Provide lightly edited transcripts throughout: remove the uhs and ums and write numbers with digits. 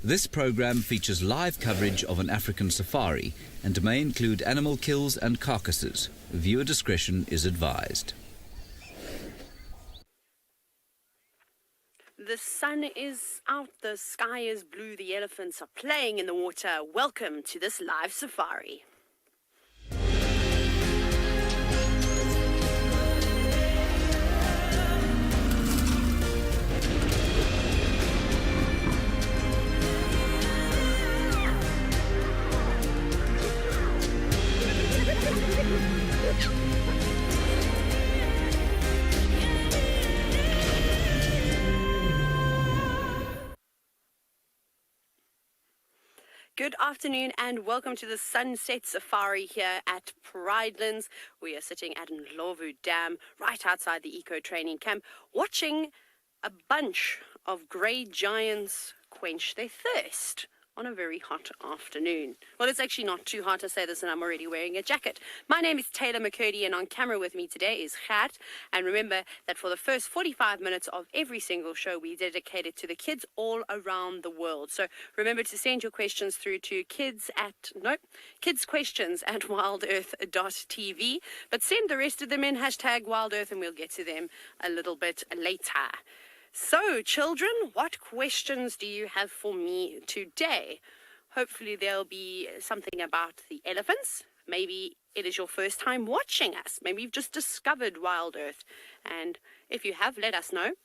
This program features live coverage of an African safari and may include animal kills and carcasses. Viewer discretion is advised. The sun is out, the sky is blue, the elephants are playing in the water. Welcome to this live safari. Good afternoon and welcome to the Sunset Safari here at Pridelands. We are sitting at Ndlovu Dam right outside the Eco Training Camp watching a bunch of grey giants quench their thirst on a very hot afternoon. Well, it's actually not too hot to say this and I'm already wearing a jacket. My name is TAYLA and on camera with me today is Gert. And remember that for the first 45 minutes of every single show, we dedicate it to the kids all around the world. So remember to send your questions through to kidsquestions@wildearth.tv. But send the rest of them in #WildEarth and we'll get to them a little bit later. So, children, what questions do you have for me today? Hopefully there'll be something about the elephants. Maybe it is your first time watching us. Maybe you've just discovered Wild Earth. And if you have, let us know.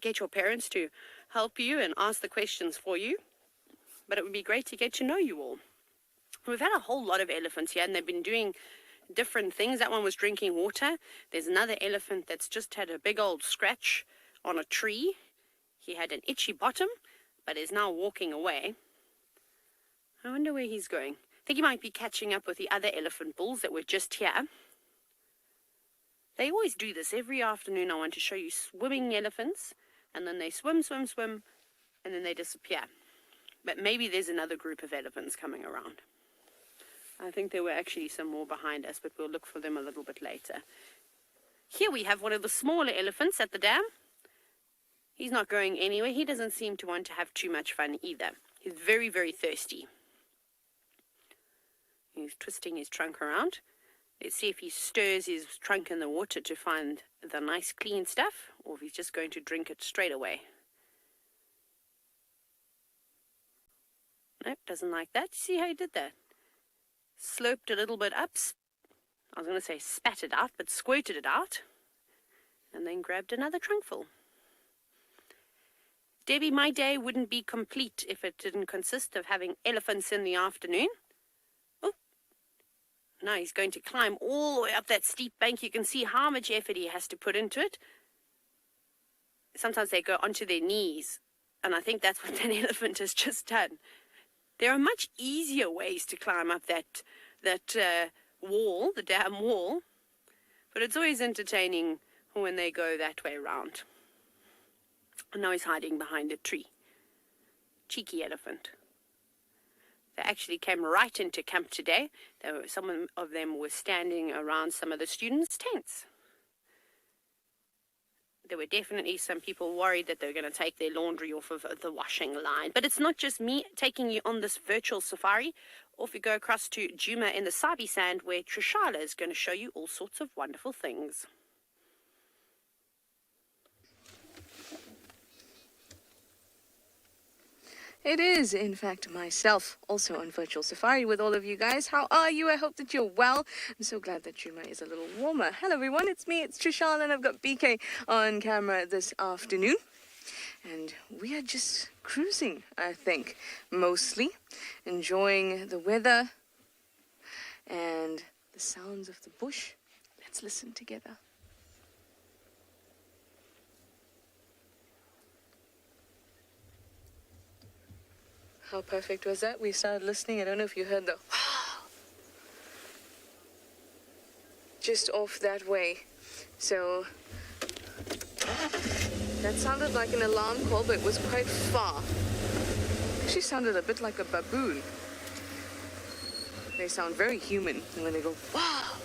Get your parents to help you and ask the questions for you. But it would be great to get to know you all. We've had a whole lot of elephants here and they've been doing different things. That one was drinking water. There's another elephant that's just had a big old scratch on a tree. He had an itchy bottom, but is now walking away. I wonder where he's going. I think he might be catching up with the other elephant bulls that were just here. They always do this every afternoon. I want to show you swimming elephants, and then they swim, swim, swim, and then they disappear. But maybe there's another group of elephants coming around. I think there were actually some more behind us, but we'll look for them a little bit later. Here we have one of the smaller elephants at the dam. He's not going anywhere. He doesn't seem to want to have too much fun either. He's very, very thirsty. He's twisting his trunk around. Let's see if he stirs his trunk in the water to find the nice clean stuff, or if he's just going to drink it straight away. Nope, doesn't like that. See how he did that? Slurped a little bit up. I was going to say spat it out, but squirted it out. And then grabbed another trunkful. Debbie, my day wouldn't be complete if it didn't consist of having elephants in the afternoon. Oh, now he's going to climb all the way up that steep bank. You can see how much effort he has to put into it. Sometimes they go onto their knees, and I think that's what an elephant has just done. There are much easier ways to climb up that wall, the dam wall, but it's always entertaining when they go that way around. And now he's hiding behind a tree. Cheeky elephant. They actually came right into camp today. Some of them were standing around some of the students' tents. There were definitely some people worried that they were going to take their laundry off of the washing line. But it's not just me taking you on this virtual safari. Off we go across to Djuma in the Sabi Sand, where TRISHALA is going to show you all sorts of wonderful things. It is, in fact, myself, also on virtual safari with all of you guys. How are you? I hope that you're well. I'm so glad that Djuma is a little warmer. Hello, everyone. It's me. It's TRISHALA, and I've got BK on camera this afternoon. And we are just cruising, I think, mostly. Enjoying the weather and the sounds of the bush. Let's listen together. How perfect was that? We started listening. I don't know if you heard the wow. Just off that way. So that sounded like an alarm call, but it was quite far. Actually sounded a bit like a baboon. They sound very human when they go, wow.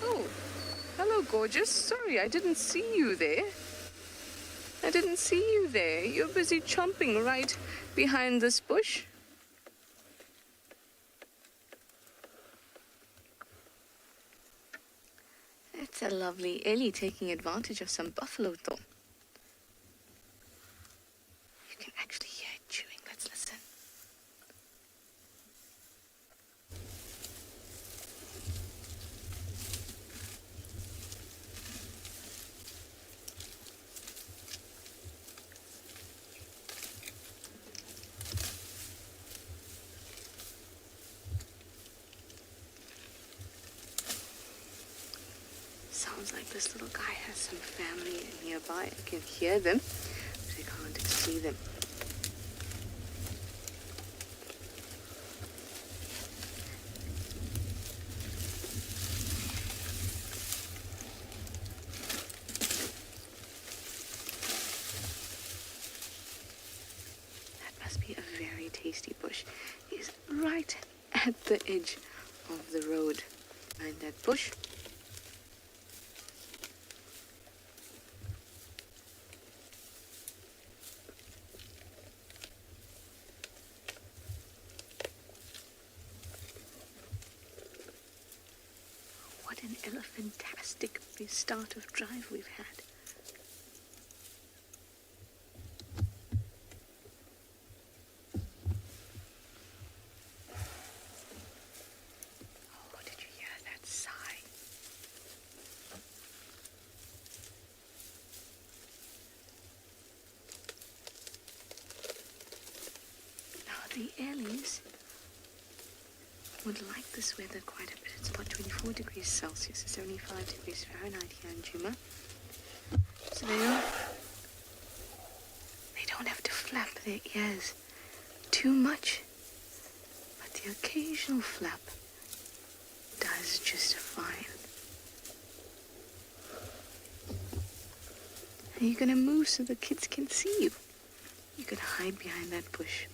Oh, hello, gorgeous. Sorry, I didn't see you there. I didn't see you there. You're busy chomping right behind this bush. It's a lovely Ellie taking advantage of some buffalo thorn. You can actually hear it chewing. Let's listen. Sounds like this little guy has some family nearby. I can hear them, but I can't see them. That must be a very tasty bush. He's right at the edge of the road. Behind that bush. What an elephantastic start of drive we've had. Oh, did you hear that sigh? Now the Ellies would like this weather quite a bit. It's about 24 degrees Celsius, 75 degrees Fahrenheit here in Juma. So they don't have to flap their ears too much. But the occasional flap does just fine. And you're gonna move so the kids can see you. You can hide behind that bush.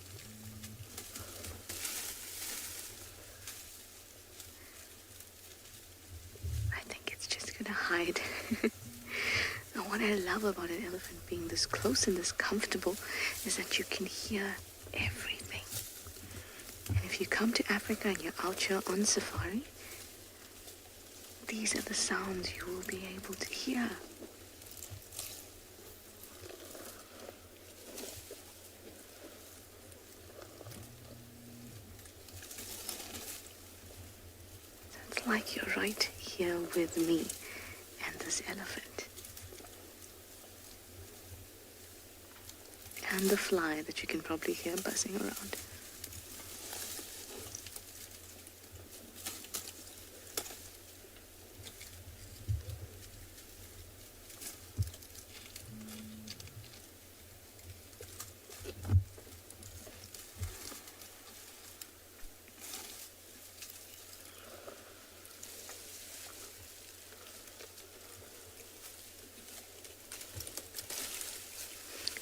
Hide. And what I love about an elephant being this close and this comfortable is that you can hear everything. And if you come to Africa and you're out here on safari, these are the sounds you will be able to hear. So it's like you're right here with me and this elephant. And the fly that you can probably hear buzzing around.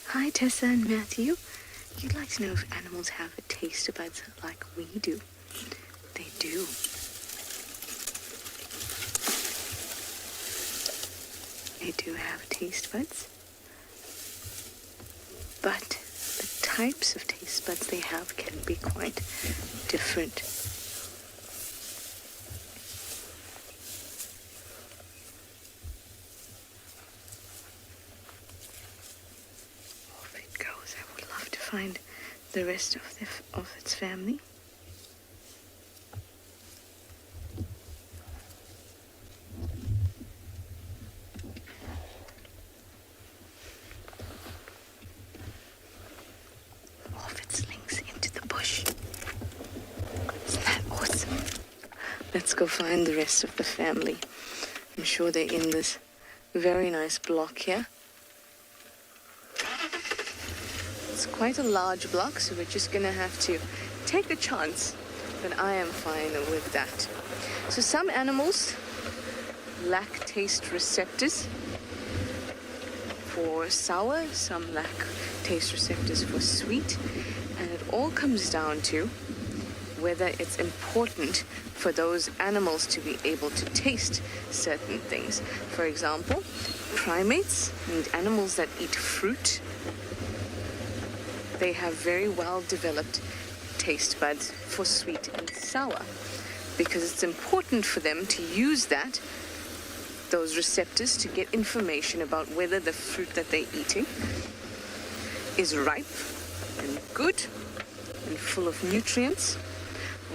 Hi, Tessa and Matthew. You'd like to know if animals have a taste buds like we do. They do. They do have taste buds. But the types of taste buds they have can be quite different. Find the rest of its family. Off it slinks into the bush. Isn't that awesome? Let's go find the rest of the family. I'm sure they're in this very nice block here. Quite a large block, so we're just gonna have to take a chance, but I am fine with that. So some animals lack taste receptors for sour, some lack taste receptors for sweet, and it all comes down to whether it's important for those animals to be able to taste certain things. For example, primates and animals that eat fruit, they have very well developed taste buds for sweet and sour, because it's important for them to use those receptors to get information about whether the fruit that they're eating is ripe and good and full of nutrients,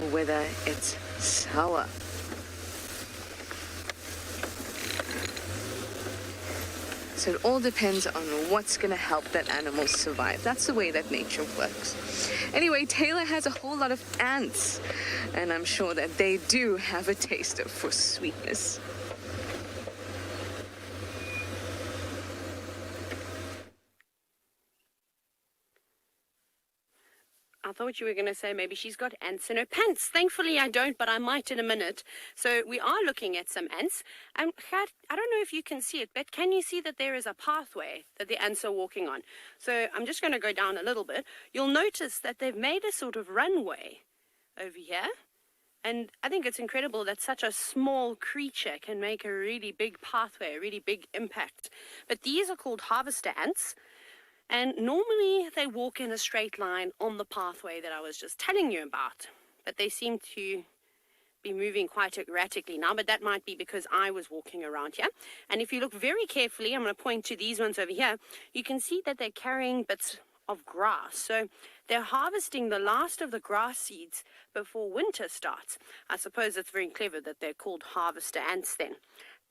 or whether it's sour. So it all depends on what's going to help that animal survive. That's the way that nature works. Anyway, TAYLA has a whole lot of ants, and I'm sure that they do have a taste for sweetness. I thought you were going to say maybe she's got ants in her pants. Thankfully, I don't, but I might in a minute. So we are looking at some ants. And Gert, I don't know if you can see it, but can you see that there is a pathway that the ants are walking on? So I'm just going to go down a little bit. You'll notice that they've made a sort of runway over here. And I think it's incredible that such a small creature can make a really big pathway, a really big impact. But these are called harvester ants. And normally they walk in a straight line on the pathway that I was just telling you about. But they seem to be moving quite erratically now, but that might be because I was walking around here. And if you look very carefully, I'm going to point to these ones over here, you can see that they're carrying bits of grass. So they're harvesting the last of the grass seeds before winter starts. I suppose it's very clever that they're called harvester ants then.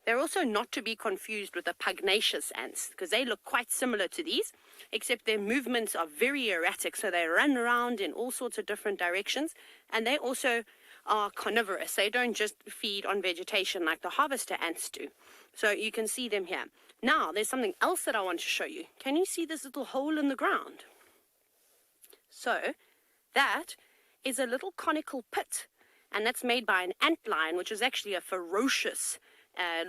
They're also not to be confused with the pugnacious ants, because they look quite similar to these, except their movements are very erratic, so they run around in all sorts of different directions, and they also are carnivorous. They don't just feed on vegetation like the harvester ants do. So you can see them here. Now, there's something else that I want to show you. Can you see this little hole in the ground? So, that is a little conical pit, and that's made by an antlion, which is actually a ferocious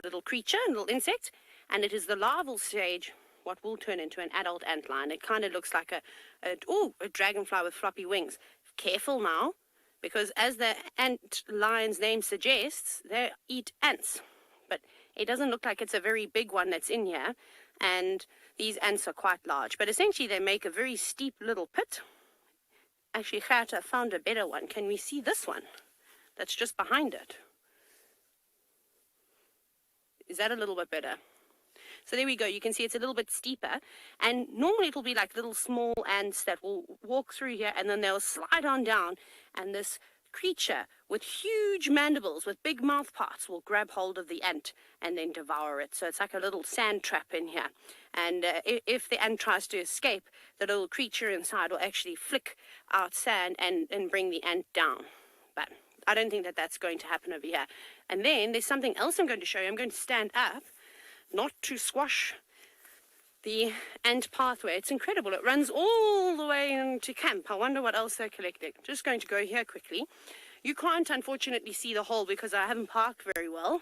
little creature, a little insect, and it is the larval stage, what will turn into an adult antlion. It kind of looks like a dragonfly with floppy wings. Careful now, because as the antlion's name suggests, they eat ants. But it doesn't look like it's a very big one that's in here, and these ants are quite large. But essentially they make a very steep little pit. Actually, Gert, I found a better one. Can we see this one that's just behind it? Is that a little bit better? So there we go. You can see it's a little bit steeper. And normally it will be like little small ants that will walk through here and then they'll slide on down. And this creature with huge mandibles, with big mouth parts, will grab hold of the ant and then devour it. So it's like a little sand trap in here. And if the ant tries to escape, the little creature inside will actually flick out sand and bring the ant down. But I don't think that that's going to happen over here. And then there's something else I'm going to show you. I'm going to stand up, not to squash the ant pathway. It's incredible. It runs all the way into camp. I wonder what else they're collecting. Just going to go here quickly. You can't, unfortunately, see the hole because I haven't parked very well.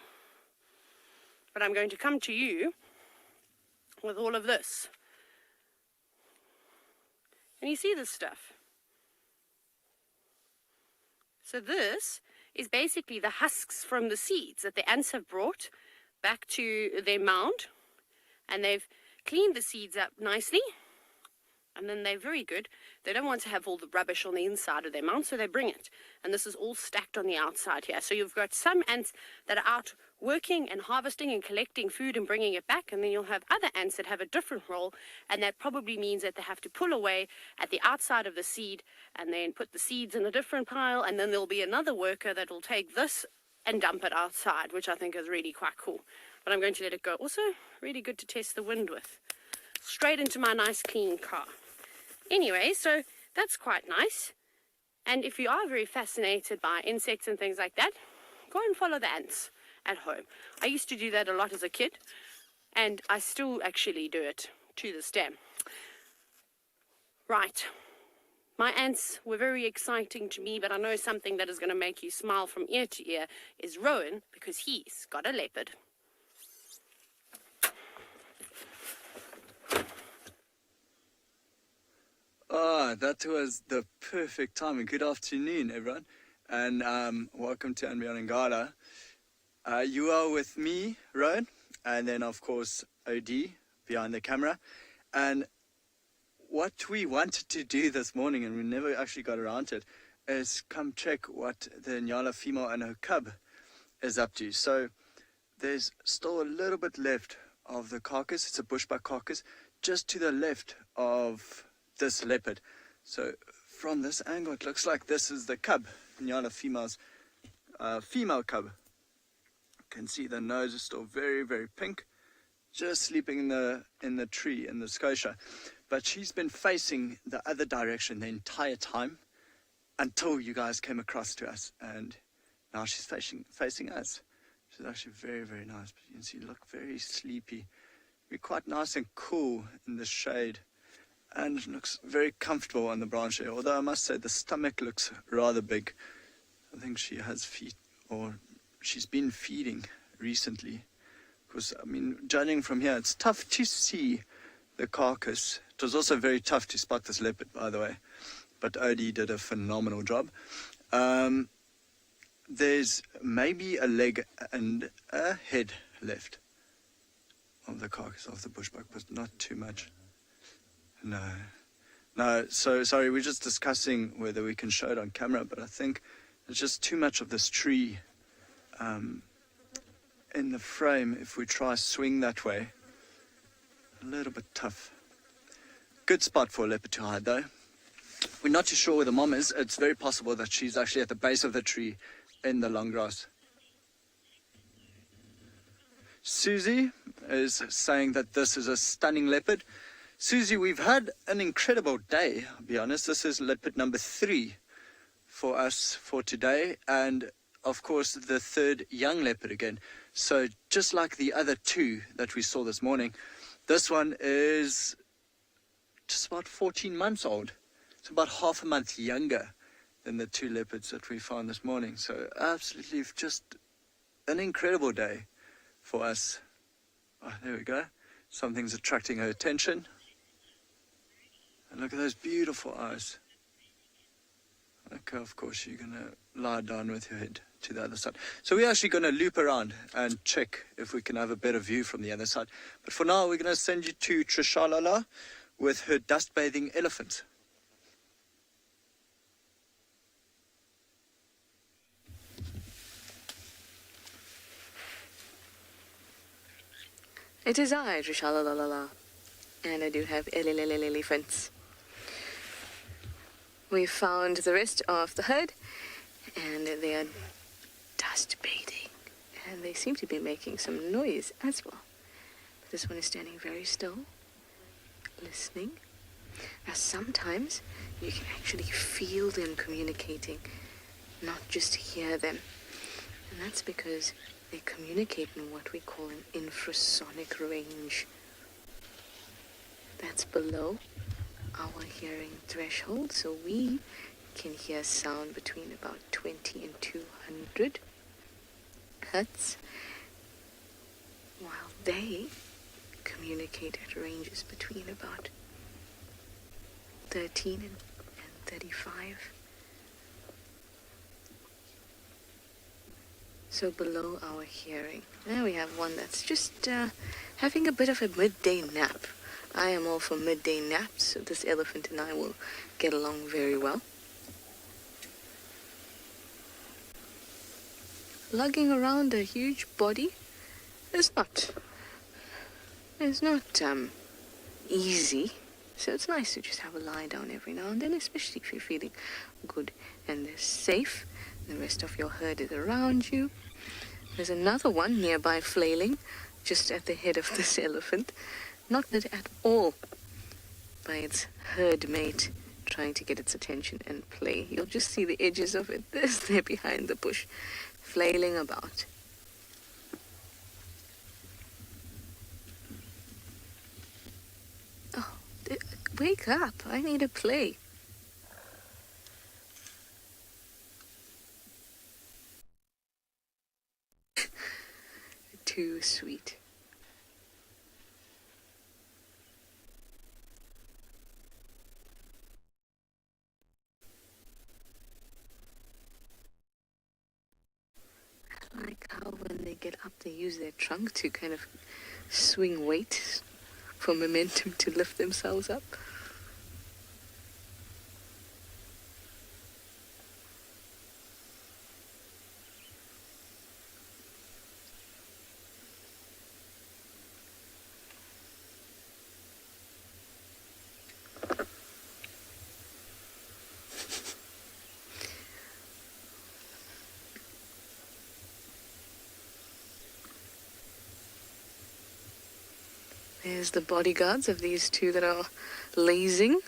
But I'm going to come to you with all of this. Can you see this stuff? So this is basically the husks from the seeds that the ants have brought back to their mound, and they've cleaned the seeds up nicely, and then they're very good. They don't want to have all the rubbish on the inside of their mound, so they bring it, and this is all stacked on the outside here. So you've got some ants that are out working and harvesting and collecting food and bringing it back, and then you'll have other ants that have a different role, and that probably means that they have to pull away at the outside of the seed and then put the seeds in a different pile, and then there'll be another worker that will take this and dump it outside, which I think is really quite cool. But I'm going to let it go. Also, really good to test the wind with. Straight into my nice clean car. Anyway, so that's quite nice. And if you are very fascinated by insects and things like that, go and follow the ants at home. I used to do that a lot as a kid, and I still actually do it to this day. Right. My ants were very exciting to me, but I know something that is going to make you smile from ear to ear is Rowan, because he's got a leopard. Ah, that was the perfect timing. Good afternoon, everyone. and welcome to And Beyond Ngala. You are with me, Rowan, and then of course OD behind the camera. And what we wanted to do this morning, and we never actually got around to it, is come check what the Nyala female and her cub is up to. So there's still a little bit left of the carcass. It's a bushbuck carcass just to the left of this leopard. So from this angle it looks like this is the cub, Nyala female's female cub. You can see the nose is still very, very pink, just sleeping in the tree in the scotia. But she's been facing the other direction the entire time until you guys came across to us, and now she's facing us. She's actually very, very nice. But you can see, look, very sleepy. Be quite nice and cool in the shade, and looks very comfortable on the branch here. Although I must say the stomach looks rather big. I think she has feet, or she's been feeding recently. Because, I mean, judging from here, it's tough to see the carcass. It was also very tough to spot this leopard, by the way. But Odie did a phenomenal job. There's maybe a leg and a head left of the carcass of the bushbuck, but not too much. No, so sorry, we're just discussing whether we can show it on camera, but I think there's just too much of this tree in the frame. If we try swing that way, a little bit tough. Good spot for a leopard to hide though. We're not too sure where the mom is. It's very possible that she's actually at the base of the tree in the long grass. Susie is saying that this is a stunning leopard. Susie, we've had an incredible day, I'll be honest. This is leopard number 3 for us for today, and of course the third young leopard again. So just like the other 2 that we saw this morning, this one is just about 14 months old. It's about half a month younger than the 2 leopards that we found this morning. So absolutely just an incredible day for us. Oh, there we go. Something's attracting her attention. And look at those beautiful eyes. Okay, of course you're going to lie down with your head to the other side. So we're actually going to loop around and check if we can have a better view from the other side. But for now, we're going to send you to TRISHALA with her dust bathing elephant. It is I, TRISHALA, and I do have elephants. We found the rest of the herd, and they are dust bathing, and they seem to be making some noise as well. But this one is standing very still, listening. Now sometimes you can actually feel them communicating, not just hear them. And that's because they communicate in what we call an infrasonic range. That's below our hearing threshold, so we can hear sound between about 20 and 200 hertz, while they communicate at ranges between about 13 and 35. So below our hearing. There we have one that's just having a bit of a midday nap. I am all for midday naps, so this elephant and I will get along very well. Lugging around a huge body is not easy, so it's nice to just have a lie down every now and then, especially if you're feeling good and safe. The rest of your herd is around you. There's another one nearby flailing, just at the head of this elephant. Not that at all by its herd mate trying to get its attention and play. You'll just see the edges of it. There's there behind the bush, flailing about. Oh, wake up. I need to play. Too sweet. get up, they use their trunk to kind of swing weight for momentum to lift themselves up. There's the bodyguards of these two that are lazing.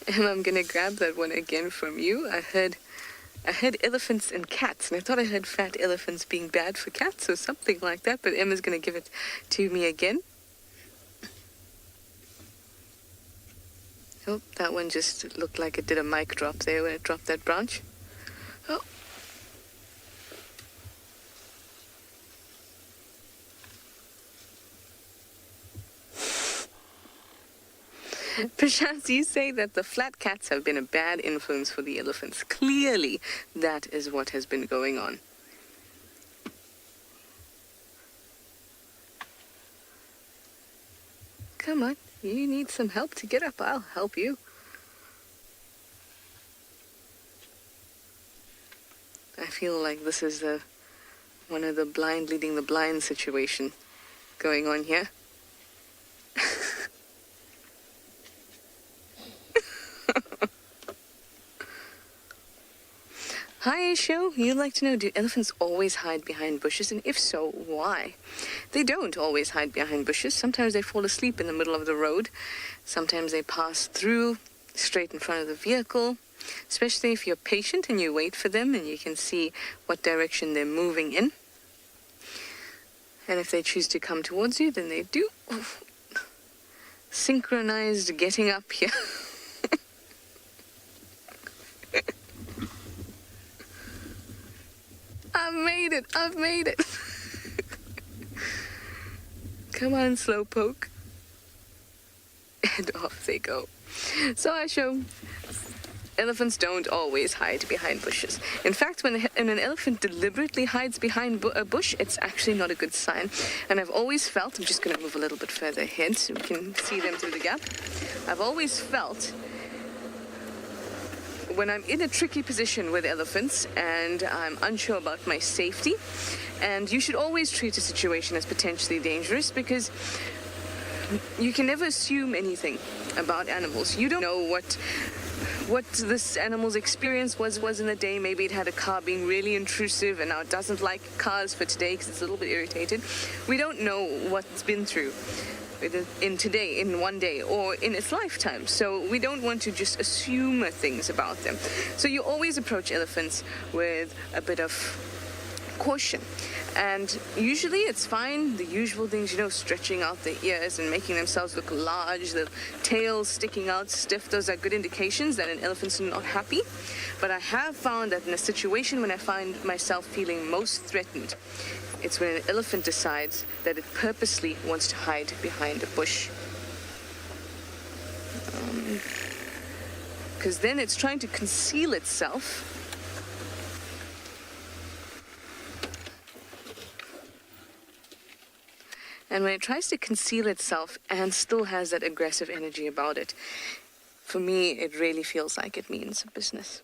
And I'm gonna grab that one again from you. I heard elephants and cats, and I thought I heard fat elephants being bad for cats or something like that, but Emma's gonna give it to me again. Oh, that one just looked like it did a mic drop there when it dropped that branch. Oh. Perchance you say that the flat cats have been a bad influence for the elephants. Clearly, that is what has been going on. Come on. You need some help to get up. I'll help you. I feel like this is one of the blind leading the blind situation going on here. Hi, Show. You'd like to know, do elephants always hide behind bushes? And if so, why? They don't always hide behind bushes. Sometimes they fall asleep in the middle of the road. Sometimes they pass through straight in front of the vehicle, especially if you're patient and you wait for them and you can see what direction they're moving in. And if they choose to come towards you, then they do. Synchronized getting up here. I've made it. Come on, Slowpoke. And off they go. So I show elephants don't always hide behind bushes. In fact, when an elephant deliberately hides behind a bush, it's actually not a good sign. And I've always felt, I'm just going to move a little bit further ahead so we can see them through the gap. I've always felt when I'm in a tricky position with elephants and I'm unsure about my safety, and you should always treat a situation as potentially dangerous because you can never assume anything about animals. You don't know what this animal's experience was in the day. Maybe it had a car being really intrusive and now it doesn't like cars for today because it's a little bit irritated. We don't know what it's been through in one day or in its lifetime, so we don't want to just assume things about them. So you always approach elephants with a bit of caution, and usually it's fine. The usual things, stretching out the ears and making themselves look large, the tail sticking out stiff, those are good indications that an elephant's not happy. But I have found that in a situation when I find myself feeling most threatened, it's when an elephant decides that it purposely wants to hide behind a bush. Because then it's trying to conceal itself. And when it tries to conceal itself and still has that aggressive energy about it, for me, it really feels like it means business.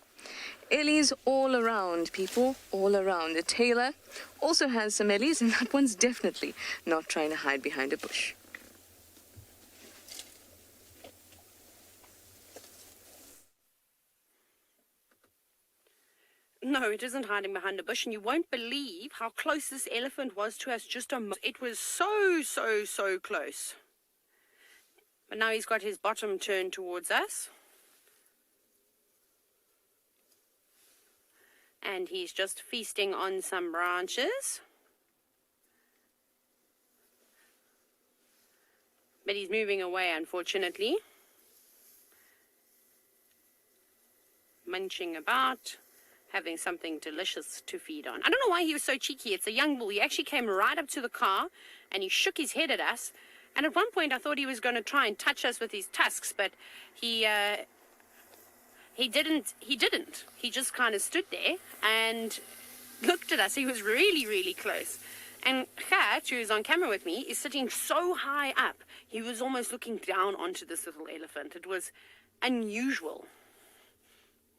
Ellies all around, people, all around. The TAYLA also has some Ellies, and that one's definitely not trying to hide behind a bush. No, it isn't hiding behind a bush, and you won't believe how close this elephant was to us just a moment. It was so close. But now he's got his bottom turned towards us. And he's just feasting on some branches. But he's moving away, unfortunately. Munching about, having something delicious to feed on. I don't know why he was so cheeky. It's a young bull. He actually came right up to the car and he shook his head at us And at one point I thought he was going to try and touch us with his tusks, but he didn't. He just kind of stood there and looked at us. He was really, really close. And Gert, who is on camera with me, is sitting so high up. He was almost looking down onto this little elephant. It was unusual.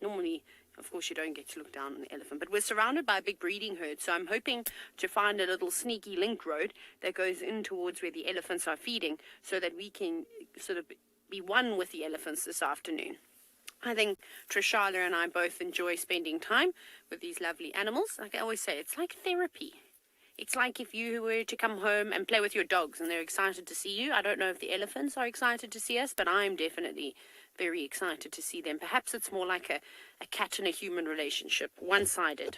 Normally, of course, you don't get to look down on an elephant, but we're surrounded by a big breeding herd, so I'm hoping to find a little sneaky link road that goes in towards where the elephants are feeding so that we can sort of be one with the elephants this afternoon. I think Trishala and I both enjoy spending time with these lovely animals. Like I always say, it's like therapy. It's like if you were to come home and play with your dogs and they're excited to see you. I don't know if the elephants are excited to see us, but I'm definitely very excited to see them. Perhaps it's more like a cat and a human relationship, one-sided.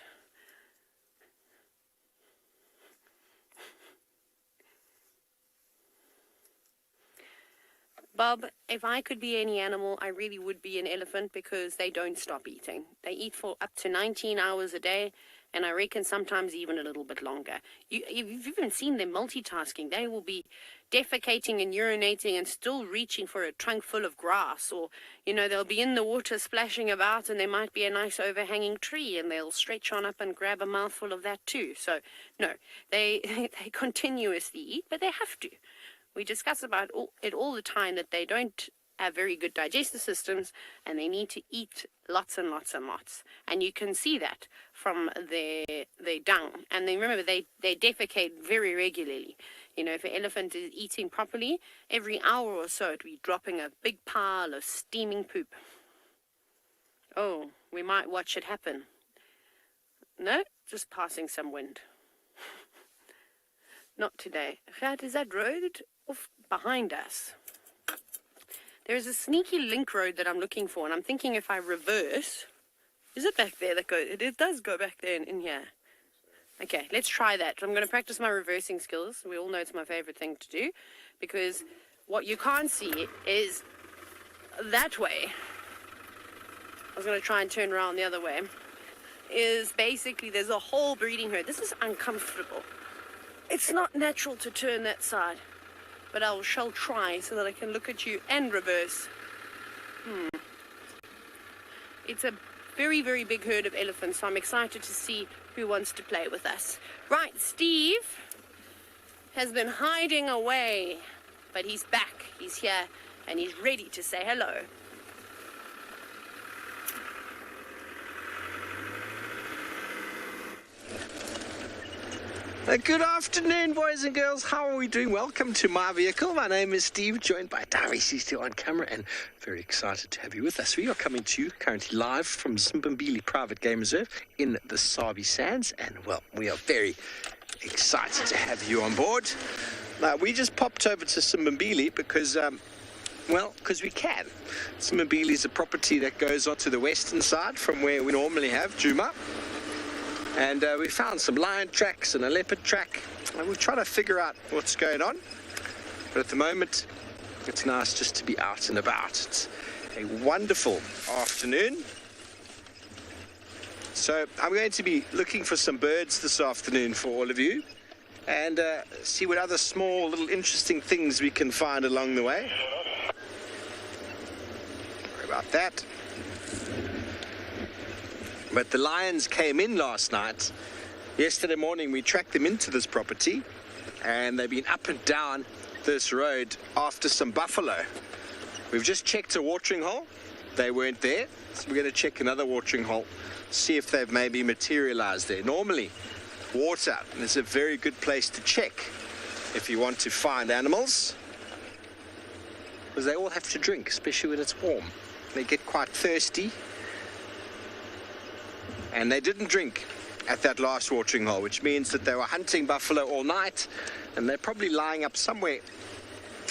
Bob, if I could be any animal, I really would be an elephant because they don't stop eating. They eat for up to 19 hours a day, and I reckon sometimes even a little bit longer. You've even seen them multitasking. They will be defecating and urinating and still reaching for a trunk full of grass, or, you know, they'll be in the water splashing about and there might be a nice overhanging tree and they'll stretch on up and grab a mouthful of that too. So, no, they continuously eat, but they have to. We discuss about it all the time that they don't have very good digestive systems and they need to eat lots and lots and lots. And you can see that from their dung. And then remember, they defecate very regularly. You know, if an elephant is eating properly, every hour or so it will be dropping a big pile of steaming poop. Oh, we might watch it happen. No, just passing some wind. Not today. Gert, is that road off behind us? There's a sneaky link road that I'm looking for, and I'm thinking if I reverse, is it back there that goes? It does go back there in here. Okay, let's try that. I'm going to practice my reversing skills. We all know it's my favorite thing to do, because what you can't see is that way. I was going to try and turn around the other way. Is basically there's a whole breeding herd. This is uncomfortable. It's not natural to turn that side, but I shall try so that I can look at you and reverse. It's a very, very big herd of elephants, so I'm excited to see who wants to play with us. Right, Steve has been hiding away, but he's back. He's here, and he's ready to say hello. Good afternoon, boys and girls. How are we doing? Welcome to my vehicle. My name is Steve, joined by Davy. He's still on camera, and very excited to have you with us. We are coming to you currently live from Tswalu Private Game Reserve in the Sabi Sands, and well, we are very excited to have you on board. We just popped over to Tswalu because because we can. Tswalu is a property that goes onto the western side from where we normally have Djuma. And we found some lion tracks and a leopard track, and we're trying to figure out what's going on. But at the moment, it's nice just to be out and about. It's a wonderful afternoon. So I'm going to be looking for some birds this afternoon for all of you, and see what other small little interesting things we can find along the way. Sorry about that. But the lions came in last night. Yesterday morning we tracked them into this property, and they've been up and down this road after some buffalo. We've just checked a watering hole. They weren't there, so we're going to check another watering hole, see if they've maybe materialized there. Normally, water is a very good place to check if you want to find animals, because they all have to drink, especially when it's warm. They get quite thirsty. And they didn't drink at that last watering hole, which means that they were hunting buffalo all night, and they're probably lying up somewhere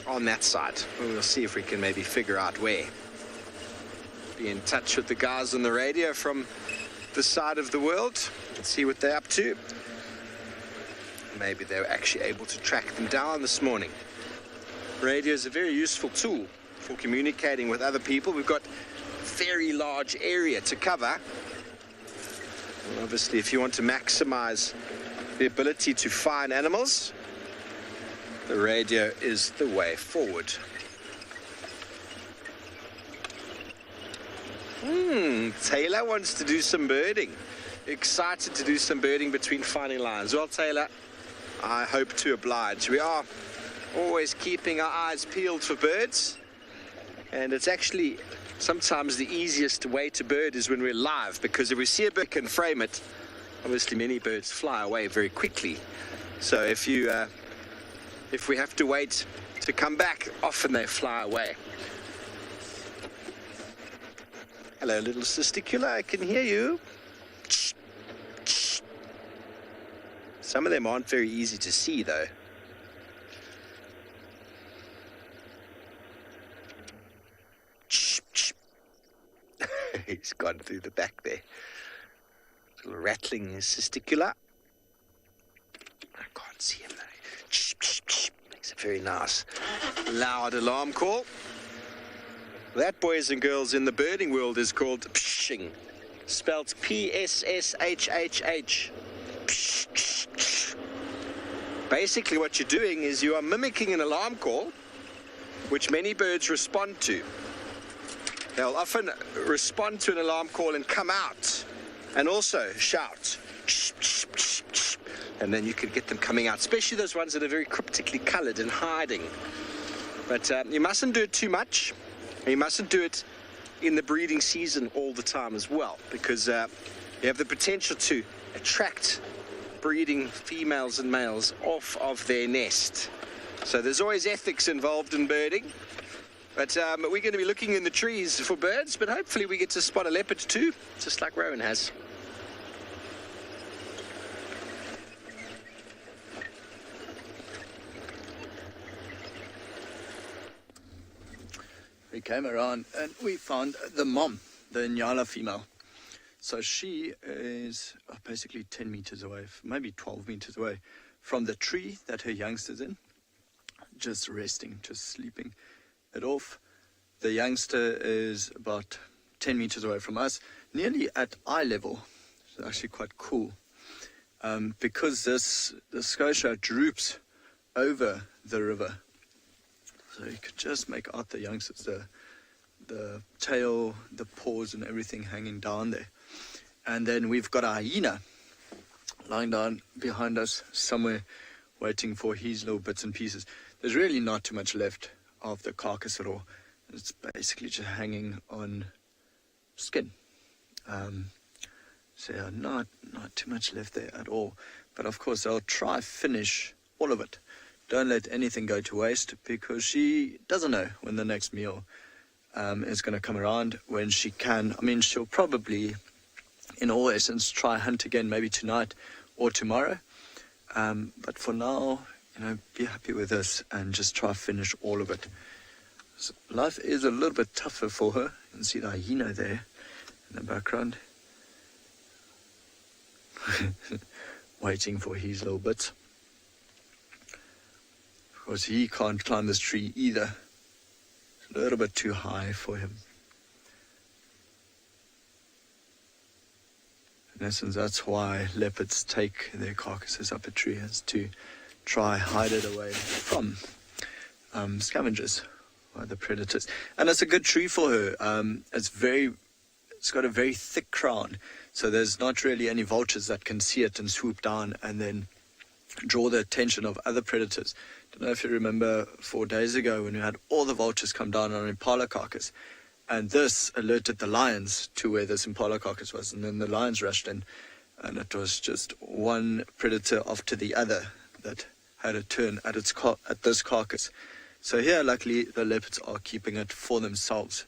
on that side. We'll see if we can maybe figure out where. Be in touch with the guys on the radio from this side of the world and see what they're up to. Maybe they were actually able to track them down this morning. Radio is a very useful tool for communicating with other people. We've got a very large area to cover. And obviously, if you want to maximize the ability to find animals, the radio is the way forward. TAYLA wants to do some birding. Excited to do some birding between finding lines. Well, TAYLA, I hope to oblige. We are always keeping our eyes peeled for birds, and it's actually sometimes the easiest way to bird is when we're live, because if we see a bird and frame it, obviously many birds fly away very quickly. So if we have to wait to come back, often they fly away. Hello, little Testicular, I can hear you. Some of them aren't very easy to see, though. He's gone through the back there. A little rattling his Testicular. I can't see him, though. Makes a very nice, loud alarm call. That, boys and girls, in the birding world is called pshing, spelled P-S-S-H-H-H. Basically what you're doing is you are mimicking an alarm call, which many birds respond to. They'll often respond to an alarm call and come out and also shout. And then you could get them coming out, especially those ones that are very cryptically colored and hiding. But you mustn't do it too much. You mustn't do it in the breeding season all the time as well, because you have the potential to attract breeding females and males off of their nest. So there's always ethics involved in birding. But we're going to be looking in the trees for birds, but hopefully we get to spot a leopard too, just like Rowan has. We came around and we found the mom, the Nyala female. So she is basically 10 meters away, maybe 12 meters away from the tree that her youngster's in, just resting, just sleeping it off. The youngster is about 10 meters away from us, nearly at eye level. It's actually quite cool, because this scotia droops over the river. So you could just make out the youngsters, the tail, the paws and everything hanging down there. And then we've got a hyena lying down behind us somewhere, waiting for his little bits and pieces. There's really not too much left of the carcass at all. It's basically just hanging on skin. So yeah, not too much left there at all. But of course I'll try finish all of it. Don't let anything go to waste, because she doesn't know when the next meal is going to come around, when she can. I mean, she'll probably, in all essence, try hunt again maybe tonight or tomorrow. But for now, be happy with this and just try finish all of it. So life is a little bit tougher for her. You can see the hyena there in the background. Waiting for his little bits. Of course, he can't climb this tree either. It's a little bit too high for him. In essence, that's why leopards take their carcasses up a tree, is to try hide it away from scavengers or the predators. And it's a good tree for her. It's got a very thick crown, so there's not really any vultures that can see it and swoop down and then draw the attention of other predators. Don't know if you remember 4 days ago when we had all the vultures come down on an impala carcass, and this alerted the lions to where this impala carcass was, and then the lions rushed in, and it was just one predator after the other that had a turn at this carcass. So here, luckily, the leopards are keeping it for themselves.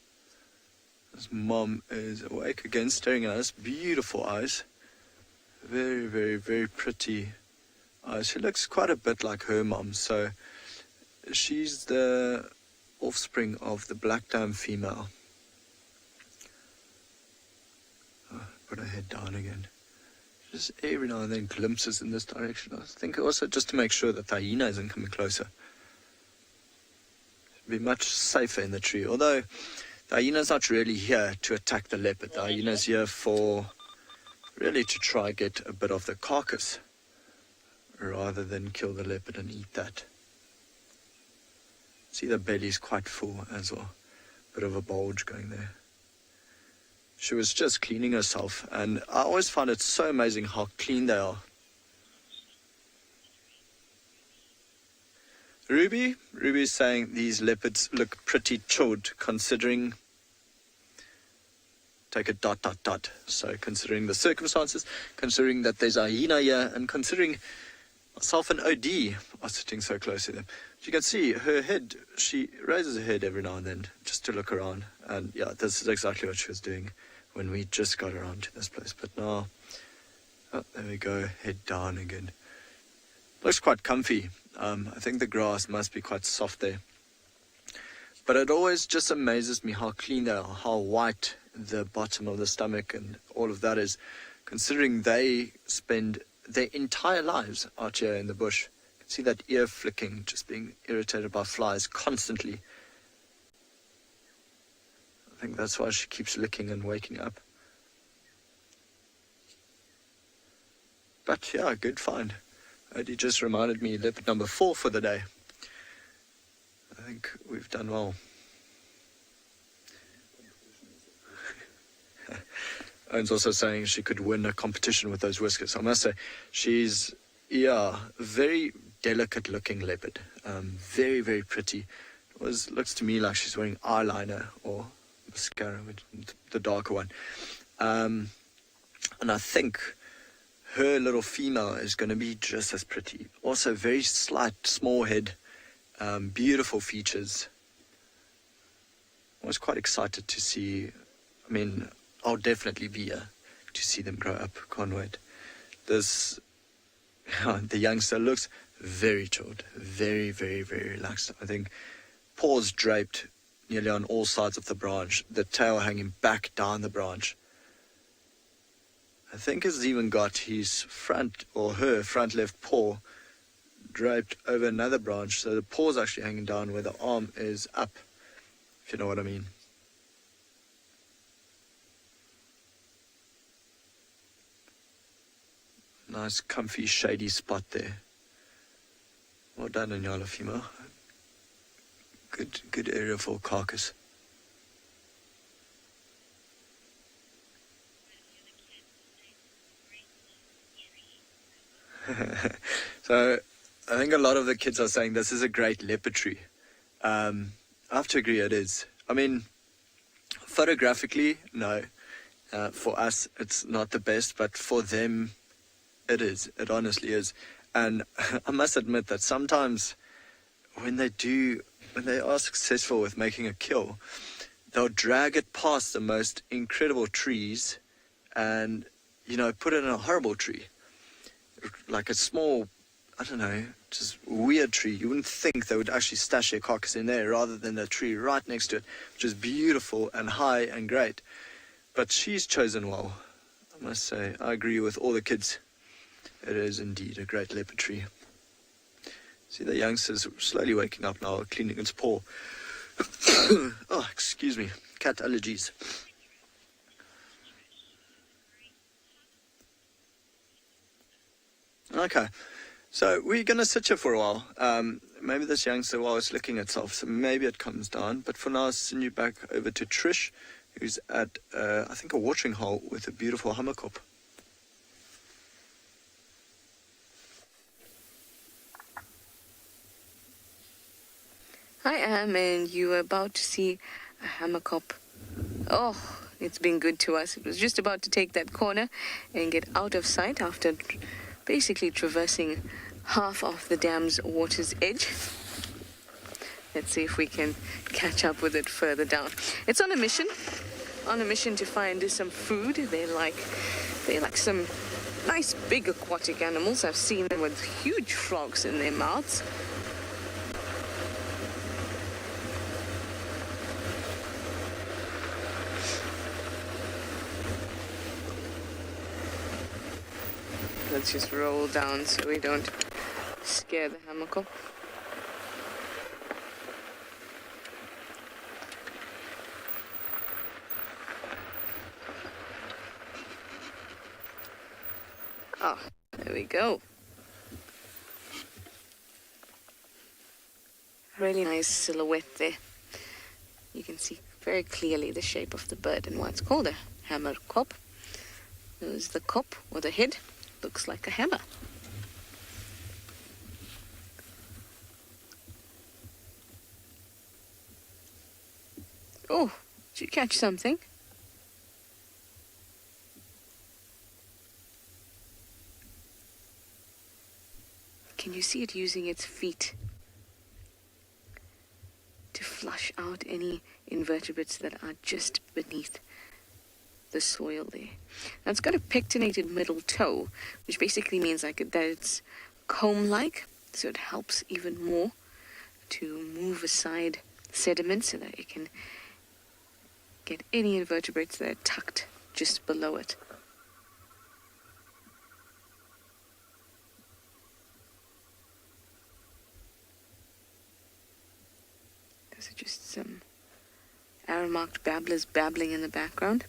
This mom is awake again, staring at us. Beautiful eyes. Very, very, very pretty eyes. She looks quite a bit like her mom. So she's the offspring of the black dam female. Put her head down again. Just every now and then glimpses in this direction. I think also just to make sure that the hyena isn't coming closer. Be much safer in the tree, although the hyena's not really here to attack the leopard. The hyena's here for really to try get a bit of the carcass rather than kill the leopard and eat that. See, the belly's quite full as well. Bit of a bulge going there. She was just cleaning herself, and I always find it so amazing how clean they are. Ruby's saying these leopards look pretty chilled considering, take a ... So considering the circumstances, considering that there's a hyena here, and considering myself and OD are sitting so close to them. You can see her head, she raises her head every now and then just to look around. And yeah, this is exactly what she was doing when we just got around to this place. But now, oh, there we go, head down again. Looks quite comfy. I think the grass must be quite soft there. But it always just amazes me how clean they are, how white the bottom of the stomach and all of that is, considering they spend their entire lives out here in the bush. You can see that ear flicking, just being irritated by flies constantly. I think that's why she keeps licking and waking up. But yeah, good find. He just reminded me leopard number 4 for the day. I think we've done well. Owen's also saying she could win a competition with those whiskers. I must say, she's, yeah, very delicate looking leopard. Very, very pretty. Looks to me like she's wearing eyeliner or mascara, the darker one. And I think her little female is going to be just as pretty. Also very slight, small head, beautiful features. I was quite excited to see, I mean, I'll definitely be here to see them grow up. Can't wait. The youngster looks very chilled, very, very, very relaxed. I think paws draped nearly on all sides of the branch, the tail hanging back down the branch. I think he's even got his front or her front left paw draped over another branch, so the paw's actually hanging down where the arm is up, if you know what I mean. Nice, comfy, shady spot there. Well done, Nyala female. Good area for a carcass. So I think a lot of the kids are saying this is a great leopard tree. I have to agree, it is. I mean, photographically, no. For us, it's not the best, but for them, it is. It honestly is. And I must admit that sometimes when they are successful with making a kill, they'll drag it past the most incredible trees and, you know, put it in a horrible tree. Like a small, I don't know, just weird tree. You wouldn't think they would actually stash their carcass in there rather than the tree right next to it, which is beautiful and high and great. But she's chosen well, I must say. I agree with all the kids. It is indeed a great leopard tree. See, the youngster's slowly waking up now, cleaning its paw. Oh, excuse me, cat allergies. Okay, so we're going to sit here for a while. Maybe this youngster, while it's licking itself, so maybe it comes down. But for now, I'll send you back over to Trish, who's at, I think, a watering hole with a beautiful hammerkop. Hi, Am, and you were about to see a hammerkop. Oh, it's been good to us. It was just about to take that corner and get out of sight after basically traversing half of the dam's water's edge. Let's see if we can catch up with it further down. It's on a mission to find some food. They like some nice big aquatic animals. I've seen them with huge frogs in their mouths. Let's just roll down so we don't scare the hammerkop. Oh, there we go. Really nice silhouette there. You can see very clearly the shape of the bird and why it's called a hammer kop. There's the kop, or the head, looks like a hammer. Oh, did you catch something? Can you see it using its feet to flush out any invertebrates that are just beneath the soil there? Now it's got a pectinated middle toe, which basically means that it's comb-like, so it helps even more to move aside sediment so that it can get any invertebrates that are tucked just below it. Those are just some arrow-marked babblers babbling in the background.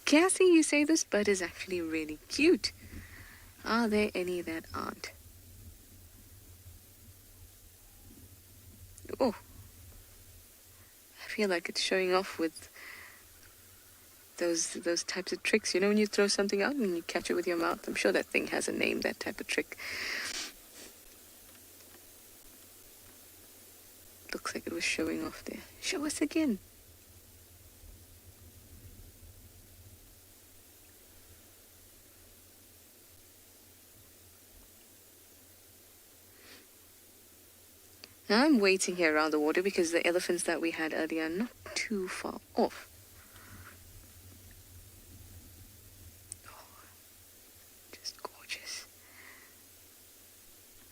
Cassie, you say this bird is actually really cute. Are there any that aren't? Oh, I feel like it's showing off with those types of tricks. You know, when you throw something out and you catch it with your mouth. I'm sure that thing has a name, that type of trick. Looks like it was showing off there. Show us again. Now I'm waiting here around the water because the elephants that we had earlier are not too far off. Oh, just gorgeous.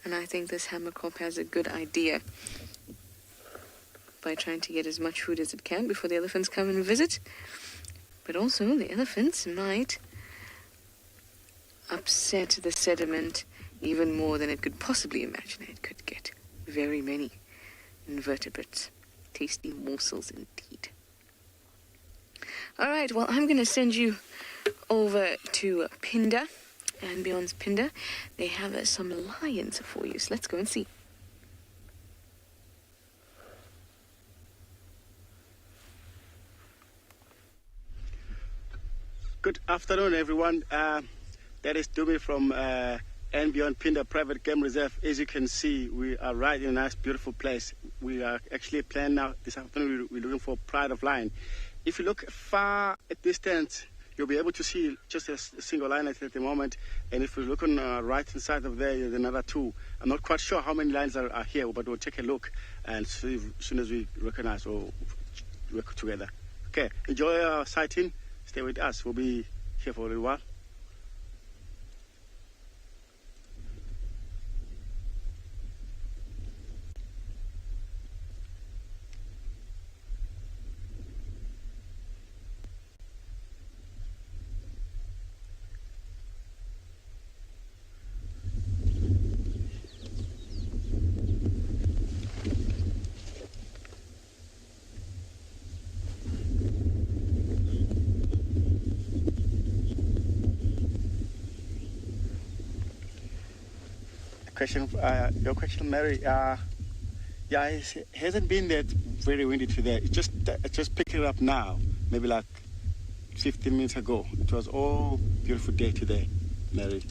And I think this hammerkop has a good idea by trying to get as much food as it can before the elephants come and visit. But also the elephants might upset the sediment even more than it could possibly imagine. It could get very many invertebrates. Tasty morsels indeed. All right, well, I'm going to send you over to Pinda, and beyond Pinda, they have some lions for you. So let's go and see. Good afternoon, everyone. That is Dumi from and Beyond Pinda Private Game Reserve. As you can see, we are right in a nice, beautiful place. We are actually planning now this afternoon. We're looking for pride of lion. If you look far at distance, you'll be able to see just a single lion at the moment. And if you look on the right hand side of there, there's another two. I'm not quite sure how many lions are here, but we'll take a look and see as soon as we recognize or work together. Okay, enjoy our sighting. Stay with us. We'll be here for a little while. Your question, Mary. Yeah, it hasn't been that very windy today. It's just picking it up now. Maybe like 15 minutes ago. It was all beautiful day today, Mary.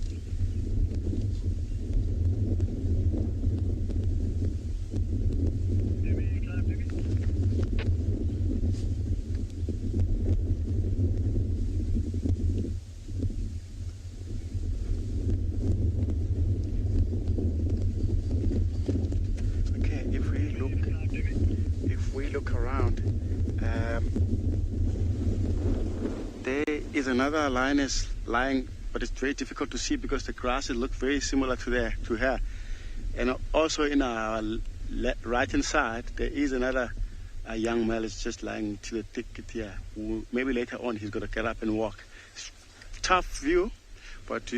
Another lioness lying, but it's very difficult to see because the grasses look very similar to her. And also in our right hand side, there is another young male is just lying to the thicket here. Maybe later on he's going to get up and walk. Tough view, but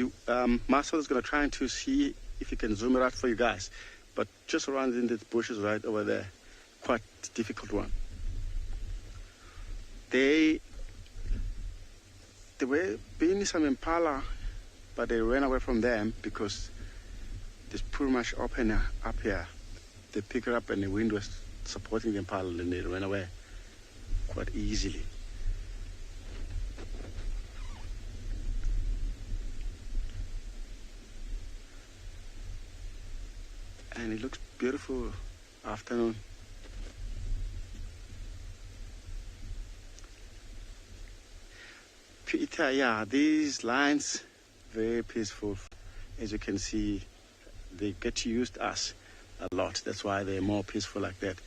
Marcel is going to try to see if he can zoom it out for you guys. But just around in the bushes right over there, quite difficult one. They were being some impala, but they ran away from them because it's pretty much open up here. They pick it up and the wind was supporting the impala and they ran away quite easily. And it looks beautiful afternoon. Peter, yeah, these lines, very peaceful. As you can see, they get to use us a lot. That's why they're more peaceful like that.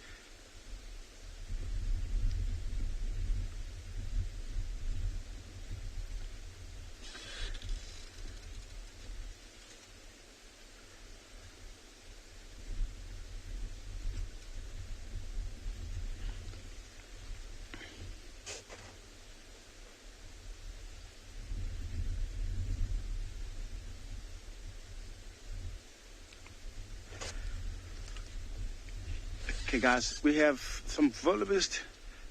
Okay guys, we have some wildebeest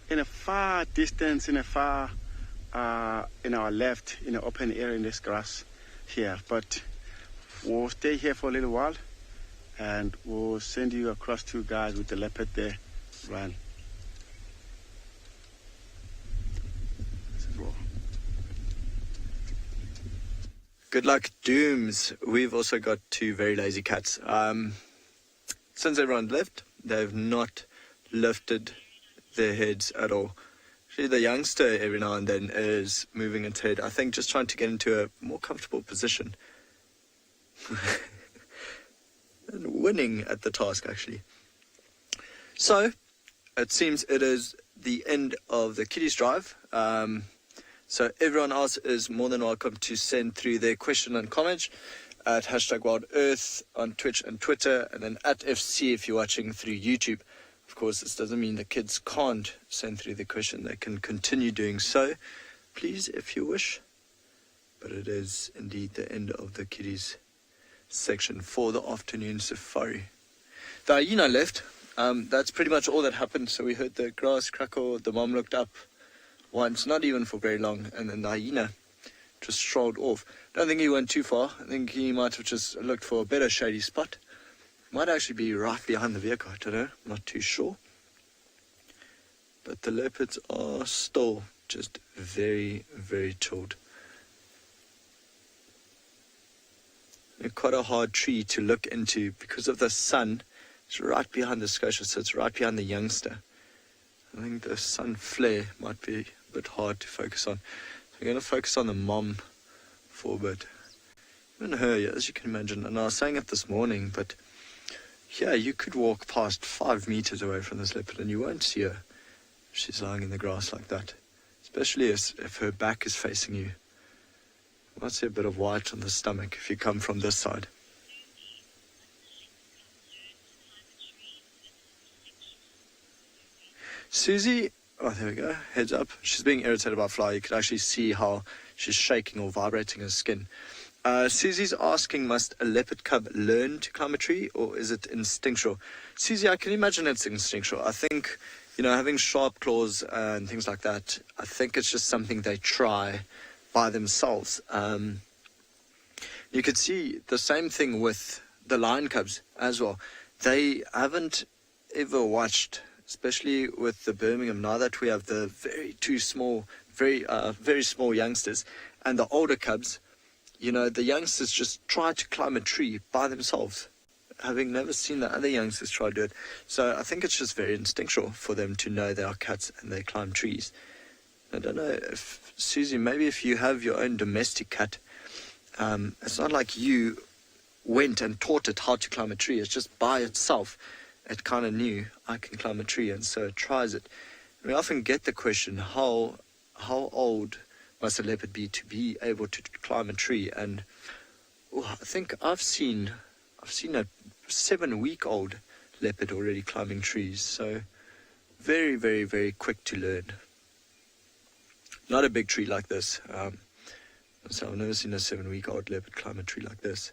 in a far distance, in our left, in an open area in this grass here. But we'll stay here for a little while and we'll send you across to guys with the leopard there. Run. This is well. Good luck, Dooms. We've also got two very lazy cats. Since everyone left, they've not lifted their heads at all. Actually, the youngster every now and then is moving its head, I think just trying to get into a more comfortable position. And winning at the task, actually. So, it seems it is the end of the kiddies drive. So everyone else is more than welcome to send through their question and comment at #WildEarth on Twitch and Twitter, and then at FC if you're watching through YouTube. Of course, this doesn't mean the kids can't send through the question. They can continue doing so, please, if you wish. But it is indeed the end of the kiddies section for the afternoon safari. The hyena left. That's pretty much all that happened. So we heard the grass crackle, the mom looked up once, not even for very long, and then the hyena just strolled off. Don't think he went too far. I think he might have just looked for a better shady spot. Might actually be right behind the vehicle, I don't know, I'm not too sure. But the leopards are still just very, very chilled. They're quite a hard tree to look into because of the sun. It's right behind the scotia, so it's right behind the youngster. I think the sun flare might be a bit hard to focus on. So we're going to focus on the mom for a bit. Even her, as you can imagine, and I was saying it this morning, but yeah, you could walk past 5 meters away from this leopard and you won't see her. She's lying in the grass like that. Especially if her back is facing you. You might see a bit of white on the stomach if you come from this side. Susie, oh there we go, heads up. She's being irritated by a fly. You can actually see how she's shaking or vibrating her skin. Susie's asking, must a leopard cub learn to climb a tree, or is it instinctual? Susie, I can imagine it's instinctual. I think, having sharp claws and things like that, I think it's just something they try by themselves. You could see the same thing with the lion cubs as well. They haven't ever watched, especially with the Birmingham, now that we have the very small youngsters and the older cubs, the youngsters just try to climb a tree by themselves, having never seen the other youngsters try to do it. So I think it's just very instinctual for them to know they are cats and they climb trees. I don't know if, Susie, maybe if you have your own domestic cat, it's not like you went and taught it how to climb a tree. It's just by itself. It kind of knew I can climb a tree, and so it tries it. We often get the question, how old must a leopard be to be able to climb a tree? And I think I've seen a 7-week-old leopard already climbing trees. So very, very, very quick to learn. Not a big tree like this. So I've never seen a 7-week-old leopard climb a tree like this.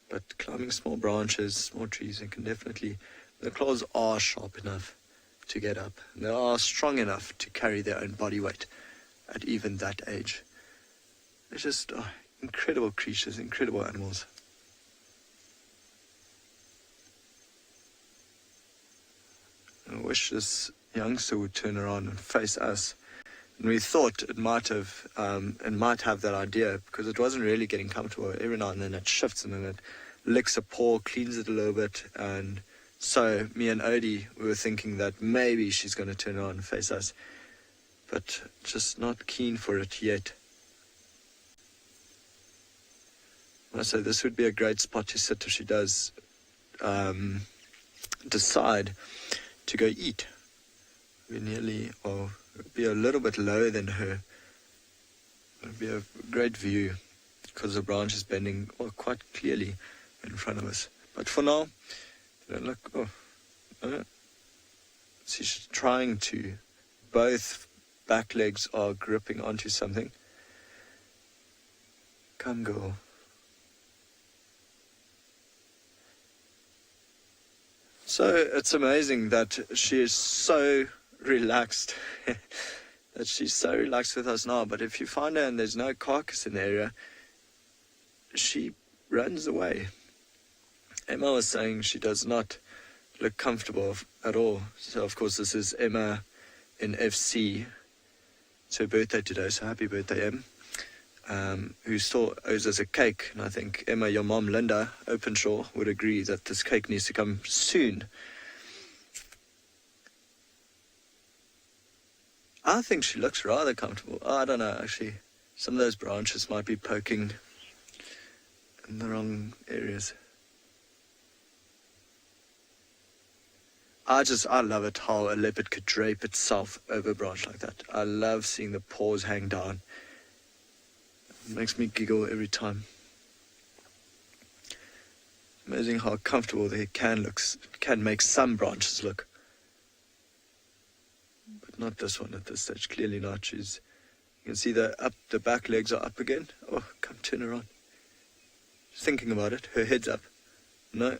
But climbing small branches, small trees, it can definitely. The claws are sharp enough to get up. They are strong enough to carry their own body weight at even that age. They're just incredible creatures, incredible animals. I wish this youngster would turn around and face us. And we thought it might have that idea, because it wasn't really getting comfortable. Every now and then it shifts and then it licks a paw, cleans it a little bit, and so me and Odie, we were thinking that maybe she's going to turn around and face us, but just not keen for it yet. So this would be a great spot to sit if she does decide to go eat. We're nearly, well, it would be a little bit lower than her. It would be a great view because the branch is bending quite clearly in front of us. But for now, look, she's trying to. Both back legs are gripping onto something. Come, girl. So it's amazing that she is so relaxed, that she's so relaxed with us now. But if you find her and there's no carcass in the area, she runs away. Emma was saying she does not look comfortable at all. So of course this is Emma in FC. It's her birthday today, so happy birthday, Em. Who still owes us a cake, and I think Emma, your mom Linda Openshaw, would agree that this cake needs to come soon. I think she looks rather comfortable. I don't know, actually. Some of those branches might be poking in the wrong areas. I love it how a leopard could drape itself over a branch like that. I love seeing the paws hang down. It makes me giggle every time. Amazing how comfortable they can make some branches look. But not this one at this stage, clearly not. You can see the back legs are up again. Oh, come turn around. Thinking about it, her head's up. No.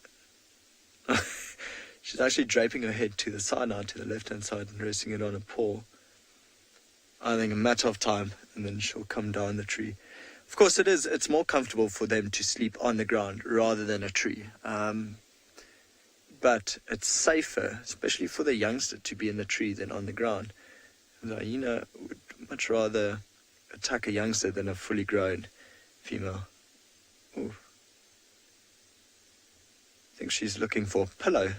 She's actually draping her head to the side now, to the left-hand side, and resting it on a paw. I think a matter of time, and then she'll come down the tree. Of course it's more comfortable for them to sleep on the ground rather than a tree. But it's safer, especially for the youngster, to be in the tree than on the ground. The hyena would much rather attack a youngster than a fully grown female. Ooh. I think she's looking for a pillow.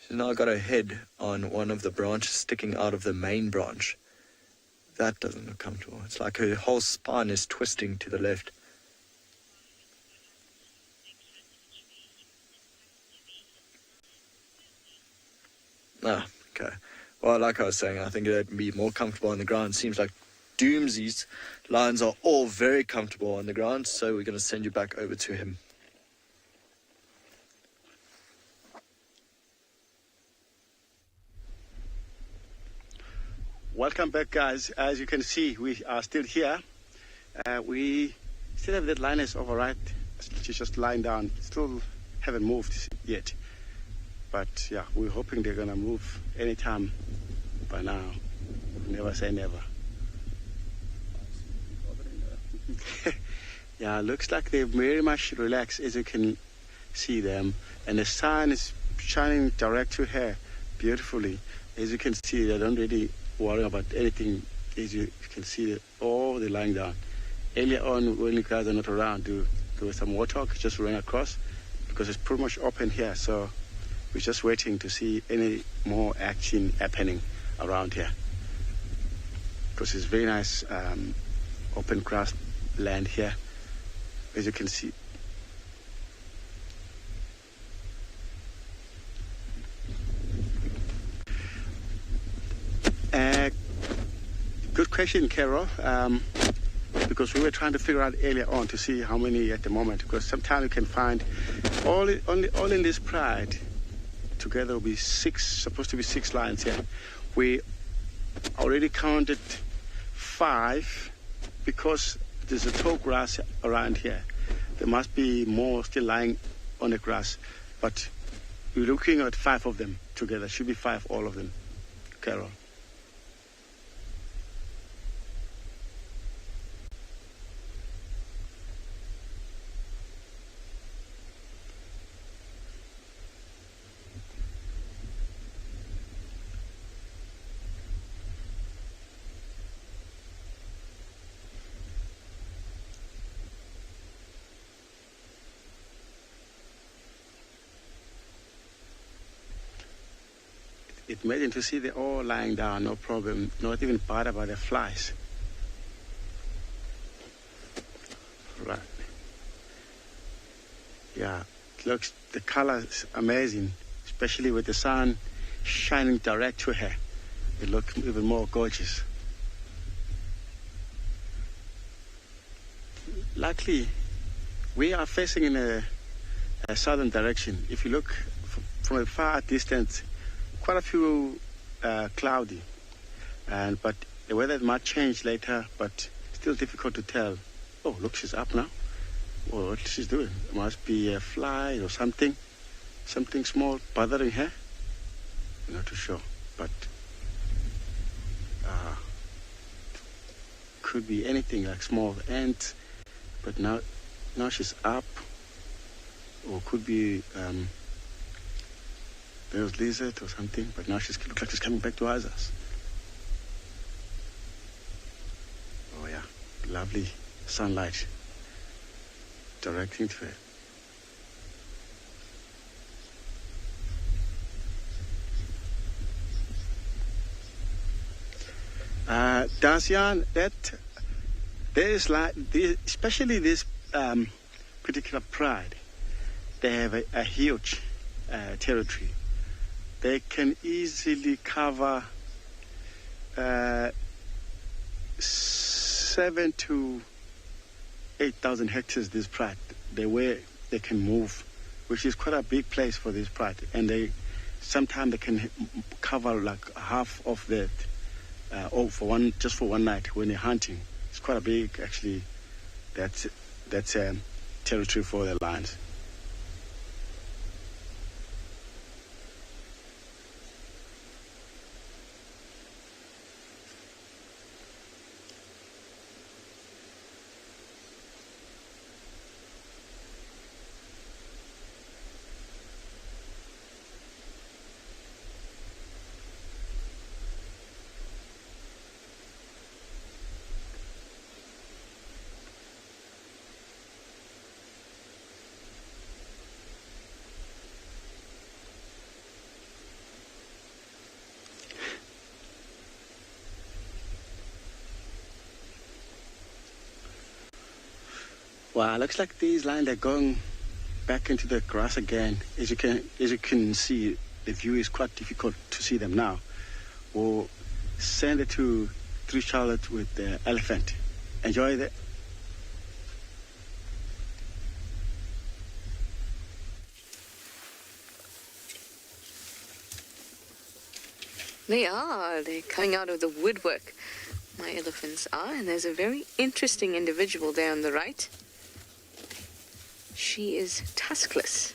She's now got her head on one of the branches sticking out of the main branch. That doesn't look comfortable. It's like her whole spine is twisting to the left. Okay. Well, like I was saying, I think it'd be more comfortable on the ground. Seems like Doomsy's lions are all very comfortable on the ground, so we're going to send you back over to him. Welcome back, guys. As you can see, we are still here. We still have that lioness over right. She's just lying down. Still haven't moved yet. But yeah, we're hoping they're gonna move anytime by now. Never say never. Yeah, looks like they're very much relaxed, as you can see them. And the sun is shining direct to her beautifully. As you can see, they don't really worry about anything. As you can see, they're lying down. Earlier on, when you guys are not around, there was some warthog just ran across because it's pretty much open here. So we're just waiting to see any more action happening around here. Because it's very nice open grass land here, as you can see. Good question, Carol, because we were trying to figure out earlier on to see how many at the moment, because sometimes you can find all in this pride together will be supposed to be 6 lions here. We already counted 5 because there's a tall grass around here. There must be more still lying on the grass, but we're looking at 5 of them together. Should be 5, all of them. Carol. It's amazing to see they're all lying down, no problem, not even bothered by the flies. Right. Yeah, it looks, the color is amazing, especially with the sun shining direct to her. It looks even more gorgeous. Luckily, we are facing in a southern direction. If you look from a far distance, quite a few cloudy, but the weather might change later, but still difficult to tell. Oh, look, she's up now. Oh, what she's doing? It must be a fly or something small bothering her. I'm not too sure, but could be anything like small ants. But now she's up, or could be there's lizard or something. But now she looks like she's coming back towards us. Oh yeah, lovely sunlight directing to it. Dacian, that there is like especially this particular pride. They have a huge territory. They can easily cover 7,000 to 8,000 hectares. This pride, they can move, which is quite a big place for this pride, and sometimes they can cover like half of that. For one night when they're hunting. It's quite a big, actually, that's territory for the lions. Wow, looks like these lions are going back into the grass again. As you can see, the view is quite difficult to see them now. We'll send it to TRISHALA with the elephant. Enjoy that. They're coming out of the woodwork. My elephants are, and there's a very interesting individual there on the right. She is tuskless.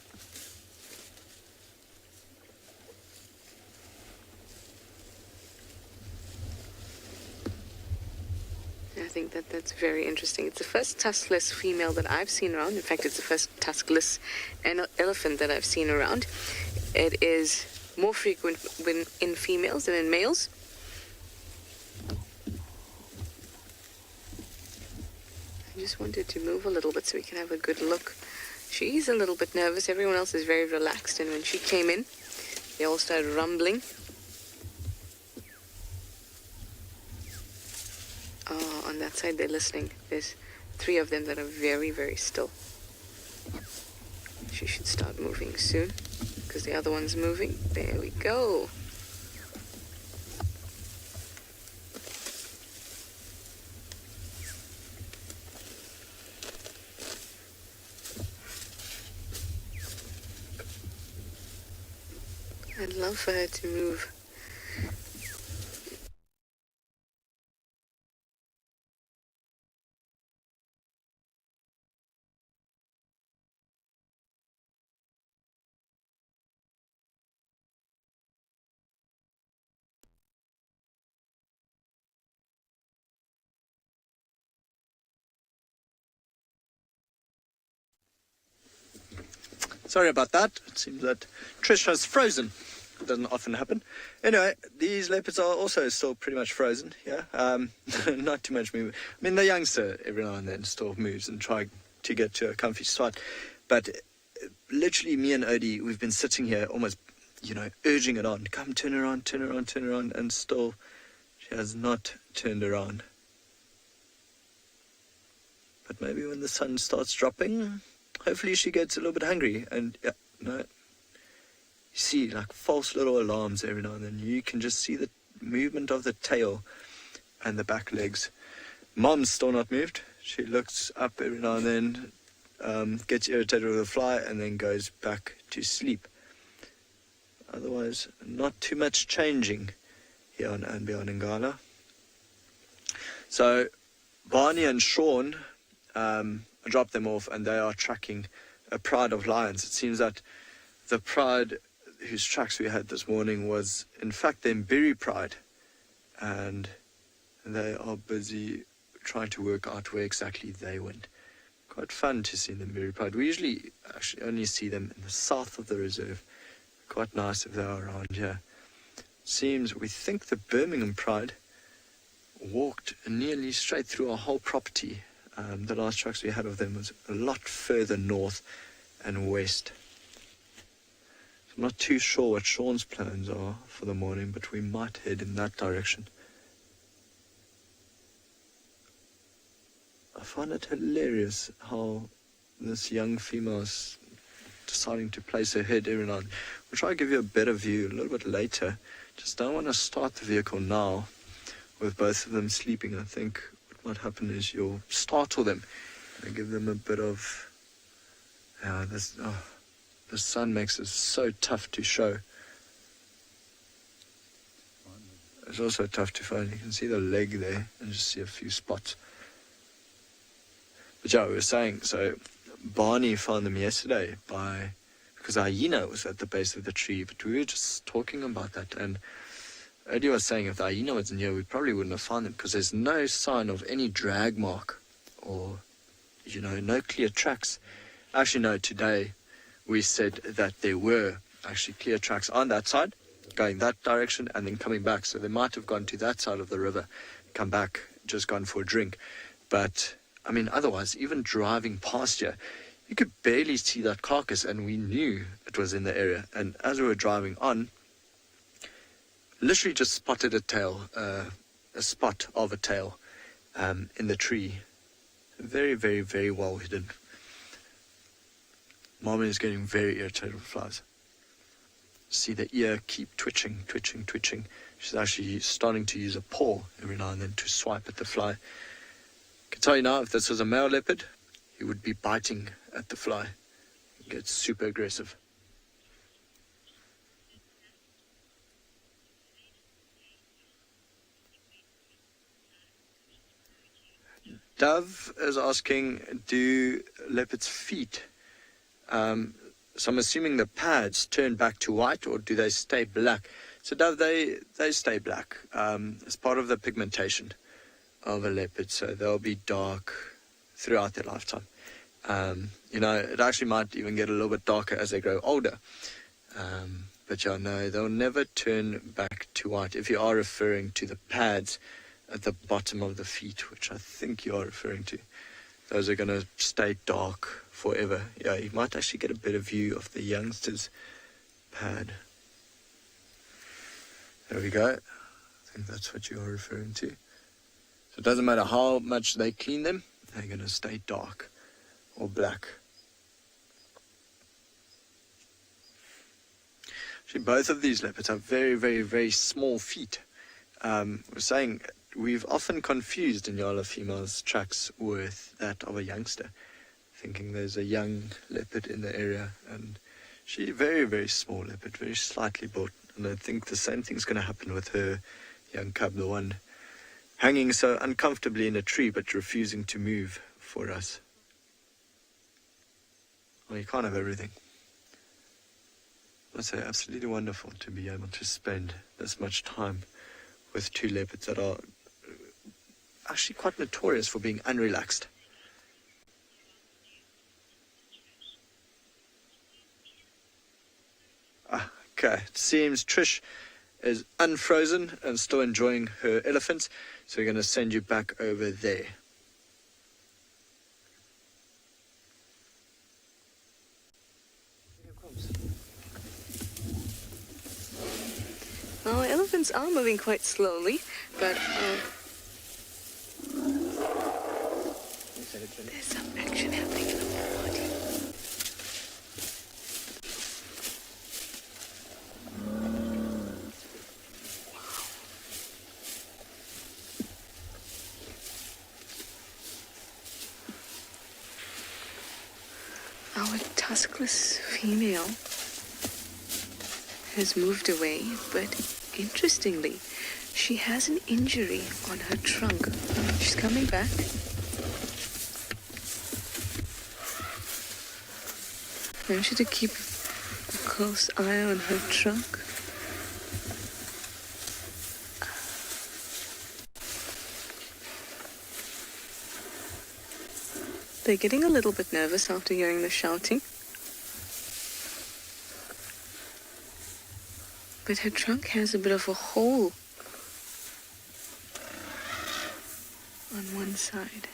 I think that's very interesting. It's the first tuskless female that I've seen around. In fact, it's the first tuskless elephant that I've seen around. It is more frequent in females than in males. I just wanted to move a little bit so we can have a good look. She's a little bit nervous. Everyone else is very relaxed, and when she came in, they all started rumbling. Oh, on that side they're listening. There's 3 of them that are very, very still. She should start moving soon, because the other one's moving. There we go. I'd love for her to move. Sorry about that. It seems that Trish has frozen. It doesn't often happen. Anyway, these leopards are also still pretty much frozen. Yeah, not too much movement. I mean, the youngster every now and then still moves and try to get to a comfy spot, but literally, me and Odie, we've been sitting here almost, urging it on. Come, turn around, turn around, turn around, and still, she has not turned around. But maybe when the sun starts dropping, hopefully she gets a little bit hungry. And you see like false little alarms every now and then. You can just see the movement of the tail and the back legs. Mom's still not moved. She looks up every now and then, gets irritated with a fly, and then goes back to sleep. Otherwise, not too much changing here on Ngala. So Barney and Sean dropped them off, and they are tracking a pride of lions. It seems that the pride whose tracks we had this morning was in fact the Mbiri pride, and they are busy trying to work out where exactly they went. Quite fun to see the Mbiri pride. We usually actually only see them in the south of the reserve. Quite nice if they are around here. We think the Birmingham pride walked nearly straight through our whole property. The last tracks we had of them was a lot further north and west. So I'm not too sure what Sean's plans are for the morning, but we might head in that direction. I find it hilarious how this young female is deciding to place her head every now and then. We'll try to give you a better view a little bit later. Just don't want to start the vehicle now with both of them sleeping. I think what might happen is you'll startle them and give them a bit of... the sun makes it so tough to show. It's also tough to find. You can see the leg there and just see a few spots. But yeah, we were saying, so Barney found them yesterday because a hyena was at the base of the tree, but we were just talking about that, and Eddie was saying if the hyena wasn't here, we probably wouldn't have found them, because there's no sign of any drag mark or, no clear tracks. Actually, no, today we said that there were actually clear tracks on that side, going that direction and then coming back. So they might have gone to that side of the river, come back, just gone for a drink. But I mean, otherwise, even driving past here, you could barely see that carcass, and we knew it was in the area. And as we were driving on, literally just spotted a spot of a tail in the tree. Very, very, very well hidden. Mom is getting very irritated with flies. See the ear keep twitching, twitching, twitching. She's actually starting to use a paw every now and then to swipe at the fly. I can tell you now, if this was a male leopard, he would be biting at the fly. He gets super aggressive. Dove is asking, do leopards' feet, so I'm assuming the pads turn back to white, or do they stay black? So Dove, they stay black. It's part of the pigmentation of a leopard, so they'll be dark throughout their lifetime. It actually might even get a little bit darker as they grow older. But yeah, no, they'll never turn back to white. If you are referring to the pads at the bottom of the feet, which I think you are referring to, those are going to stay dark forever. Yeah, you might actually get a better view of the youngster's pad. There we go. I think that's what you are referring to. So it doesn't matter how much they clean them, they're going to stay dark or black. Actually, both of these leopards have very, very, very small feet. We're saying we've often confused Inyala female's tracks with that of a youngster, thinking there's a young leopard in the area, and she's very, very small leopard, very slightly built. And I think the same thing's going to happen with her young cub, the one hanging so uncomfortably in a tree but refusing to move for us. Well, you can't have everything. I'd say absolutely wonderful to be able to spend this much time with two leopards that are actually quite notorious for being unrelaxed. Okay, it seems Trish is unfrozen and still enjoying her elephants, so we're going to send you back over there. Well, elephants are moving quite slowly, but there's some action happening in the body. Our tuskless female has moved away, but interestingly, she has an injury on her trunk. She's coming back. I want you to keep a close eye on her trunk. They're getting a little bit nervous after hearing the shouting. But her trunk has a bit of a hole on one side.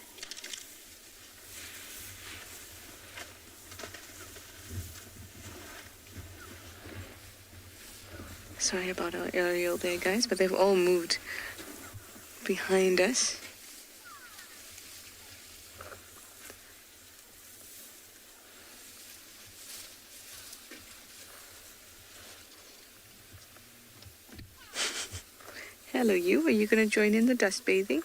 Sorry about our aerial there, guys, but they've all moved behind us. Hello, you. Are you going to join in the dust bathing?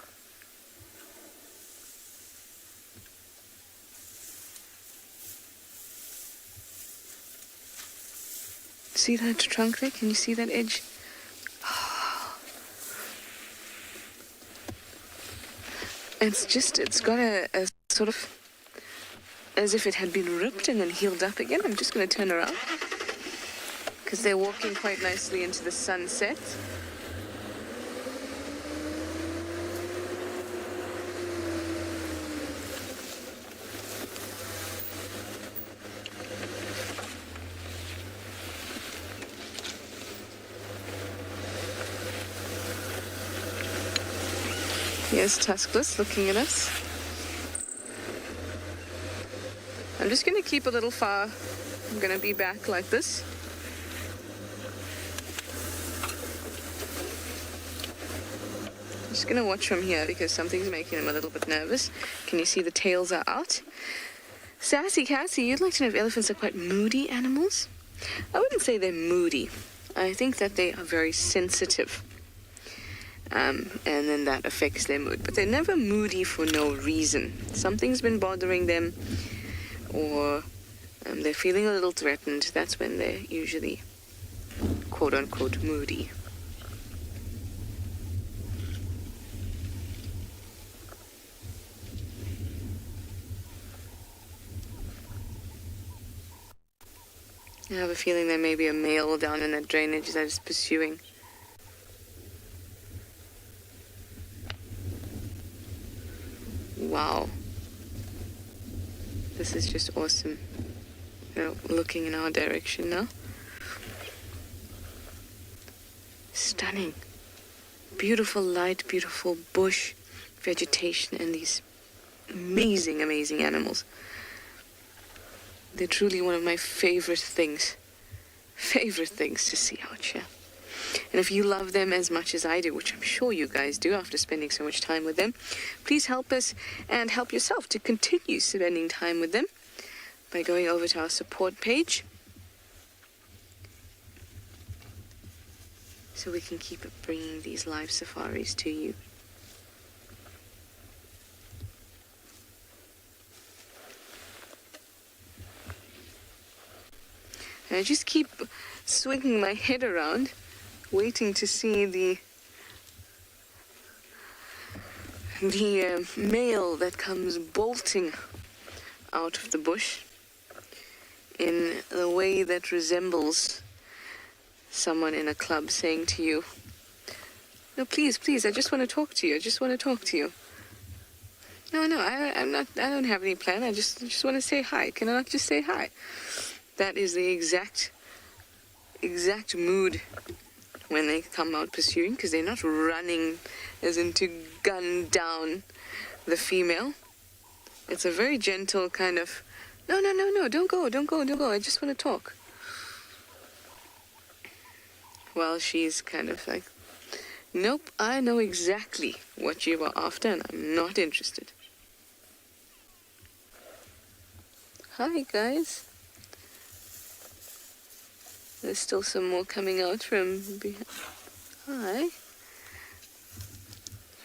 See that trunk there? Can you see that edge? It's got a sort of, as if it had been ripped and then healed up again. I'm just going to turn around because they're walking quite nicely into the sunset. Here's Tuskless looking at us. I'm just going to keep a little far. I'm going to be back like this. I'm just going to watch from here because something's making him a little bit nervous. Can you see the tails are out? Sassy Cassie, you'd like to know if elephants are quite moody animals? I wouldn't say they're moody. I think that they are very sensitive. And then that affects their mood. But they're never moody for no reason. Something's been bothering them, or they're feeling a little threatened. That's when they're usually, quote-unquote, moody. I have a feeling there may be a male down in that drainage that is pursuing. Wow. This is just awesome. They're looking in our direction now. Stunning. Beautiful light, beautiful bush, vegetation, and these amazing, amazing animals. They're truly one of my favorite things to see out here. And if you love them as much as I do, which I'm sure you guys do after spending so much time with them, please help us and help yourself to continue spending time with them by going over to our support page so we can keep bringing these live safaris to you. And I just keep swinging my head around, waiting to see the male that comes bolting out of the bush in a way that resembles someone in a club saying to you, "No, please, I just want to talk to you. No, I don't have any plan. I just want to say hi. Can I not just say hi?" That is the exact exact mood when they come out pursuing, because they're not running as in to gun down the female. It's a very gentle kind of, no, don't go, I just want to talk. Well, she's kind of like, nope, I know exactly what you were after and I'm not interested. Hi, guys. There's still some more coming out from behind. Hi.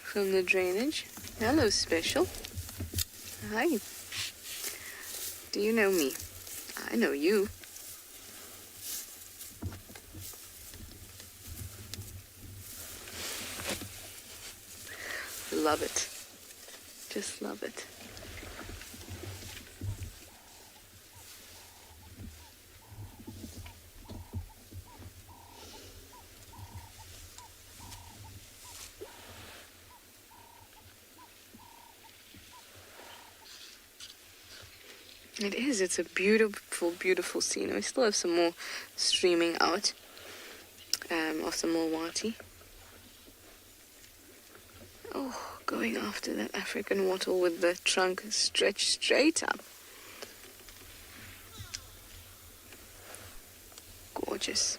From the drainage. Hello, Special. Hi. Do you know me? I know you. Love it. Just love it. It is. It's a beautiful, beautiful scene. We still have some more streaming out of the Mulwati. Oh, going after that African wattle with the trunk stretched straight up. Gorgeous.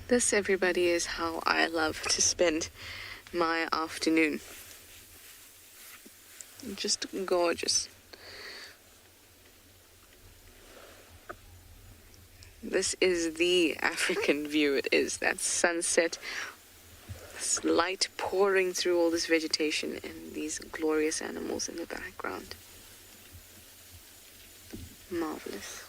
This, everybody, is how I love to spend my afternoon. Just gorgeous. This is the African view. It is that sunset, this light pouring through all this vegetation and these glorious animals in the background. Marvelous.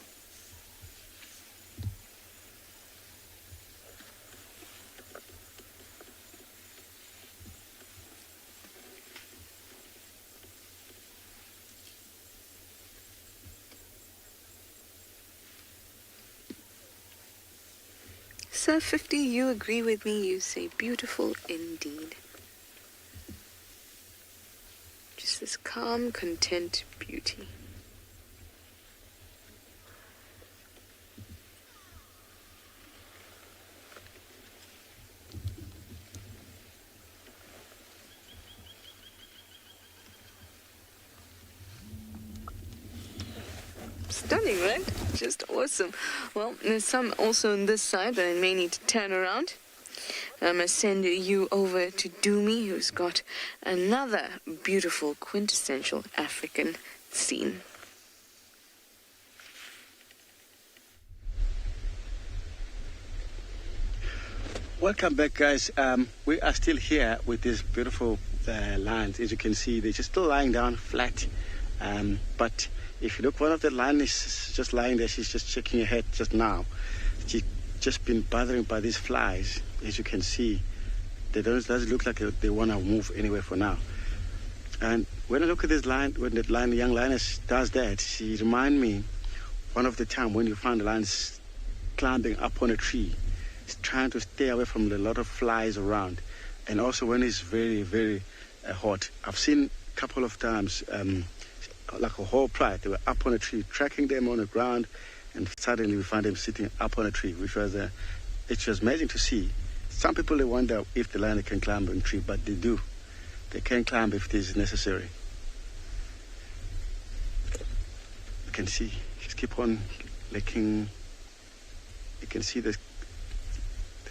Sir 50, you agree with me. You say beautiful indeed. Just this calm, content beauty. Stunning, right? Just awesome. Well, there's some also on this side, but I may need to turn around. I'm going to send you over to Doomy, who's got another beautiful, quintessential African scene. Welcome back, guys. We are still here with these beautiful lions. As you can see, they're just still lying down flat. But if you look, one of the lions is just lying there. She's just shaking her head just now. She's just been bothering by these flies. As you can see, they doesn't look like they want to move anywhere for now. And when I look at this lion, when that lion, young lioness does that, she reminds me one of the time when you find the lions climbing up on a tree. It's trying to stay away from a lot of flies around. And also when it's very, very hot. I've seen a couple of times, like a whole pride, they were up on a tree, tracking them on the ground, and suddenly we found them sitting up on a tree, which was it was amazing to see. Some people, they wonder if the lion can climb on a tree, but they do. They can climb if it is necessary. You can see, just keep on licking. You can see the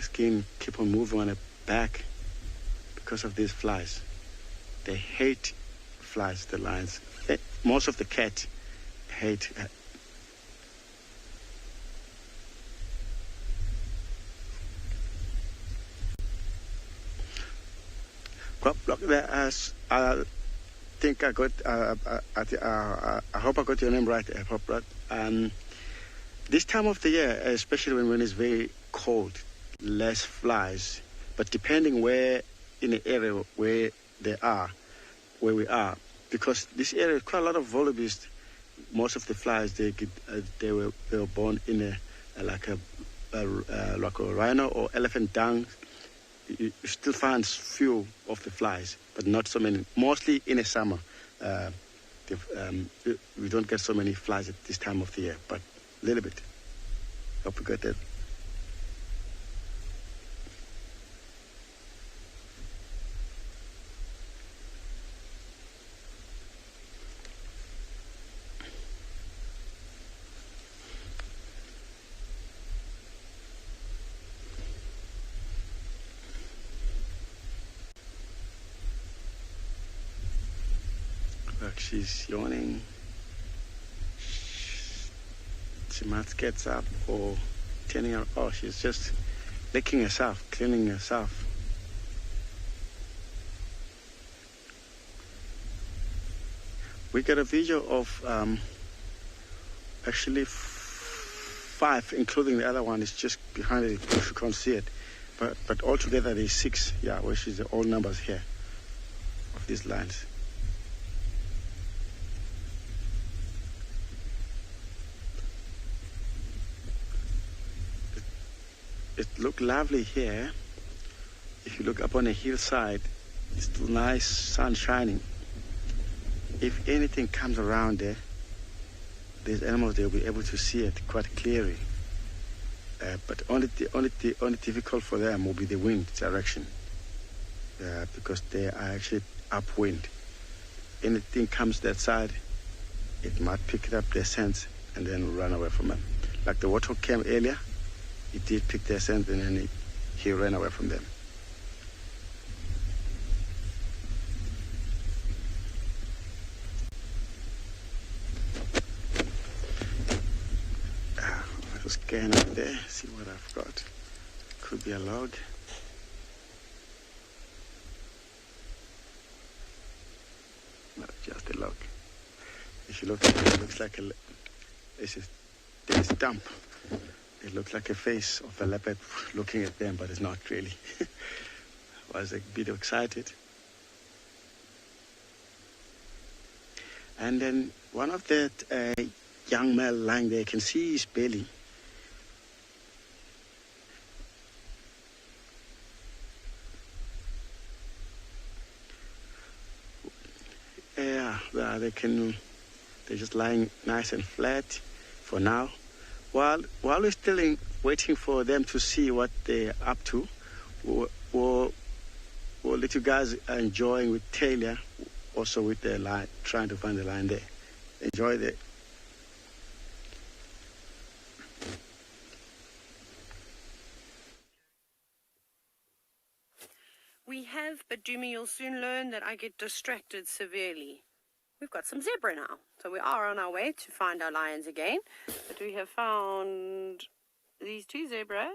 skin keep on moving on her back because of these flies. They hate flies, the lions. Most of the cats hate. Look, I think I got. I hope I got your name right. This time of the year, especially when it's very cold, less flies. But depending where in the area where they are, where we are, because this area is quite a lot of wildebeest. Most of the flies they were born in like a rhino or elephant dung, you still find few of the flies, but not so many. Mostly in the summer, we don't get so many flies at this time of the year, but a little bit. Hope you got that. Look, she's yawning. She might get up or turning her. Oh, she's just licking herself, cleaning herself. We got a video of actually 5, including the other one is just behind it. You can't see it, but altogether there's 6. Yeah, which is the all numbers here of these lines. It looked lovely here. If you look up on the hillside, it's still nice sun shining. If anything comes around there, these animals, they'll be able to see it quite clearly. But only difficult for them will be the wind direction, because they are actually upwind. Anything comes that side, it might pick it up their scent and then run away from them. Like the warthog came earlier, he did pick their scent and then he ran away from them. I'll just scan up there, see what I've got. Could be a log. No, just a log. If you look at it, it looks like there's a stump. It looks like a face of a leopard looking at them, but it's not really. I was a bit excited. And then one of the young male lying there, you can see his belly. Yeah, they're just lying nice and flat for now. While we're still waiting for them to see what they're up to, we'll let you guys enjoying with TAYLA, also with the line, trying to find the line there. Enjoy that. We have, but Dumi, you'll soon learn that I get distracted severely. We've got some zebra now, so we are on our way to find our lions again. But we have found these 2 zebra,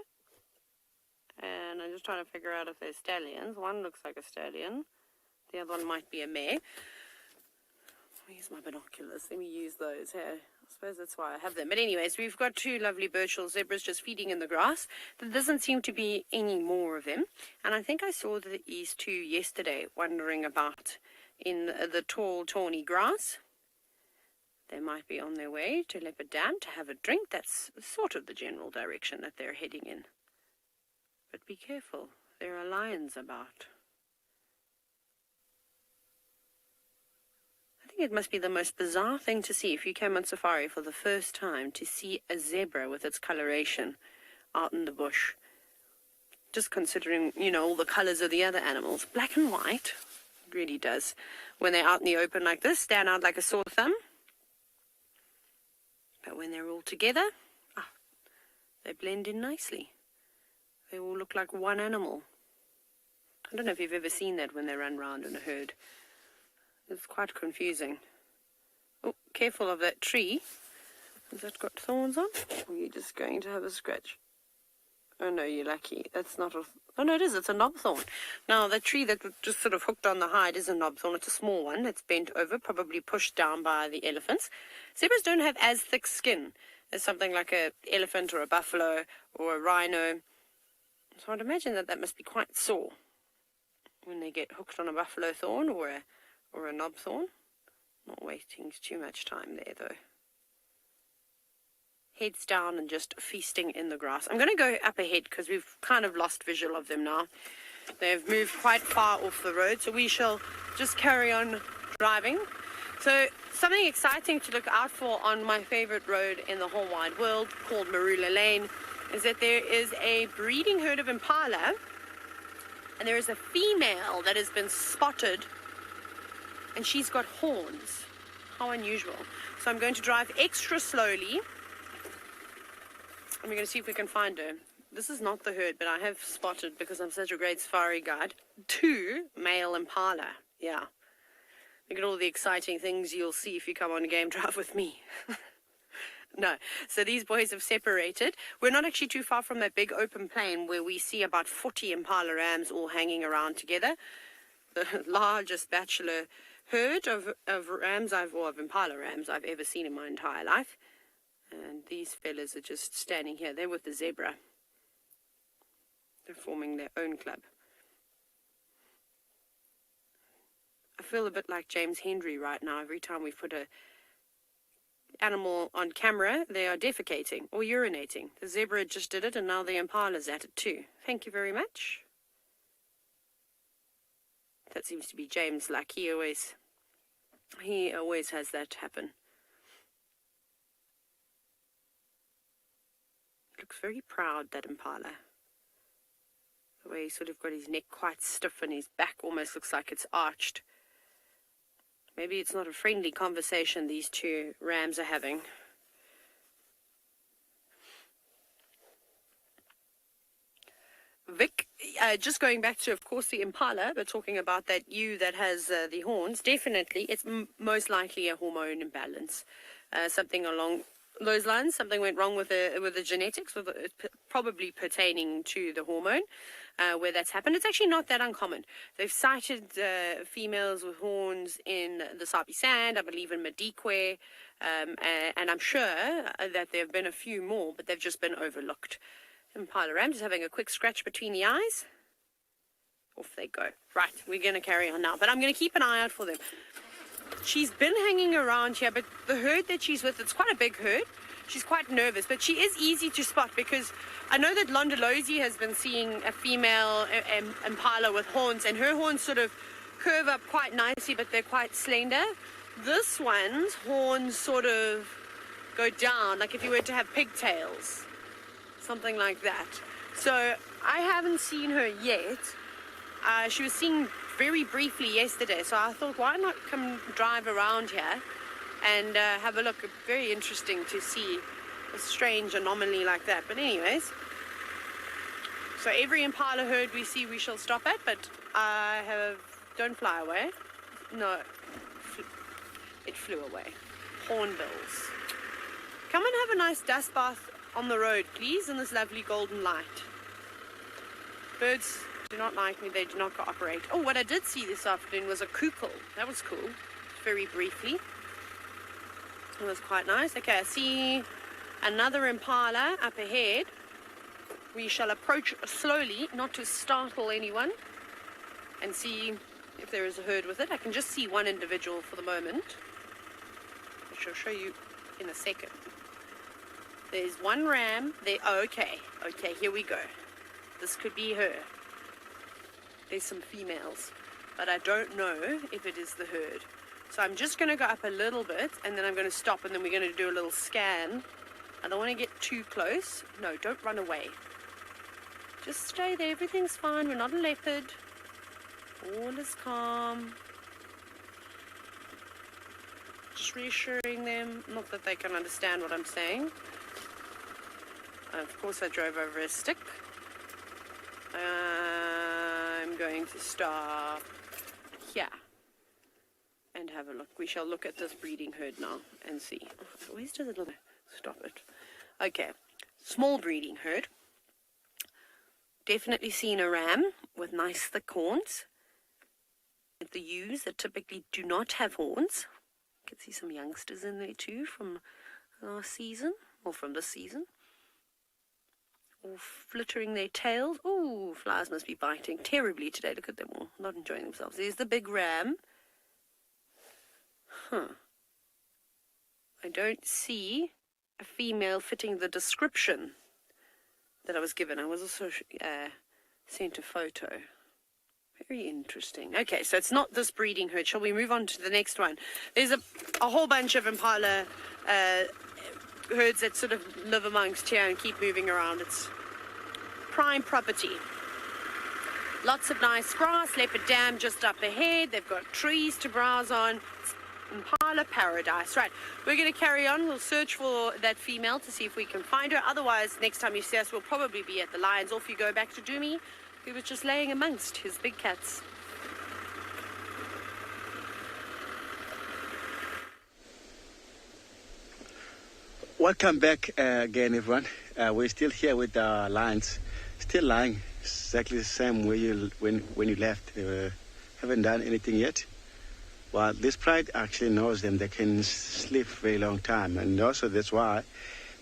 and I'm just trying to figure out if they're stallions. One looks like a stallion, the other one might be a mare. Where's my binoculars? Let me use those here. I suppose that's why I have them. But anyways, we've got 2 lovely Birchall zebras just feeding in the grass. There doesn't seem to be any more of them. And I think I saw these 2 yesterday wandering about in the tall, tawny grass. They might be on their way to Leopard Dam to have a drink. That's sort of the general direction that they're heading in. But be careful. There are lions about. I think it must be the most bizarre thing to see if you came on safari for the first time, to see a zebra with its coloration out in the bush. Just considering, all the colors of the other animals. Black and white. Really does, when they're out in the open like this, stand out like a sore thumb. But when they're all together, they blend in nicely. They all look like one animal. I don't know if you've ever seen that when they run round in a herd. It's quite confusing. Oh, careful of that tree. Has that got thorns on? Or are you just going to have a scratch? Oh no, you're lucky. That's not a... Oh no, it is. It's a knobthorn. Now, the tree that just sort of hooked on the hide is a knobthorn. It's a small one. It's bent over, probably pushed down by the elephants. Zebras don't have as thick skin as something like an elephant or a buffalo or a rhino. So I'd imagine that must be quite sore when they get hooked on a buffalo thorn or a knobthorn. Not wasting too much time there, though. heads down and just feasting in the grass. I'm going to go up ahead because we've kind of lost visual of them now. They've moved quite far off the road, so we shall just carry on driving. So something exciting to look out for on my favorite road in the whole wide world, called Marula Lane, is that there is a breeding herd of impala, and there is a female that has been spotted, and she's got horns. How unusual. So I'm going to drive extra slowly, and we're going to see if we can find her. This is not the herd, but I have spotted, because I'm such a great safari guide, 2 male impala. Yeah. Look at all the exciting things you'll see if you come on a game drive with me. No. So these boys have separated. We're not actually too far from that big open plain where we see about 40 impala rams all hanging around together. The largest bachelor herd of rams or of impala rams I've ever seen in my entire life. And these fellas are just standing here. They're with the zebra. They're forming their own club. I feel a bit like James Hendry right now. Every time we put a animal on camera, they are defecating or urinating. The zebra just did it, and now the impala's at it too. Thank you very much. That seems to be James' luck. He always has that happen. Looks very proud, that impala. The way he's sort of got his neck quite stiff and his back almost looks like it's arched. Maybe it's not a friendly conversation these 2 rams are having. Vic, just going back to, of course, the impala, but talking about that ewe that has the horns, definitely, it's most likely a hormone imbalance. Something along those lines, something went wrong with the genetics, probably pertaining to the hormone, where that's happened. It's actually not that uncommon. They've cited females with horns in the Sabi Sand, I believe in Madikwe, and I'm sure that there have been a few more, but they've just been overlooked. Impala ram just having a quick scratch between the eyes. Off they go. Right, we're going to carry on now, but I'm going to keep an eye out for them. She's been hanging around here, but the herd that she's with, it's quite a big herd. She's quite nervous, but she is easy to spot, because I know that Londolozi has been seeing a female impala with horns, and her horns sort of curve up quite nicely, but they're quite slender. This one's horns sort of go down, like if you were to have pigtails, something like that. So I haven't seen her yet. She was seen very briefly yesterday, so I thought, why not come drive around here and have a look. Very interesting to see a strange anomaly like that. But anyways, so every impala herd we see we shall stop at, but don't fly away. No, it flew away. Hornbills. Come and have a nice dust bath on the road, please, in this lovely golden light. Birds do not like me, they do not cooperate. Oh, what I did see this afternoon was a kukul. That was cool, very briefly. It was quite nice. Okay, I see another impala up ahead. We shall approach slowly, not to startle anyone, and see if there is a herd with it. I can just see one individual for the moment, which I'll show you in a second. There's one ram there. Oh, okay, here we go. This could be her. There's some females, but I don't know if it is the herd. So I'm just going to go up a little bit, and then I'm going to stop, and then we're going to do a little scan. I don't want to get too close. No, don't run away. Just stay there. Everything's fine. We're not a leopard. All is calm. Just reassuring them. Not that they can understand what I'm saying. Of course, I drove over a stick. I'm going to stop here and have a look. We shall look at this breeding herd now and see. Where's the little... Stop it. Okay. Small breeding herd. Definitely seen a ram with nice thick horns. The ewes that typically do not have horns. You can see some youngsters in there too from last season, or from this season. All flittering their tails. Ooh, flies must be biting terribly today. Look at them all, not enjoying themselves. There's the big ram. I don't see a female fitting the description that I was given. I was also sent a photo. Very interesting. Okay, so it's not this breeding herd. Shall we move on to the next one? There's a whole bunch of impala herds that sort of live amongst here and keep moving around. It's prime property. Lots of nice grass, leopard dam just up ahead. They've got trees to browse on. It's impala paradise. Right, we're going to carry on. We'll search for that female to see if we can find her. Otherwise, next time you see us, we'll probably be at the lions. Off you go back to Dumi, who was just laying amongst his big cats. Welcome back again, everyone. We're still here with the lions, still lying exactly the same way when you left. They haven't done anything yet. Well, this pride actually knows them. They can sleep for a long time, and also that's why,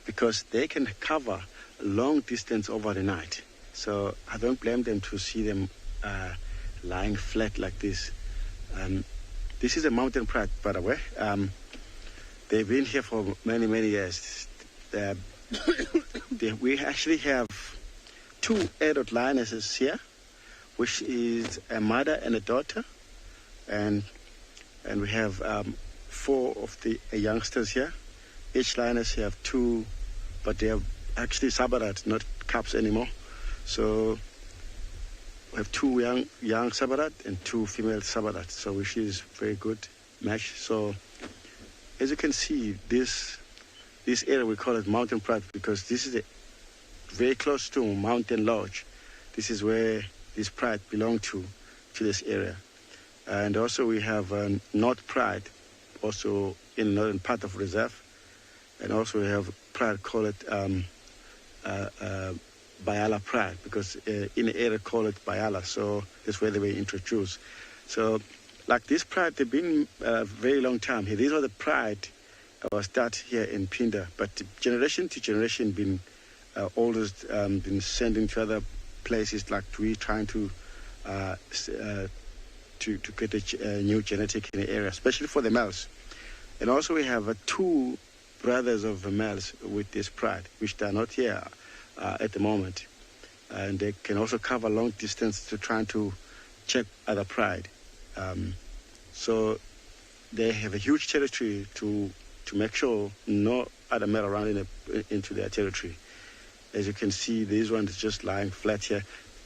because they can cover a long distance over the night. So I don't blame them to see them lying flat like this. This is a mountain pride, by the way. They've been here for many, many years. We actually have 2 adult lionesses here, which is a mother and a daughter, and we have 4 of the youngsters here. Each lioness have 2, but they are actually sabarat, not cubs anymore. So we have 2 young sabarat and 2 female sabarat, so which is very good match. So as you can see, this area we call it mountain pride because this is very close to Mountain Lodge. This is where this pride belong to this area. And also we have North Pride, also in the northern part of reserve. And also we have pride call it Bayala Pride, because in the area call it Bayala, so that's where they were introduced. So like this pride, they've been a very long time here. These are the pride was start here in Pinda, but generation to generation been always been sending to other places, like we trying to get a new genetic in the area, especially for the males. And also we have 2 brothers of the males with this pride, which they are not here at the moment. And they can also cover long distance to trying to check other pride. So they have a huge territory to make sure no other male around into their territory. As you can see, these ones just lying flat here.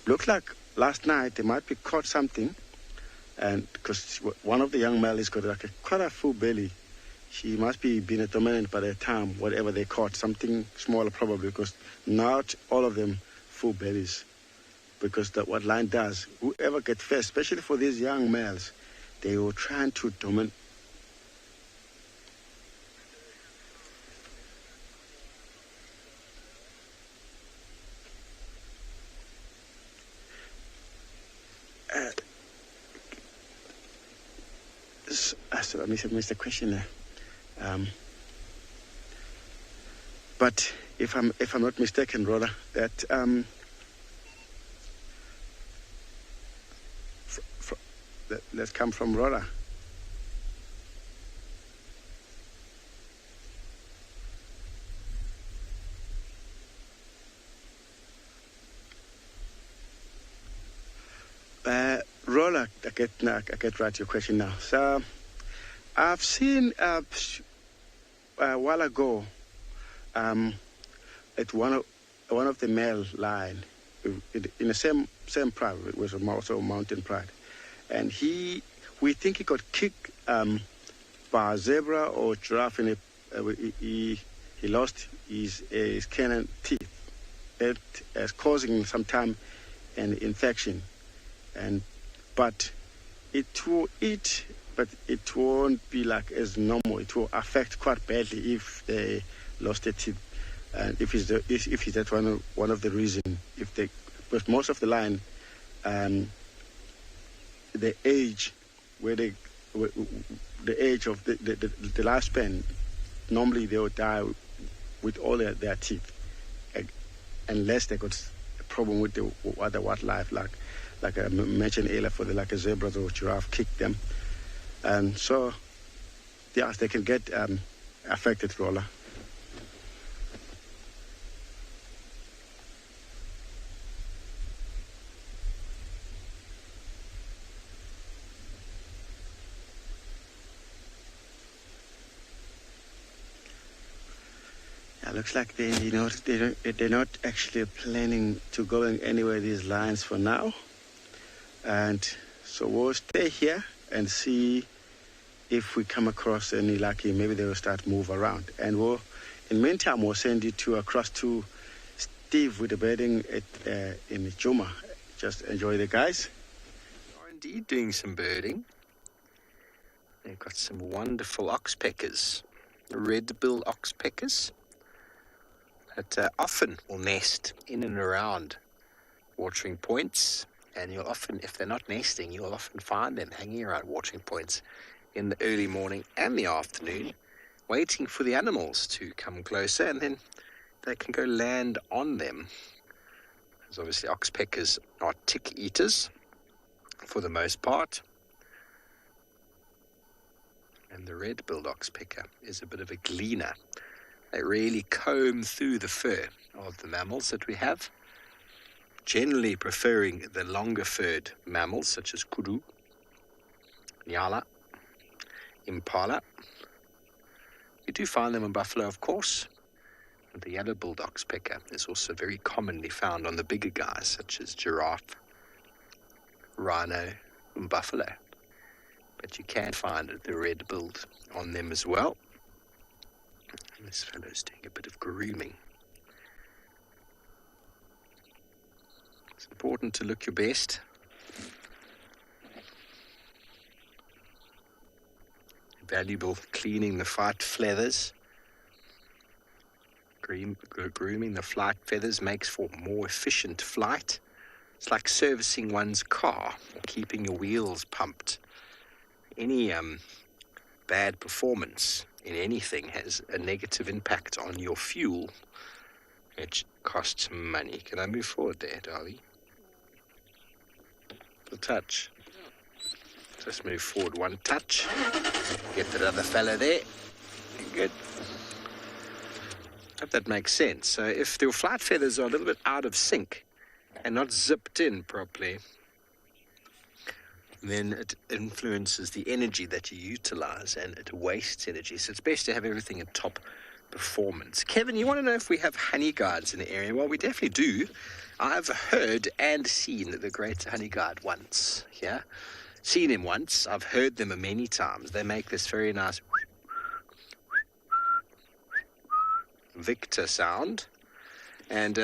Look like last night they might be caught something, and because one of the young males has got like quite a full belly. She must be being a dominant by the time, whatever they caught, something smaller probably, because not all of them full bellies. Because what lion does, whoever gets first, especially for these young males, they will try to dominate. So I missed the question there. But if I'm not mistaken, Rhoda, that let's come from Rhoda. Rhoda, I get right your question now. So I've seen a while ago at one of the male lion in the same pride. It was also a mountain pride, and we think he got kicked by a zebra or giraffe, and he lost his canine teeth. It is causing sometime an infection, but it will eat. But it won't be like as normal. It will affect quite badly if they lost their teeth, and if that's one of the reasons. Because most of the lion, the age the age of the lifespan, normally they will die with all their teeth, unless they got a problem with the other wildlife, like I mentioned earlier, for like a zebra or giraffe kick them. And so, yes, they can get affected, Rolla. looks like they're not actually planning to go anywhere, these lions, for now. And so we'll stay here and see if we come across any lucky. Maybe they will start move around. And in the meantime, we'll send you across to Steve with the bedding in Juma. Just enjoy the guys. Are indeed doing some birding. They've got some wonderful oxpeckers, red-billed oxpeckers, that often will nest in and around watering points. And you'll often, if they're not nesting, you'll often find them hanging around watering points in the early morning and the afternoon, waiting for the animals to come closer, and then they can go land on them. Because obviously oxpeckers are tick eaters for the most part. And the red-billed oxpecker is a bit of a gleaner. They really comb through the fur of the mammals that we have, generally preferring the longer-furred mammals such as kudu, nyala, impala. You do find them in buffalo, of course. And the yellow-billed oxpecker is also very commonly found on the bigger guys such as giraffe, rhino, and buffalo. But you can find the red-billed on them as well. And this fellow's doing a bit of grooming. It's important to look your best. Valuable cleaning the flight feathers. Grooming the flight feathers makes for more efficient flight. It's like servicing one's car, or keeping your wheels pumped. Any bad performance in anything has a negative impact on your fuel, which costs money. Can I move forward there, Darby? A touch. Just move forward one touch. Get that other fella there. Good. Hope that makes sense. So if your flight feathers are a little bit out of sync and not zipped in properly, then it influences the energy that you utilize and it wastes energy. So it's best to have everything at top performance. Kevin, you want to know if we have honey guards in the area? Well, we definitely do. I've heard and seen the great honey guard once. Yeah, seen him once. I've heard them many times. They make this very nice Victor sound, and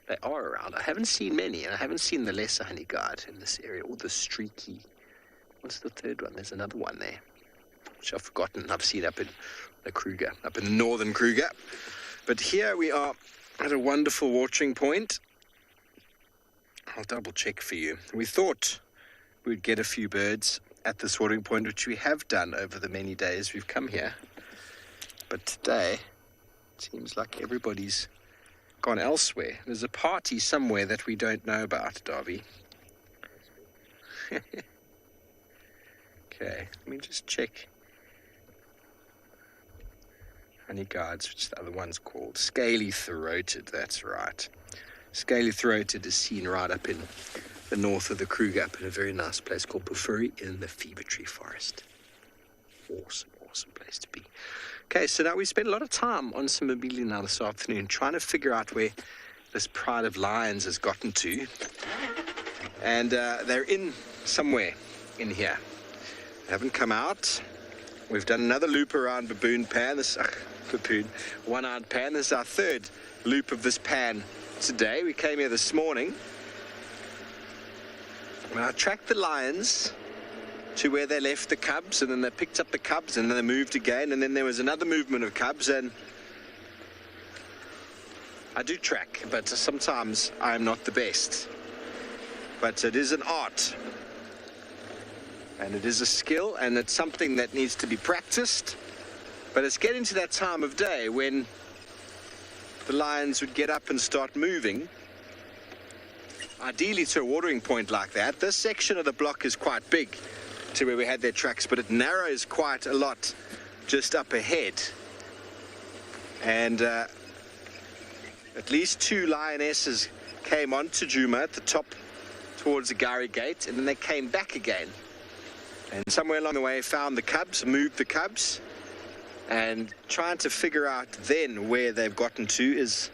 they are around. I haven't seen many, and I haven't seen the lesser honey guard in this area, or the streaky. What's the third one? There's another one there, which I've forgotten. I've seen up in the Kruger, up in the northern Kruger. But here we are at a wonderful watering point. I'll double check for you. We thought we'd get a few birds at this watering point, which we have done over the many days we've come here. But today, it seems like everybody's gone elsewhere. There's a party somewhere that we don't know about, Darby. Okay, let me just check. Honey guards, which the other one's called. Scaly-throated, that's right. Scaly-throated is seen right up in the north of the Kruger, up in a very nice place called Pufuri in the Fever Tree Forest. Awesome, awesome place to be. Okay, so now we spent a lot of time on Simbabili now this afternoon trying to figure out where this pride of lions has gotten to. And they're in somewhere in here. They haven't come out. We've done another loop around Baboon Pan. One-eyed Pan. This is our third loop of this pan today. We came here this morning. And I tracked the lions to where they left the cubs, and then they picked up the cubs, and then they moved again, and then there was another movement of cubs, and I do track, but sometimes I'm not the best. But it is an art, and it is a skill, and it's something that needs to be practiced. But it's getting to that time of day when the lions would get up and start moving, ideally to a watering point like that. This section of the block is quite big to where we had their tracks, but it narrows quite a lot just up ahead. And at least two lionesses came onto Juma at the top towards the Gari Gate, and then they came back again. And somewhere along the way found the cubs, moved the cubs, And trying to figure out then where they've gotten to has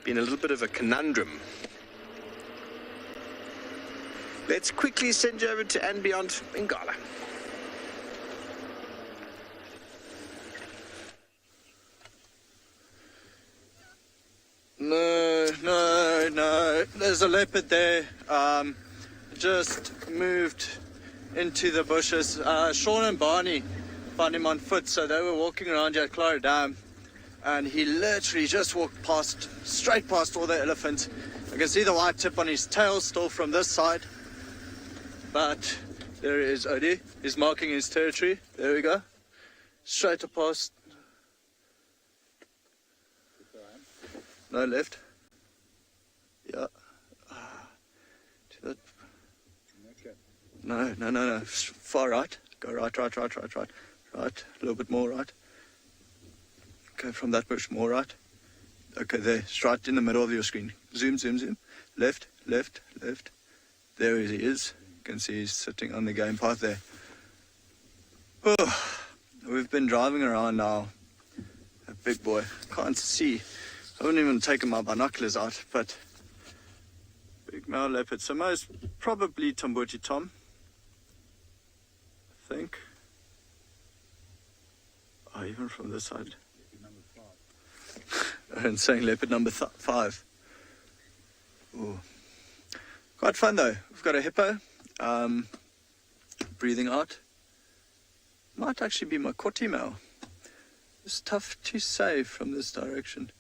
been a little bit of a conundrum. Let's quickly send you over to and beyond Ngala. No. There's a leopard there. Just moved into the bushes. Sean and Barney found him on foot, so they were walking around here at Kalahari Dam, and he literally just walked straight past all the elephants. I can see the white tip on his tail still from this side, but there is Odie. He's marking his territory. There we go. Straight past. No, left. Yeah. To that. No. Far right. Go right. Right. A little bit more right. Okay, from that bush, more right. Okay, there. Right in the middle of your screen. Zoom. Left. There he is. You can see he's sitting on the game path there. Oh, we've been driving around now. A big boy. Can't see. I haven't even taken my binoculars out, but big male leopard. So most probably Tambuti Tom, I think. Oh, even from this side. And saying leopard number 5. Ooh. Quite fun though. We've got a hippo, breathing out. Might actually be my Koti male. It's tough to say from this direction.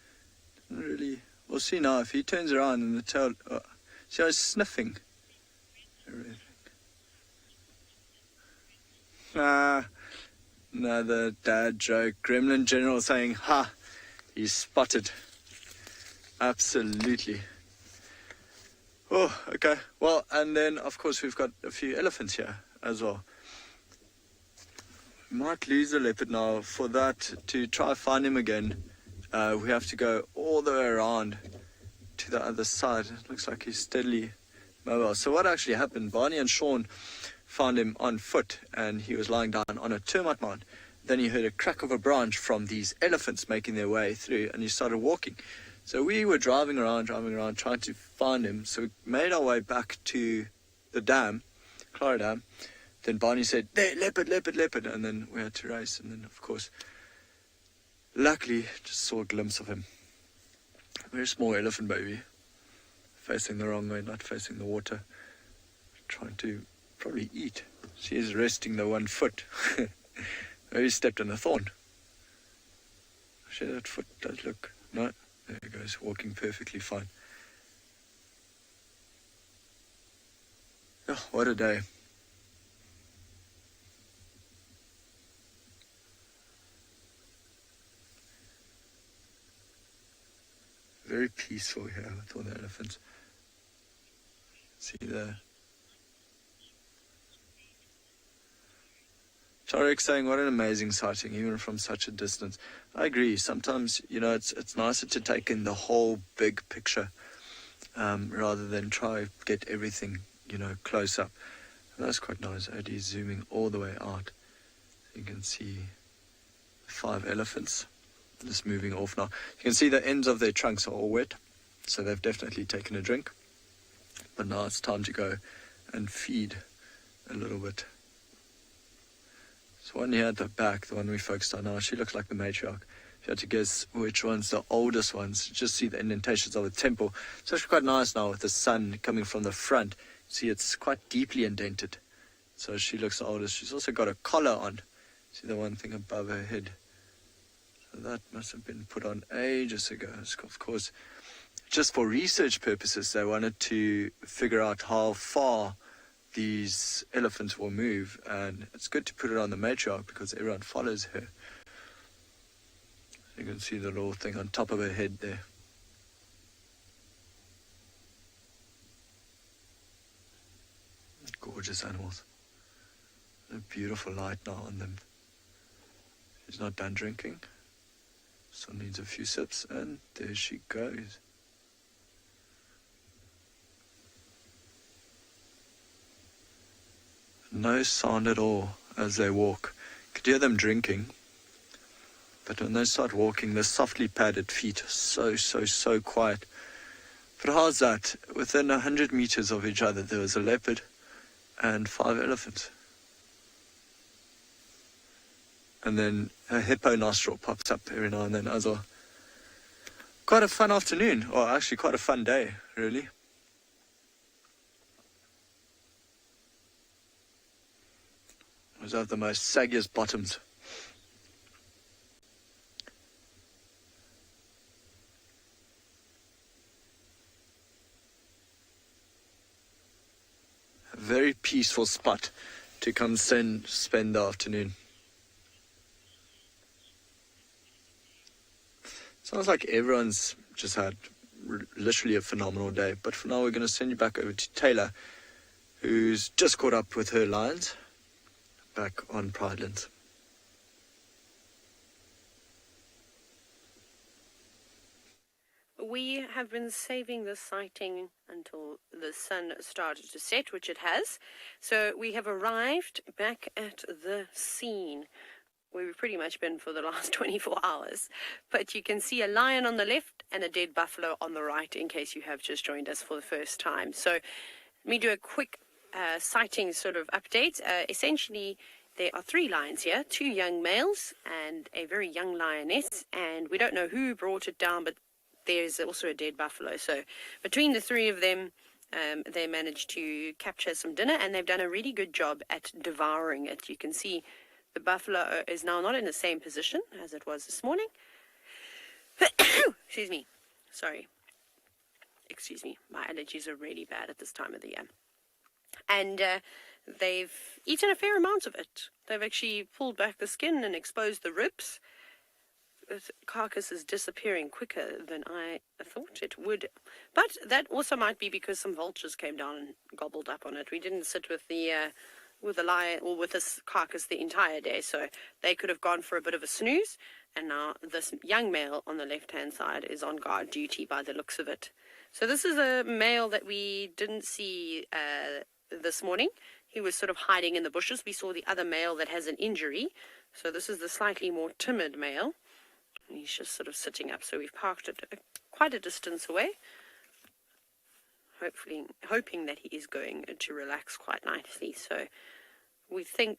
Really, we'll see now if he turns around and the tail. See how he's sniffing. Another dad joke. Gremlin General saying, "Ha, he's spotted." Absolutely. Oh, okay. Well, and then of course we've got a few elephants here as well. We might lose a leopard now. For that, to try find him again, we have to go all the way around to the other side. It looks like he's steadily mobile. So what actually happened, Barney and Sean found him on foot, and he was lying down on a termite mound. Then he heard a crack of a branch from these elephants making their way through, and he started walking. So we were driving around, trying to find him. So we made our way back to the dam, Kalahari Dam. Then Barney said, "There, leopard," and then we had to race. And then, of course, luckily, just saw a glimpse of him. Very small elephant baby, facing the wrong way, not facing the water, trying to probably eat. She is resting the one foot. Maybe stepped on a thorn. Actually, that foot does look... No, there he goes, walking perfectly fine. Oh, what a day. Very peaceful here with all the elephants. See there. Tarek saying, what an amazing sighting, even from such a distance. I agree. Sometimes, it's nicer to take in the whole big picture rather than try get everything, close up. And that's quite nice. Odie's zooming all the way out. You can see 5 elephants just moving off now. You can see the ends of their trunks are all wet, so they've definitely taken a drink. But now it's time to go and feed a little bit. So one here at the back, the one we focused on now, she looks like the matriarch. If you had to guess which one's the oldest ones, just see the indentations of the temple. It's actually quite nice now with the sun coming from the front. See, it's quite deeply indented. So she looks the oldest. She's also got a collar on. See the one thing above her head. So that must have been put on ages ago. Of course, just for research purposes, they wanted to figure out how far these elephants will move, and it's good to put it on the matriarch because everyone follows her. You can see the little thing on top of her head there. Gorgeous animals. A beautiful light now on them. She's not done drinking. Still needs a few sips, and there she goes. No sound at all as they walk. Could hear them drinking. But when they start walking, the softly padded feet are so quiet. But how's that? Within 100 meters of each other, there was a leopard and 5 elephants. And then a hippo nostril pops up every now and then as well. Quite a fun afternoon, or actually quite a fun day, really. Those have the most saggiest bottoms. A very peaceful spot to come spend the afternoon. Sounds like everyone's just had literally a phenomenal day. But for now, we're going to send you back over to TAYLA, who's just caught up with her lions back on Pridelands. We have been saving this sighting until the sun started to set, which it has. So we have arrived back at the scene where we've pretty much been for the last 24 hours. But you can see a lion on the left and a dead buffalo on the right, in case you have just joined us for the first time. So let me do a quick sighting sort of update. Essentially, there are 3 lions here, 2 young males and a very young lioness. And we don't know who brought it down, but there's also a dead buffalo. So between the 3 of them, they managed to capture some dinner, and they've done a really good job at devouring it. You can see the buffalo is now not in the same position as it was this morning. Excuse me. Sorry. Excuse me. My allergies are really bad at this time of the year. And they've eaten a fair amount of it. They've actually pulled back the skin and exposed the ribs. The carcass is disappearing quicker than I thought it would. But that also might be because some vultures came down and gobbled up on it. We didn't sit with the lion or with this carcass the entire day, so they could have gone for a bit of a snooze. And now this young male on the left-hand side is on guard duty by the looks of it. So this is a male that we didn't see this morning. He was sort of hiding in the bushes. We saw the other male that has an injury. So this is the slightly more timid male. He's just sort of sitting up. So we've parked it quite a distance away. Hoping that he is going to relax quite nicely. So we think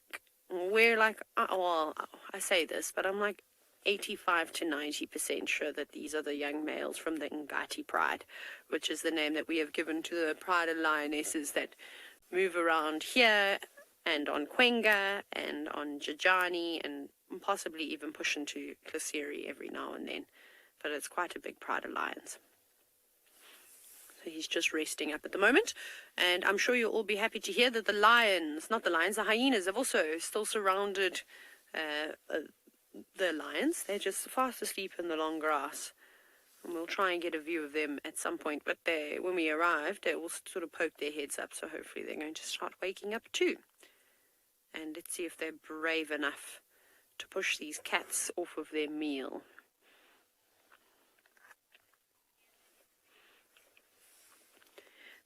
we're like, well, I say this, but I'm like 85 to 90% sure that these are the young males from the Ngati Pride, which is the name that we have given to the pride of lionesses that move around here and on Kwenga and on Jajani and possibly even push into Kalahari every now and then. But it's quite a big pride of lions. So he's just resting up at the moment. And I'm sure you'll all be happy to hear that the hyenas have also still surrounded the lions. They're just fast asleep in the long grass. And we'll try and get a view of them at some point. But when we arrived, they all sort of poked their heads up. So hopefully they're going to start waking up too. And let's see if they're brave enough to push these cats off of their meal.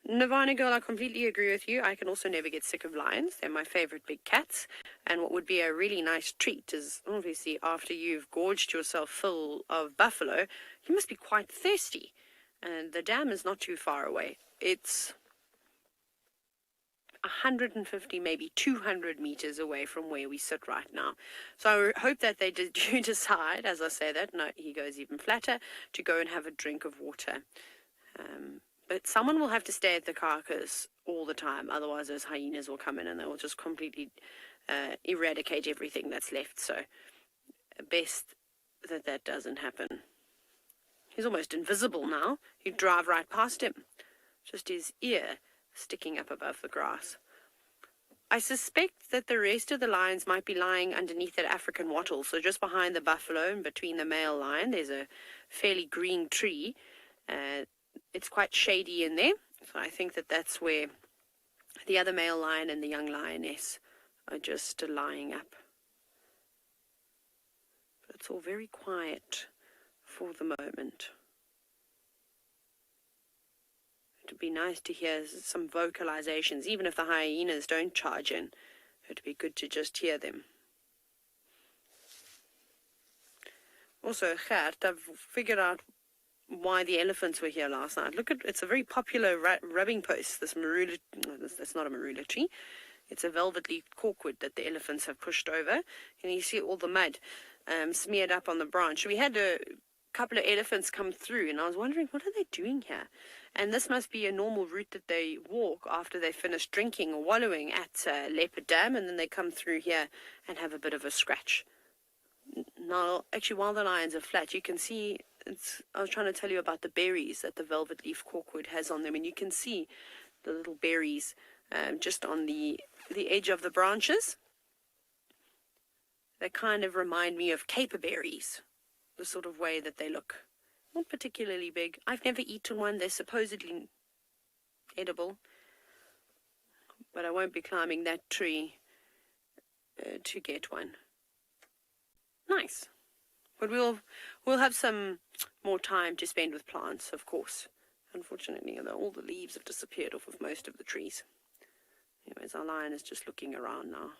Nirvana girl, I completely agree with you. I can also never get sick of lions. They're my favorite big cats. And what would be a really nice treat is, obviously, after you've gorged yourself full of buffalo, you must be quite thirsty. And the dam is not too far away. It's 150, maybe 200 meters away from where we sit right now. So I hope that they do decide, as I say that, no, he goes even flatter, to go and have a drink of water. But someone will have to stay at the carcass all the time, otherwise those hyenas will come in and they will just completely eradicate everything that's left. So best that doesn't happen. He's almost invisible now. You drive right past him. Just his ear sticking up above the grass. I suspect that the rest of the lions might be lying underneath that African wattle. So just behind the buffalo and between the male lion, there's a fairly green tree. It's quite shady in there, so I think that that's where the other male lion and the young lioness are just lying up. But it's all very quiet for the moment. It would be nice to hear some vocalizations, even if the hyenas don't charge in. It would be good to just hear them. Also, Gert, I've figured out why the elephants were here last night. Look at, it's a very popular rubbing post, this marula, that's not a marula tree. It's a velvet leaf corkwood that the elephants have pushed over. And you see all the mud smeared up on the branch. We had a couple of elephants come through, and I was wondering, what are they doing here? And this must be a normal route that they walk after they finish drinking or wallowing at Leopard Dam, and then they come through here and have a bit of a scratch. Now, actually, while the lions are flat, you can see, I was trying to tell you about the berries that the velvet leaf corkwood has on them, and you can see the little berries just on the edge of the branches. They kind of remind me of caper berries, the sort of way that they look. Not particularly big. I've never eaten one. They're supposedly edible, but I won't be climbing that tree to get one. Nice. But we'll have some more time to spend with plants, of course. Unfortunately, all the leaves have disappeared off of most of the trees. Anyways, our lion is just looking around now.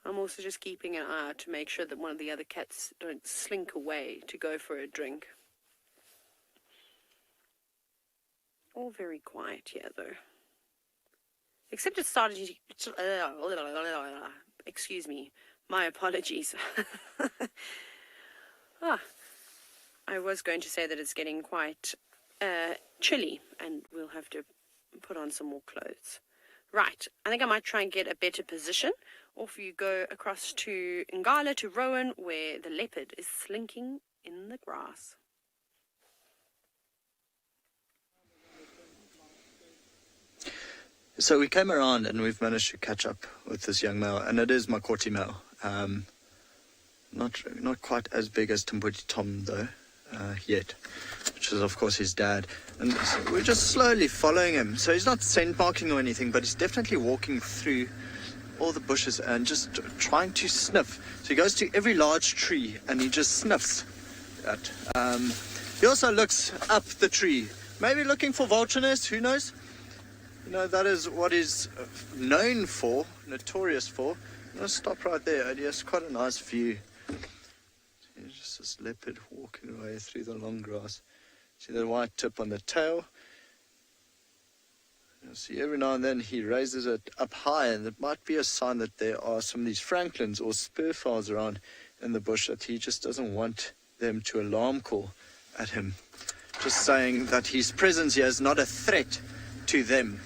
I'm also just keeping an eye out to make sure that one of the other cats don't slink away to go for a drink. All very quiet here, though. Except it started to... excuse me. My apologies. I was going to say that it's getting quite chilly, and we'll have to put on some more clothes. Right, I think I might try and get a better position. Off you go across to Ngala, to Rowan, where the leopard is slinking in the grass. So we came around and we've managed to catch up with this young male, and it is Makoti male. Not quite as big as Tambuti Tom though, yet, which is of course his dad. And so we're just slowly following him. So he's not scent marking or anything, but he's definitely walking through all the bushes and just trying to sniff. So he goes to every large tree and he just sniffs at. He also looks up the tree, maybe looking for vulture nests, who knows? That is what he's known for, notorious for. I'm going to stop right there. It's quite a nice view. There's just this leopard walking away through the long grass. See the white tip on the tail? You'll see every now and then he raises it up high, and it might be a sign that there are some of these franklins or spur fowls around in the bush, that he just doesn't want them to alarm call at him. Just saying that his presence here is not a threat to them.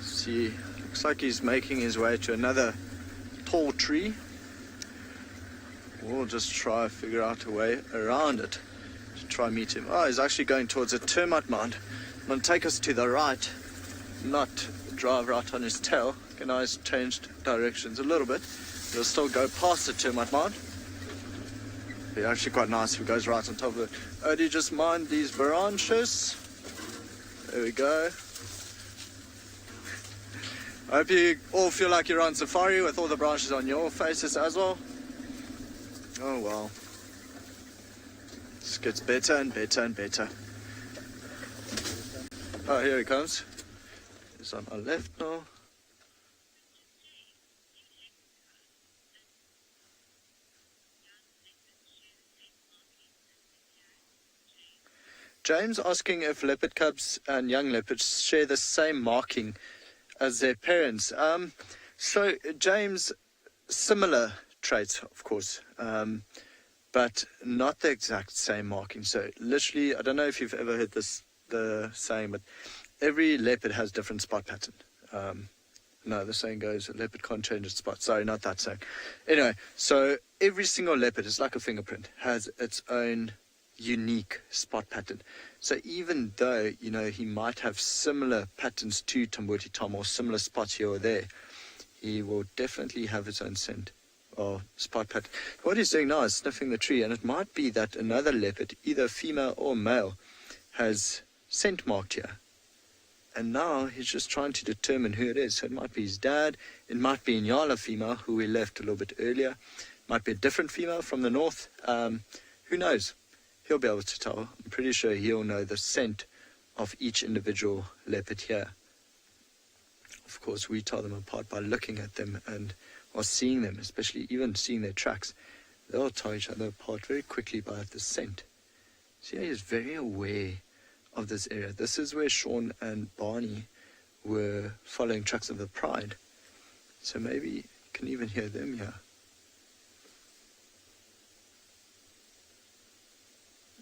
See, looks like he's making his way to another tall tree. We'll just try to figure out a way around it to try meet him. Oh, he's actually going towards a termite mound. I'm going to take us to the right, not drive right on his tail. Now he's changed directions a little bit. He'll still go past the termite mound. It's actually quite nice if he goes right on top of it. Oh, do you just mind these branches? There we go. I hope you all feel like you're on safari with all the branches on your faces as well. Oh well. This gets better and better and better. Oh, here he comes. He's on our left now. James asking if leopard cubs and young leopards share the same marking as their parents. So James, similar traits, of course, but not the exact same marking. So literally, I don't know if you've ever heard the saying, but every leopard has different spot pattern. No, the saying goes, a leopard can't change its spot. Sorry, not that saying. Anyway, so every single leopard is like a fingerprint, has its own unique spot pattern. So even though, he might have similar patterns to Tambuti Tom or similar spots here or there, he will definitely have his own scent or spot pattern. What he's doing now is sniffing the tree, and it might be that another leopard, either female or male, has scent marked here. And now he's just trying to determine who it is. So it might be his dad, it might be Nyala female, who we left a little bit earlier, it might be a different female from the north. Who knows? He'll be able to tell. I'm pretty sure he'll know the scent of each individual leopard here. of course, we tell them apart by looking at them and or seeing them, especially even seeing their tracks. They'll tell each other apart very quickly by the scent. See, he is very aware of this area. This is where Sean and Barney were following tracks of the Pride. So maybe you can even hear them here.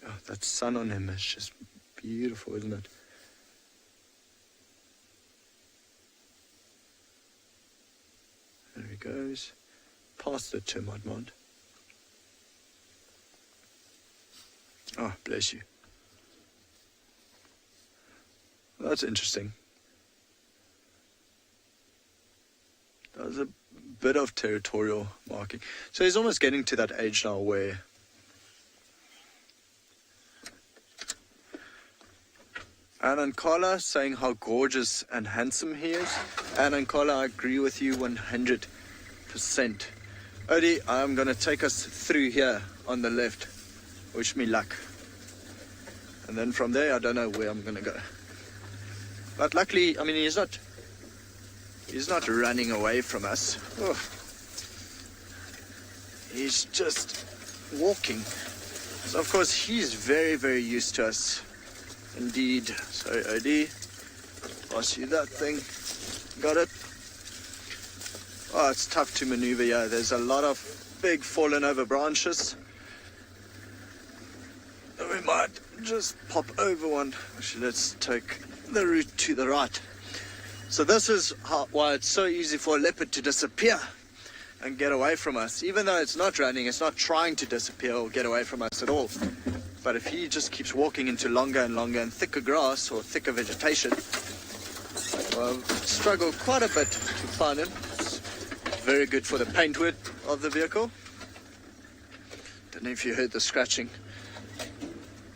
Oh, that sun on him is just beautiful, isn't it? There he goes, past the termite mound. Oh, bless you. That's interesting. That was a bit of territorial marking. So he's almost getting to that age now where Anna Carla saying how gorgeous and handsome he is. Anna Carla, I agree with you 100%. Odie, I'm going to take us through here on the left. Wish me luck. And then from there, I don't know where I'm going to go. But luckily, I mean, he's not running away from us. Oh. He's just walking. So of course, he's very, very used to us. Indeed. Sorry, OD. Pass you that thing. Got it. Oh, it's tough to maneuver here. There's a lot of big fallen over branches. We might just pop over one. Actually, let's take the route to the right. So this is why it's so easy for a leopard to disappear and get away from us. Even though it's not running, it's not trying to disappear or get away from us at all. But if he just keeps walking into longer and longer and thicker grass or thicker vegetation, well, struggle quite a bit to find him. It's very good for the paintwork of the vehicle. Don't know if you heard the scratching.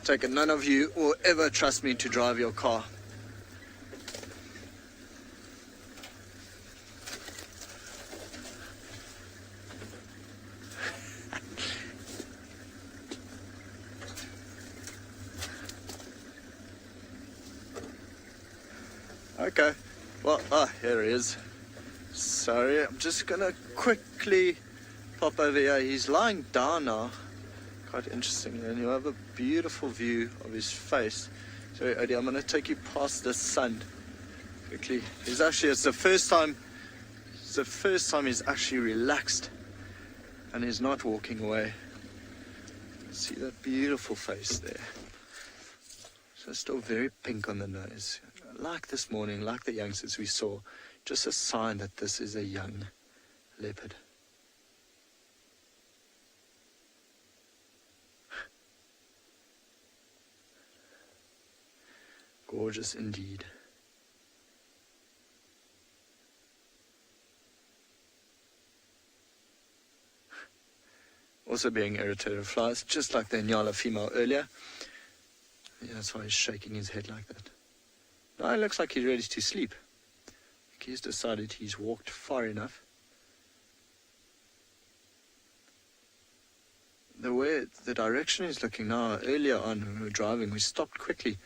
Take it, none of you will ever trust me to drive your car. Okay, well, here he is. Sorry, I'm just gonna quickly pop over here. He's lying down now. Quite interesting, and you have a beautiful view of his face. So, Odie, I'm gonna take you past the sun quickly. It's the first time he's actually relaxed and he's not walking away. See that beautiful face there? So still very pink on the nose. Like this morning, like the youngsters we saw, just a sign that this is a young leopard. Gorgeous indeed. Also being irritated of flies, just like the Nyala female earlier. Yeah, that's why he's shaking his head like that. Now it looks like he's ready to sleep. He's decided he's walked far enough. The way the direction he's looking now, earlier on when we were driving, we stopped quickly.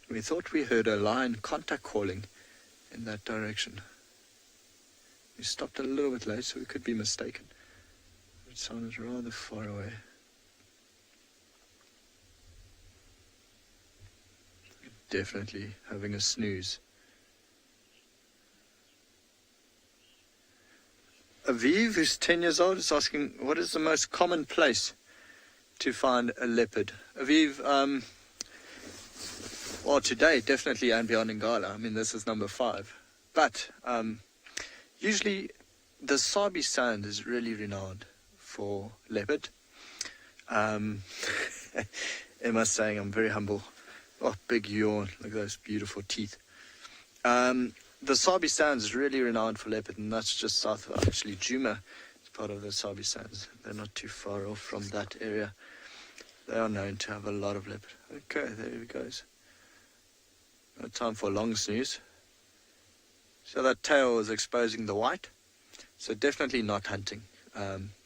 We thought we heard a lion contact calling in that direction. We stopped a little bit late, so we could be mistaken. It sounded rather far away. Definitely having a snooze. Aviv, who's 10 years old, is asking, what is the most common place to find a leopard? Aviv, well, today, definitely and beyond Ngala. I mean, this is number 5. But usually the Sabi Sand is really renowned for leopard. Emma's saying I'm very humble. Oh, big yawn. Look at those beautiful teeth. The Sabi Sands is really renowned for leopard, and that's just south of actually Djuma. It's part of the Sabi Sands. They're not too far off from that area. They are known to have a lot of leopard. Okay, there he goes. No time for a long snooze. So that tail is exposing the white. So definitely not hunting.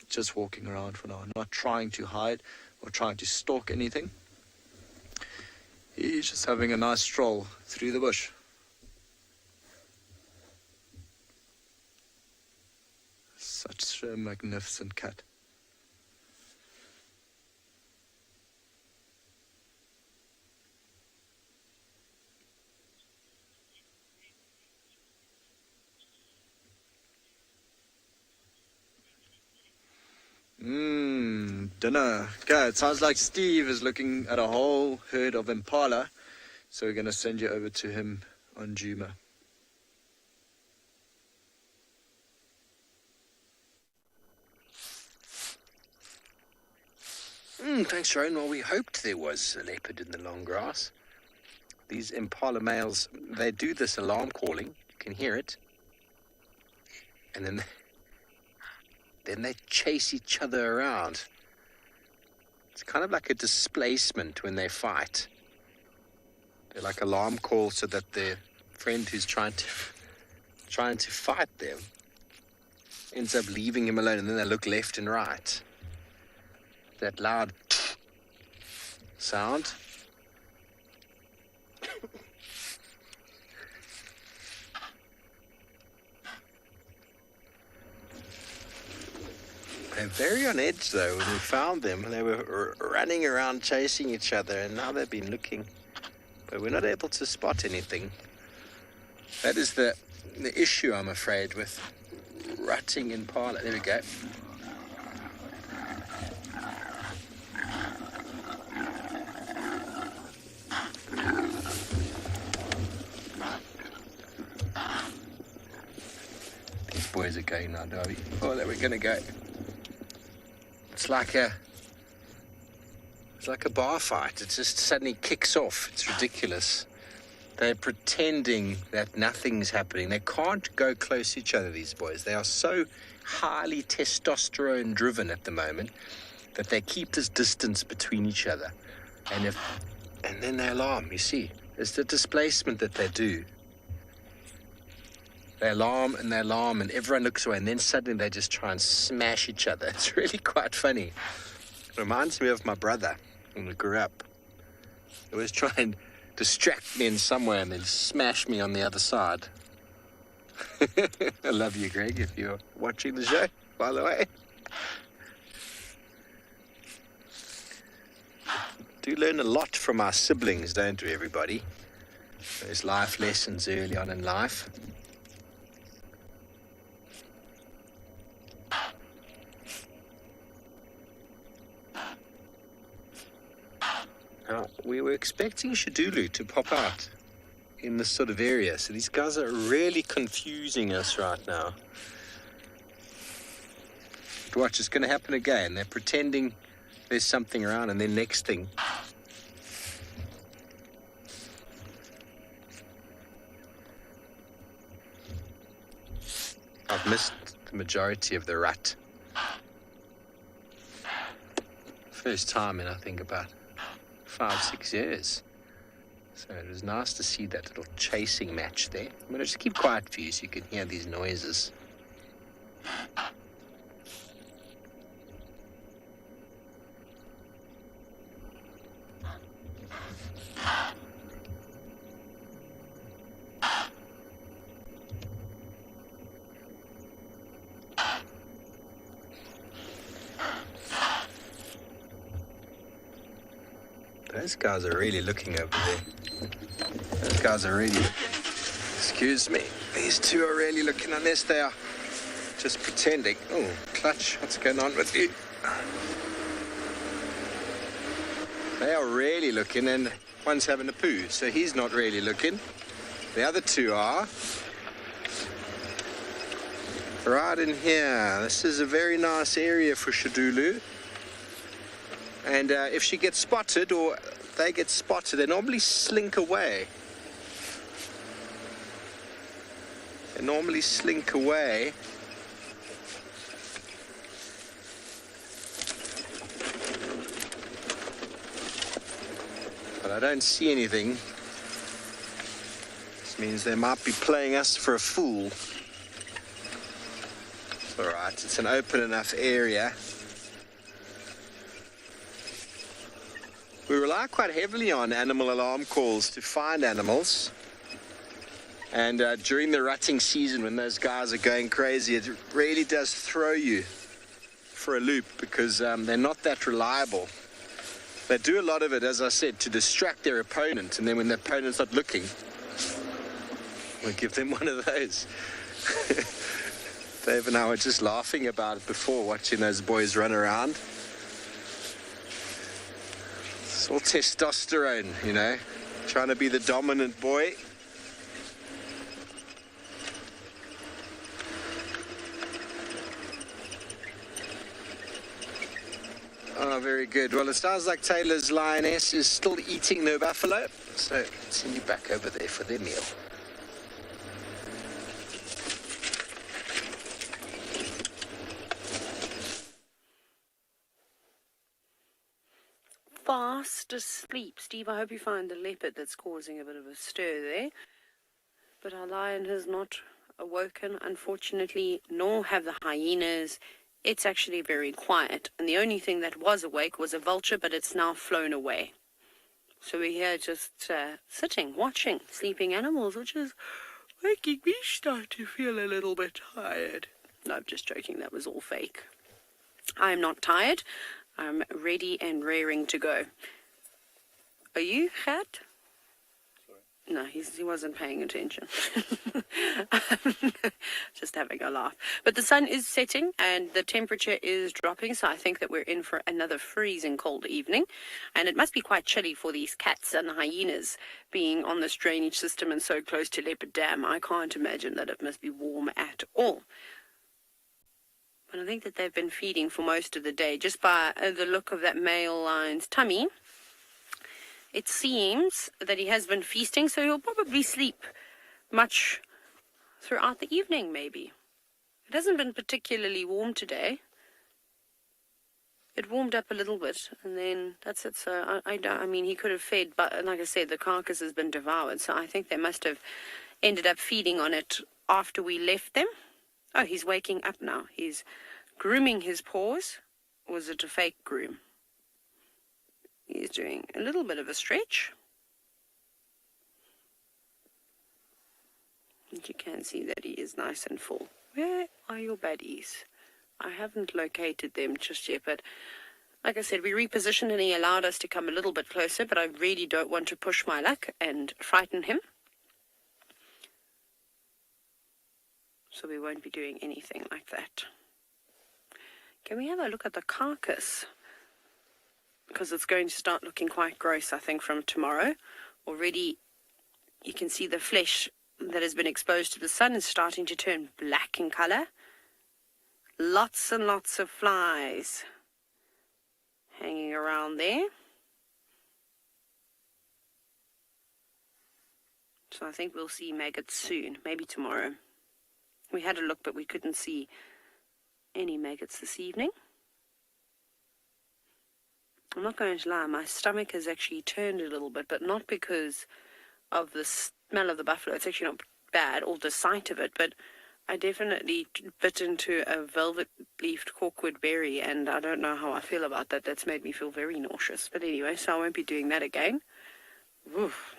Just walking around for now. Not trying to hide or trying to stalk anything. He's just having a nice stroll through the bush. Such a magnificent cat. Dinner. Okay, it sounds like Steve is looking at a whole herd of impala, so we're going to send you over to him on Juma. Thanks, Rowan. Well, we hoped there was a leopard in the long grass. These impala males, they do this alarm calling. You can hear it. And then they chase each other around. It's kind of like a displacement when they fight. They're like alarm calls so that their friend who's trying to fight them ends up leaving him alone, and then they look left and right. That loud sound. They're very on edge, though. When we found them, they were running around chasing each other, and now they've been looking. But we're not able to spot anything. That is the issue, I'm afraid, with rutting impala. There we go. These boys are going now, Darby. Oh, there we're going to go. It's like a bar fight. It just suddenly kicks off. It's ridiculous. They're pretending that nothing's happening. They can't go close to each other, these boys. They are so highly testosterone driven at the moment that they keep this distance between each other. And then they alarm, you see. It's the displacement that they do. They alarm and everyone looks away, and then suddenly they just try and smash each other. It's really quite funny. It reminds me of my brother when we grew up. He always try and distract me in some way and then smash me on the other side. I love you, Greg, if you're watching the show, by the way. Do learn a lot from our siblings, don't we, everybody? There's life lessons early on in life. Now, we were expecting Shadulu to pop out in this sort of area, so these guys are really confusing us right now. But watch, it's going to happen again. They're pretending there's something around, and then next thing, I've missed the majority of the rut. First time in, I think, about 5-6 years. So it was nice to see that little chasing match there. I'm going to just keep quiet for you so you can hear these noises. Those guys are really looking over there. Those guys are really looking. Excuse me. These two are really looking, unless they are just pretending. Oh, Clutch, what's going on with you? They are really looking, and one's having a poo, so he's not really looking. The other two are. Right in here. This is a very nice area for Shadulu. And if she gets spotted, or they get spotted, they normally slink away. They normally slink away. But I don't see anything. This means they might be playing us for a fool. It's all right, it's an open enough area. We rely quite heavily on animal alarm calls to find animals. And during the rutting season, when those guys are going crazy, it really does throw you for a loop, because they're not that reliable. They do a lot of it, as I said, to distract their opponent, and then when the opponent's not looking, we'll give them one of those. Dave and I were just laughing about it before, watching those boys run around. It's all testosterone, you know, trying to be the dominant boy. Oh, very good. Well, it sounds like Taylor's lioness is still eating the buffalo, so send you back over there for their meal. Fast asleep. Steve, I hope you find the leopard that's causing a bit of a stir there. But our lion has not awoken, unfortunately, nor have the hyenas. It's actually very quiet. And the only thing that was awake was a vulture, but it's now flown away. So we're here just sitting, watching sleeping animals, which is making me start to feel a little bit tired. No, I'm just joking. That was all fake. I'm not tired. I'm ready and raring to go. Are you, Gert? No, he wasn't paying attention. Just having a laugh. But the sun is setting and the temperature is dropping, so I think that we're in for another freezing cold evening. And it must be quite chilly for these cats and hyenas being on this drainage system and so close to Leopard Dam. I can't imagine that it must be warm at all. But I think that they've been feeding for most of the day. Just by the look of that male lion's tummy, it seems that he has been feasting, so he'll probably sleep much throughout the evening, maybe. It hasn't been particularly warm today. It warmed up a little bit, and then that's it. So I mean, he could have fed, but like I said, the carcass has been devoured, so I think they must have ended up feeding on it after we left them. Oh, he's waking up now. He's grooming his paws. Or was it a fake groom? He's doing a little bit of a stretch. And you can see that he is nice and full. Where are your buddies? I haven't located them just yet, but like I said, we repositioned and he allowed us to come a little bit closer, but I really don't want to push my luck and frighten him. So we won't be doing anything like that. Can we have a look at the carcass? Because it's going to start looking quite gross, I think, from tomorrow. Already you can see the flesh that has been exposed to the sun is starting to turn black in color. Lots and lots of flies hanging around there. So I think we'll see maggots soon, maybe tomorrow. We had a look, but we couldn't see any maggots this evening. I'm not going to lie, my stomach has actually turned a little bit, but not because of the smell of the buffalo. It's actually not bad, or the sight of it, but I definitely bit into a velvet-leafed corkwood berry, and I don't know how I feel about that. That's made me feel very nauseous. But anyway, so I won't be doing that again. Oof.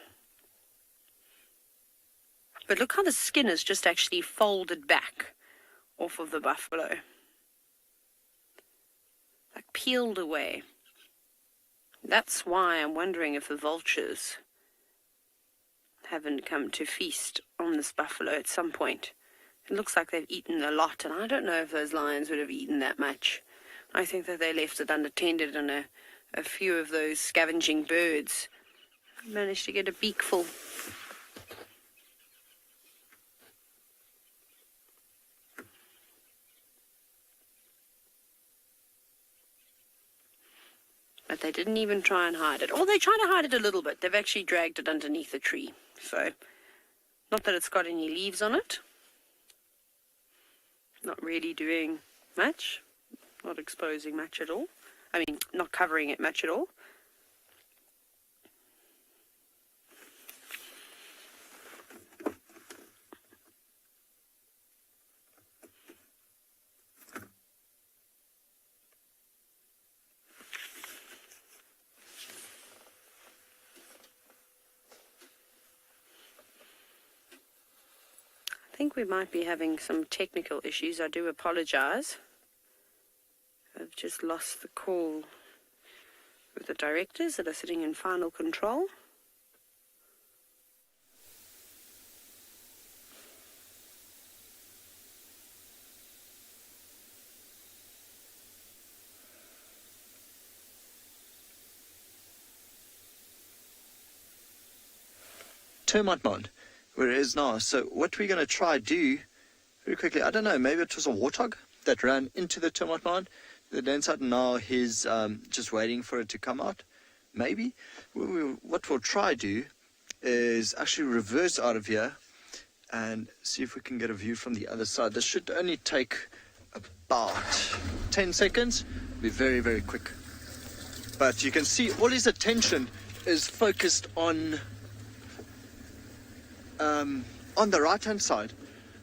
But look how the skin is just actually folded back off of the buffalo. Like peeled away. That's why I'm wondering if the vultures haven't come to feast on this buffalo at some point. It looks like they've eaten a lot, and I don't know if those lions would have eaten that much. I think that they left it unattended, and a few of those scavenging birds managed to get a beakful. But they didn't even try and hide it. Or they tried to hide it a little bit. They've actually dragged it underneath a tree. So, not that it's got any leaves on it. Not really doing much. Not exposing much at all. I mean, not covering it much at all. think we might be having some technical issues. I do apologize. I've just lost the call with the directors that are sitting in final control. Termite mound, where it is now. So what we're going to try do very quickly, I don't know, maybe it was a warthog that ran into the termite mound. The inside, now he's just waiting for it to come out. Maybe. What we'll try do is actually reverse out of here and see if we can get a view from the other side. This should only take about 10 seconds. It'll be very, very quick. But you can see all his attention is focused on the right-hand side.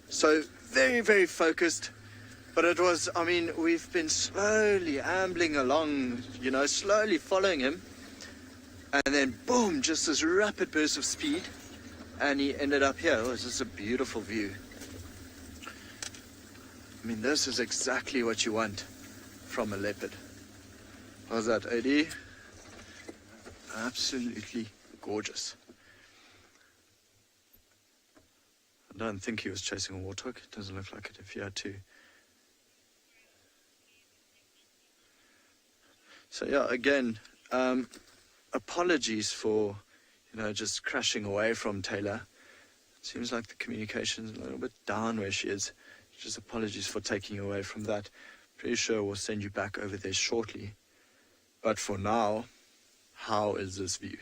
So very, very focused. But it was, I mean, we've been slowly ambling along, you know, slowly following him. And then, boom, just this rapid burst of speed. And he ended up here. It was just a beautiful view. I mean, this is exactly what you want from a leopard. How's that, AD? Absolutely gorgeous. I don't think he was chasing a warthog. It doesn't look like it if he had to. So yeah, again, apologies for, you know, just crashing away from TAYLA. It seems like the communication's a little bit down where she is. Just apologies for taking you away from that. Pretty sure we'll send you back over there shortly. But for now, how is this view?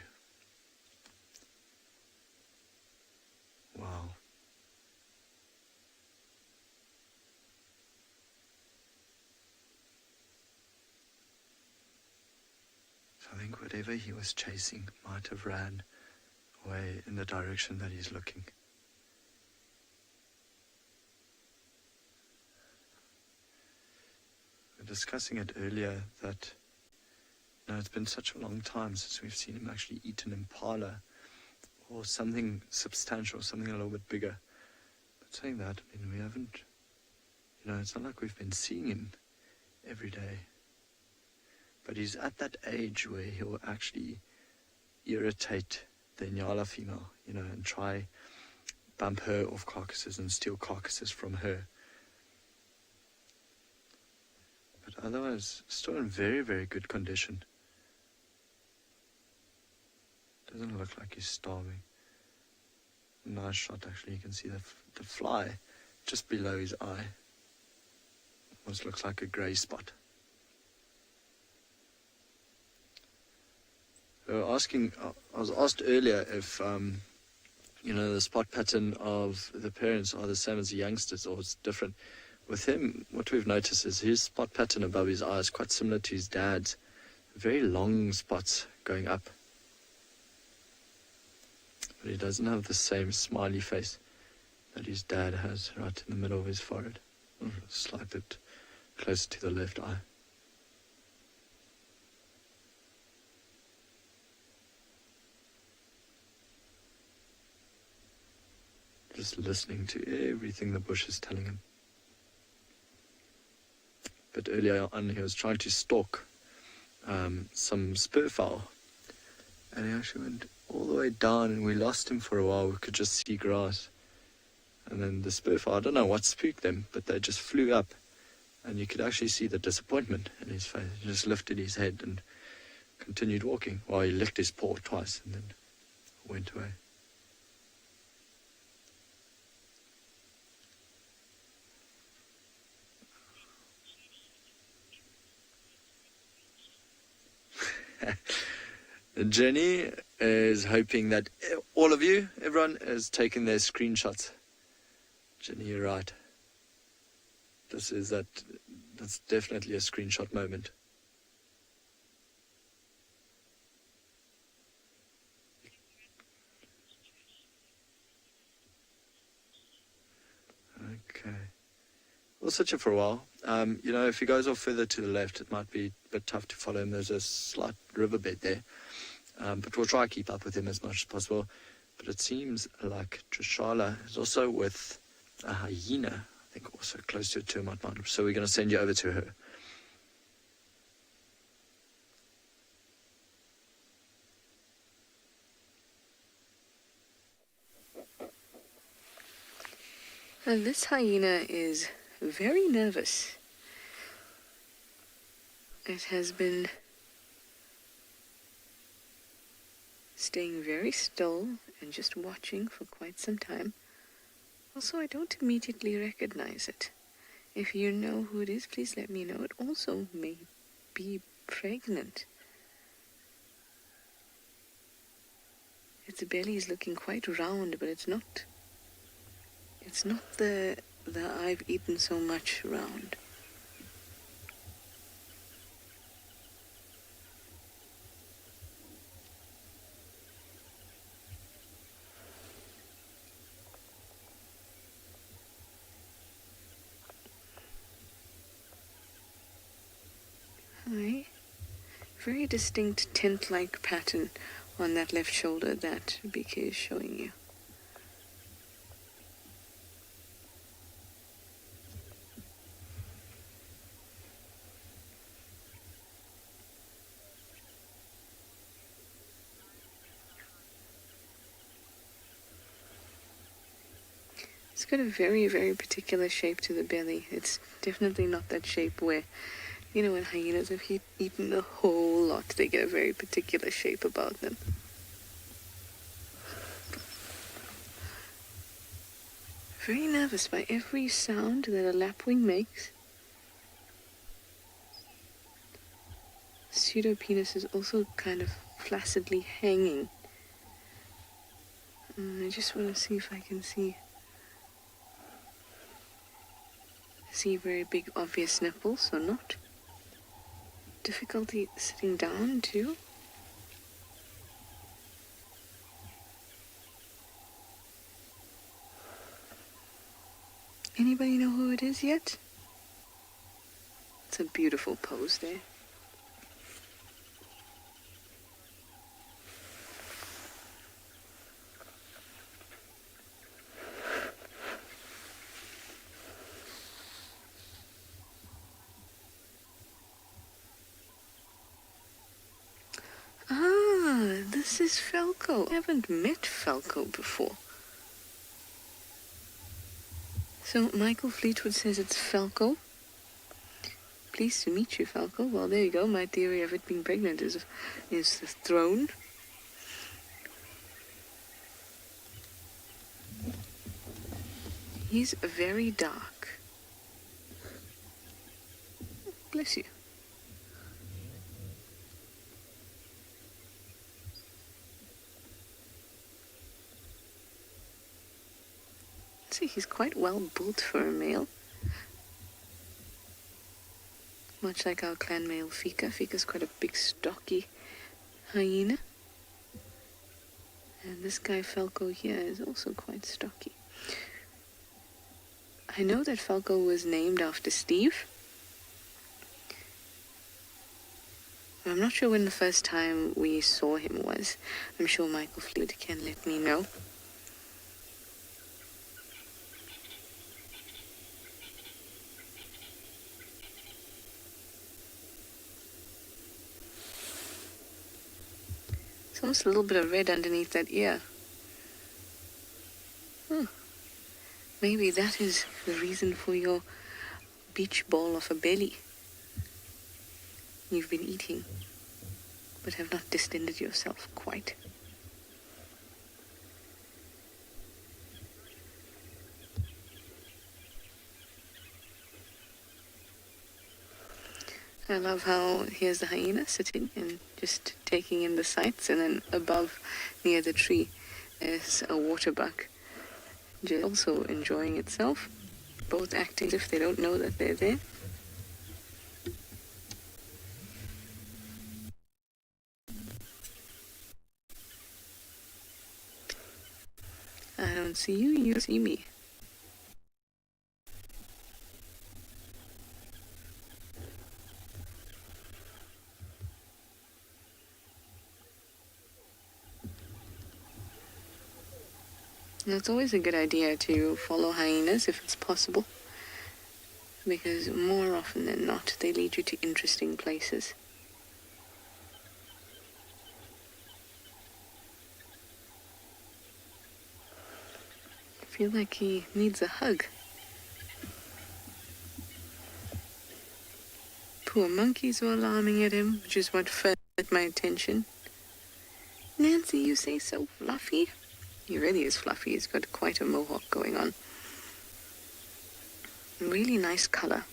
Wow. I think whatever he was chasing might have ran away in the direction that he's looking. We were discussing it earlier that, you know, it's been such a long time since we've seen him actually eat an impala or something substantial, something a little bit bigger. But saying that, I mean, we haven't, you know, it's not like we've been seeing him every day. But he's at that age where he'll actually irritate the Nyala female, you know, and try bump her off carcasses and steal carcasses from her. But otherwise, still in very, very good condition. Doesn't look like he's starving. Nice shot, actually. You can see the fly just below his eye. Almost looks like a grey spot. I was asked earlier if, you know, the spot pattern of the parents are the same as the youngsters or it's different. With him, what we've noticed is his spot pattern above his eye is quite similar to his dad's. Very long spots going up. But he doesn't have the same smiley face that his dad has right in the middle of his forehead. A slight bit closer to the left eye. Just listening to everything the bush is telling him. But earlier on he was trying to stalk some spurfowl. And he actually went all the way down and we lost him for a while. We could just see grass. And then the spurfowl, I don't know what spooked them, but they just flew up. And you could actually see the disappointment in his face. He just lifted his head and continued walking while he licked his paw twice and then went away. Jenny is hoping that all of you, everyone, is taking their screenshots. Jenny, you're right. That's definitely a screenshot moment. Okay. We'll search it for a while. You know, if he goes off further to the left, it might be a bit tough to follow him. There's a slight riverbed there. But we'll try to keep up with him as much as possible. But it seems like TRISHALA is also with a hyena, I think also close to a termite mound. So we're going to send you over to her. And this hyena is very nervous. It has been staying very still and just watching for quite some time. Also, I don't immediately recognize it. If you know who it is, please let me know. It also may be pregnant. Its belly is looking quite round, but it's not. It's not the I've eaten so much round. Hi. Very distinct tent-like pattern on that left shoulder that BK is showing you. It's got a very, very particular shape to the belly. It's definitely not that shape where, you know, when hyenas have eaten a whole lot, they get a very particular shape about them. Very nervous by every sound that a lapwing makes. Pseudopenis is also kind of flaccidly hanging. I just want to see if I can see very big obvious nipples or not. Difficulty sitting down too. Anybody know who it is yet? It's a beautiful pose there. This is Falco. I haven't met Falco before. So Michael Fleetwood says it's Falco. Pleased to meet you, Falco. Well, there you go. My theory of it being pregnant is thrown. He's very dark. Bless you. See, he's quite well built for a male. Much like our clan male Fika. Fika's quite a big, stocky hyena. And this guy Falco here is also quite stocky. I know that Falco was named after Steve. I'm not sure when the first time we saw him was. I'm sure Michael Fleetwood can let me know. It's almost a little bit of red underneath that ear. Maybe that is the reason for your beach ball of a belly. You've been eating, but have not distended yourself quite. I love how here's the hyena sitting and just taking in the sights, and then above near the tree there's a water buck just also enjoying itself, both acting as if they don't know that they're there. I don't see you, you see me. And it's always a good idea to follow hyenas if it's possible, because more often than not, they lead you to interesting places. I feel like he needs a hug. Poor monkeys were alarming at him, which is what first got my attention. Nancy, you say so fluffy? He really is fluffy. He's got quite a mohawk going on. Really nice color.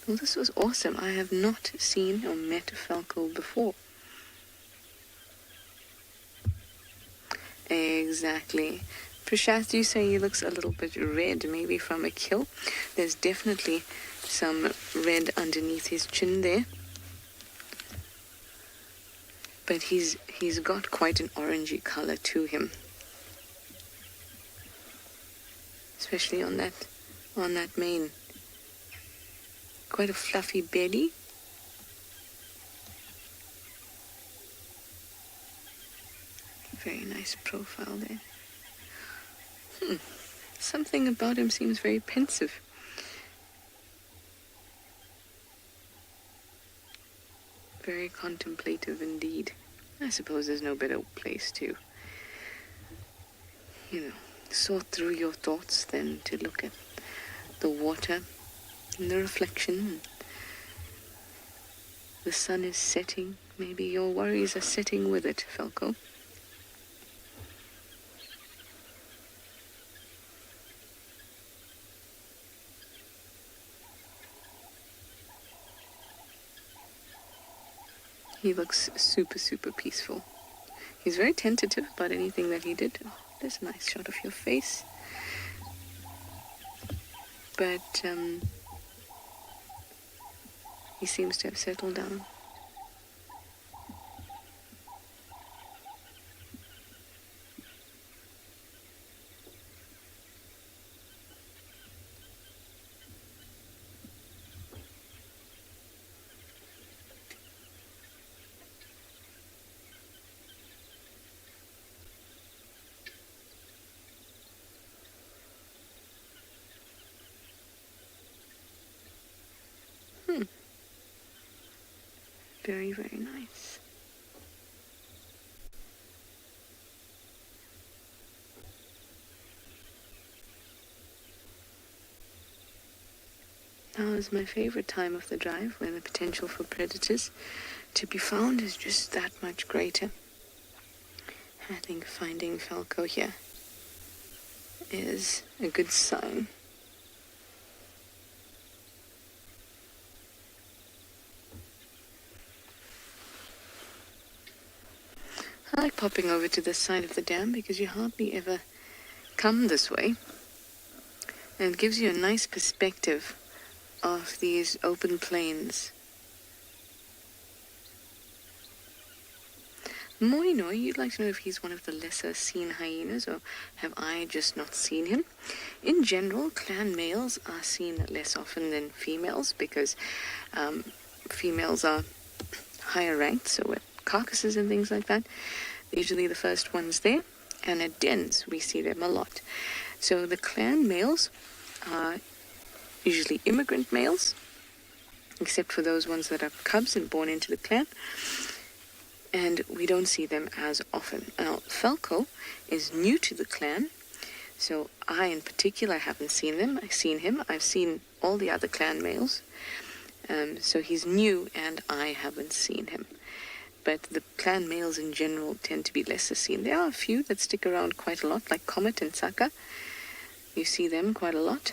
Well, this was awesome. I have not seen or met a falco before. Exactly. Prashant, you say he looks a little bit red, maybe from a kill. There's definitely some red underneath his chin there. But he's got quite an orangey color to him. Especially on that mane. Quite a fluffy belly. Very nice profile there. Something about him seems very pensive. Very contemplative indeed. I suppose there's no better place to, sort through your thoughts than to look at the water and the reflection. The sun is setting. Maybe your worries are setting with it, Falco. He looks super, super peaceful. He's very tentative about anything that he did. Oh, there's a nice shot of your face. But he seems to have settled down. Very, very nice. Now is my favorite time of the drive, when the potential for predators to be found is just that much greater. I think finding falco here is a good sign. I like popping over to this side of the dam because you hardly ever come this way. And it gives you a nice perspective of these open plains. Moino, you'd like to know if he's one of the lesser seen hyenas, or have I just not seen him? In general, clan males are seen less often than females because females are higher ranked, so with carcasses and things like that, they're usually the first ones there, and at dens we see them a lot. So the clan males are usually immigrant males, except for those ones that are cubs and born into the clan, and we don't see them as often. Now, Falco is new to the clan, so I in particular haven't seen them. I've seen all the other clan males, so he's new and I haven't seen him. But the clan males in general tend to be lesser seen. There are a few that stick around quite a lot, like Comet and Saka. You see them quite a lot.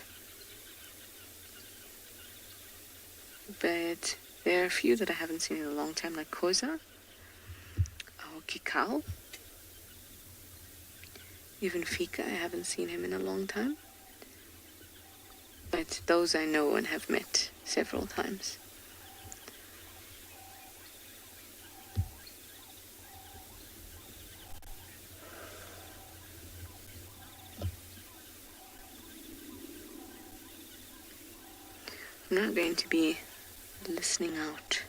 But there are a few that I haven't seen in a long time, like Koza or Kikau. Even Fika, I haven't seen him in a long time. But those I know and have met several times. I'm now going to be listening out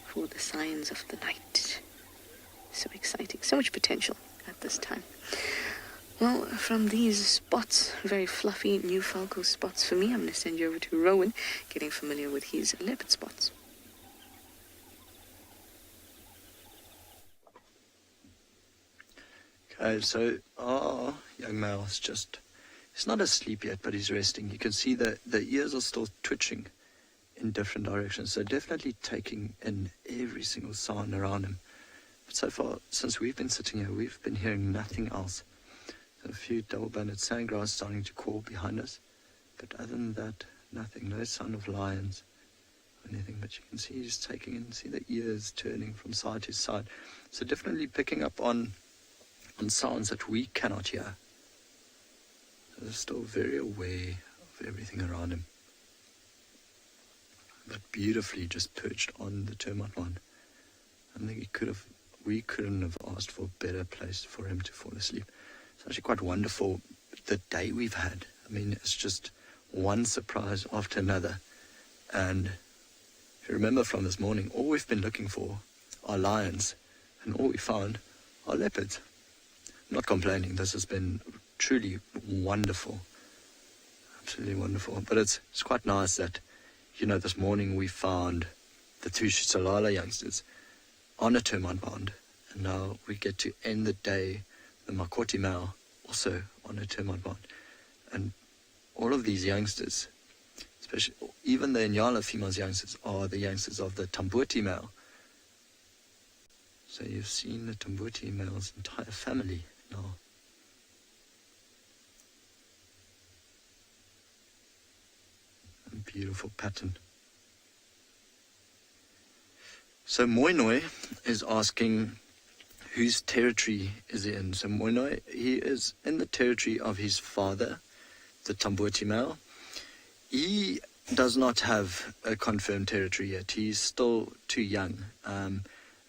for the signs of the night. So exciting. So much potential at this time. Well, from these spots, very fluffy new falco spots for me, I'm going to send you over to Rowan, getting familiar with his leopard spots. Okay, so our young male is he's not asleep yet, but he's resting. You can see that the ears are still twitching in different directions, so definitely taking in every single sound around him. But so far, since we've been sitting here, we've been hearing nothing else. A few double-banded sandgrass starting to call behind us, but other than that, nothing. No sound of lions or anything, but you can see he's taking in, see the ears turning from side to side. So definitely picking up on sounds that we cannot hear. So they're still very aware of everything around him, but beautifully just perched on the termite line. I think we couldn't have asked for a better place for him to fall asleep. It's actually quite wonderful, the day we've had. I mean, it's just one surprise after another. And if you remember from this morning, all we've been looking for are lions, and all we found are leopards. I'm not complaining. This has been truly wonderful. Absolutely wonderful. But it's quite nice that, this morning we found the two TRISHALA youngsters on a termite mound, and now we get to end the day the Makoti male also on a termite mound. And all of these youngsters, especially even the Inyala female's youngsters, are the youngsters of the Tambuti male. So you've seen the Tambuti male's entire family now. A beautiful pattern. So Moinoi is asking, whose territory is he in? So Moinoi, he is in the territory of his father, the Tambuti male. He does not have a confirmed territory yet. He's still too young. And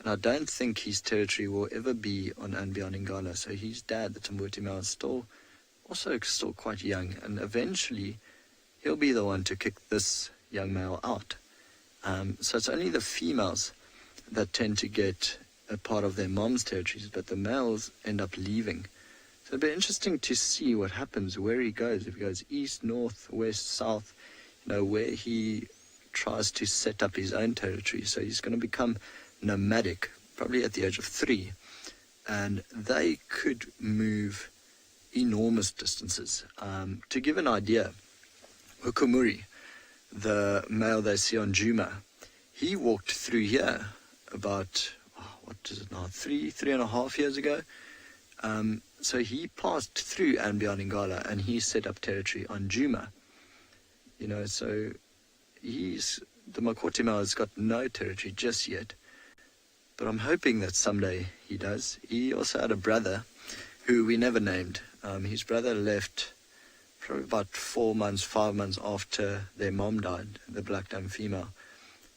I don't think his territory will ever be on Anbian Ngala. So his dad, the Tambuti male, is still quite young. And eventually, he'll be the one to kick this young male out. So it's only the females that tend to get a part of their mom's territories, but the males end up leaving. So it'll be interesting to see what happens, where he goes, if he goes east, north, west, south, where he tries to set up his own territory. So he's going to become nomadic, probably at the age of 3, and they could move enormous distances. To give an idea, Ukumuri, the male they see on Juma, he walked through here about, what is it now, 3.5 years ago. So he passed through Anbian Ngala and he set up territory on Juma. So the Makoti male has got no territory just yet. But I'm hoping that someday he does. He also had a brother who we never named. His brother left probably about 5 months after their mom died, the black dam female.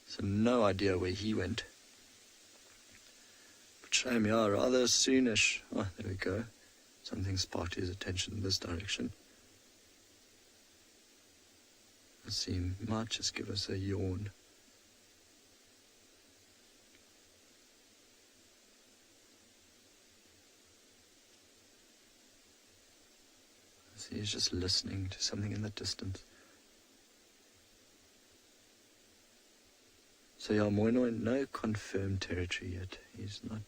So no idea where he went. Shame, yeah, rather soonish. Oh, there we go. Something sparked his attention in this direction. Let's see, he might just give us a yawn. See, he's just listening to something in the distance. So yeah, Moinoi, no confirmed territory yet. He's not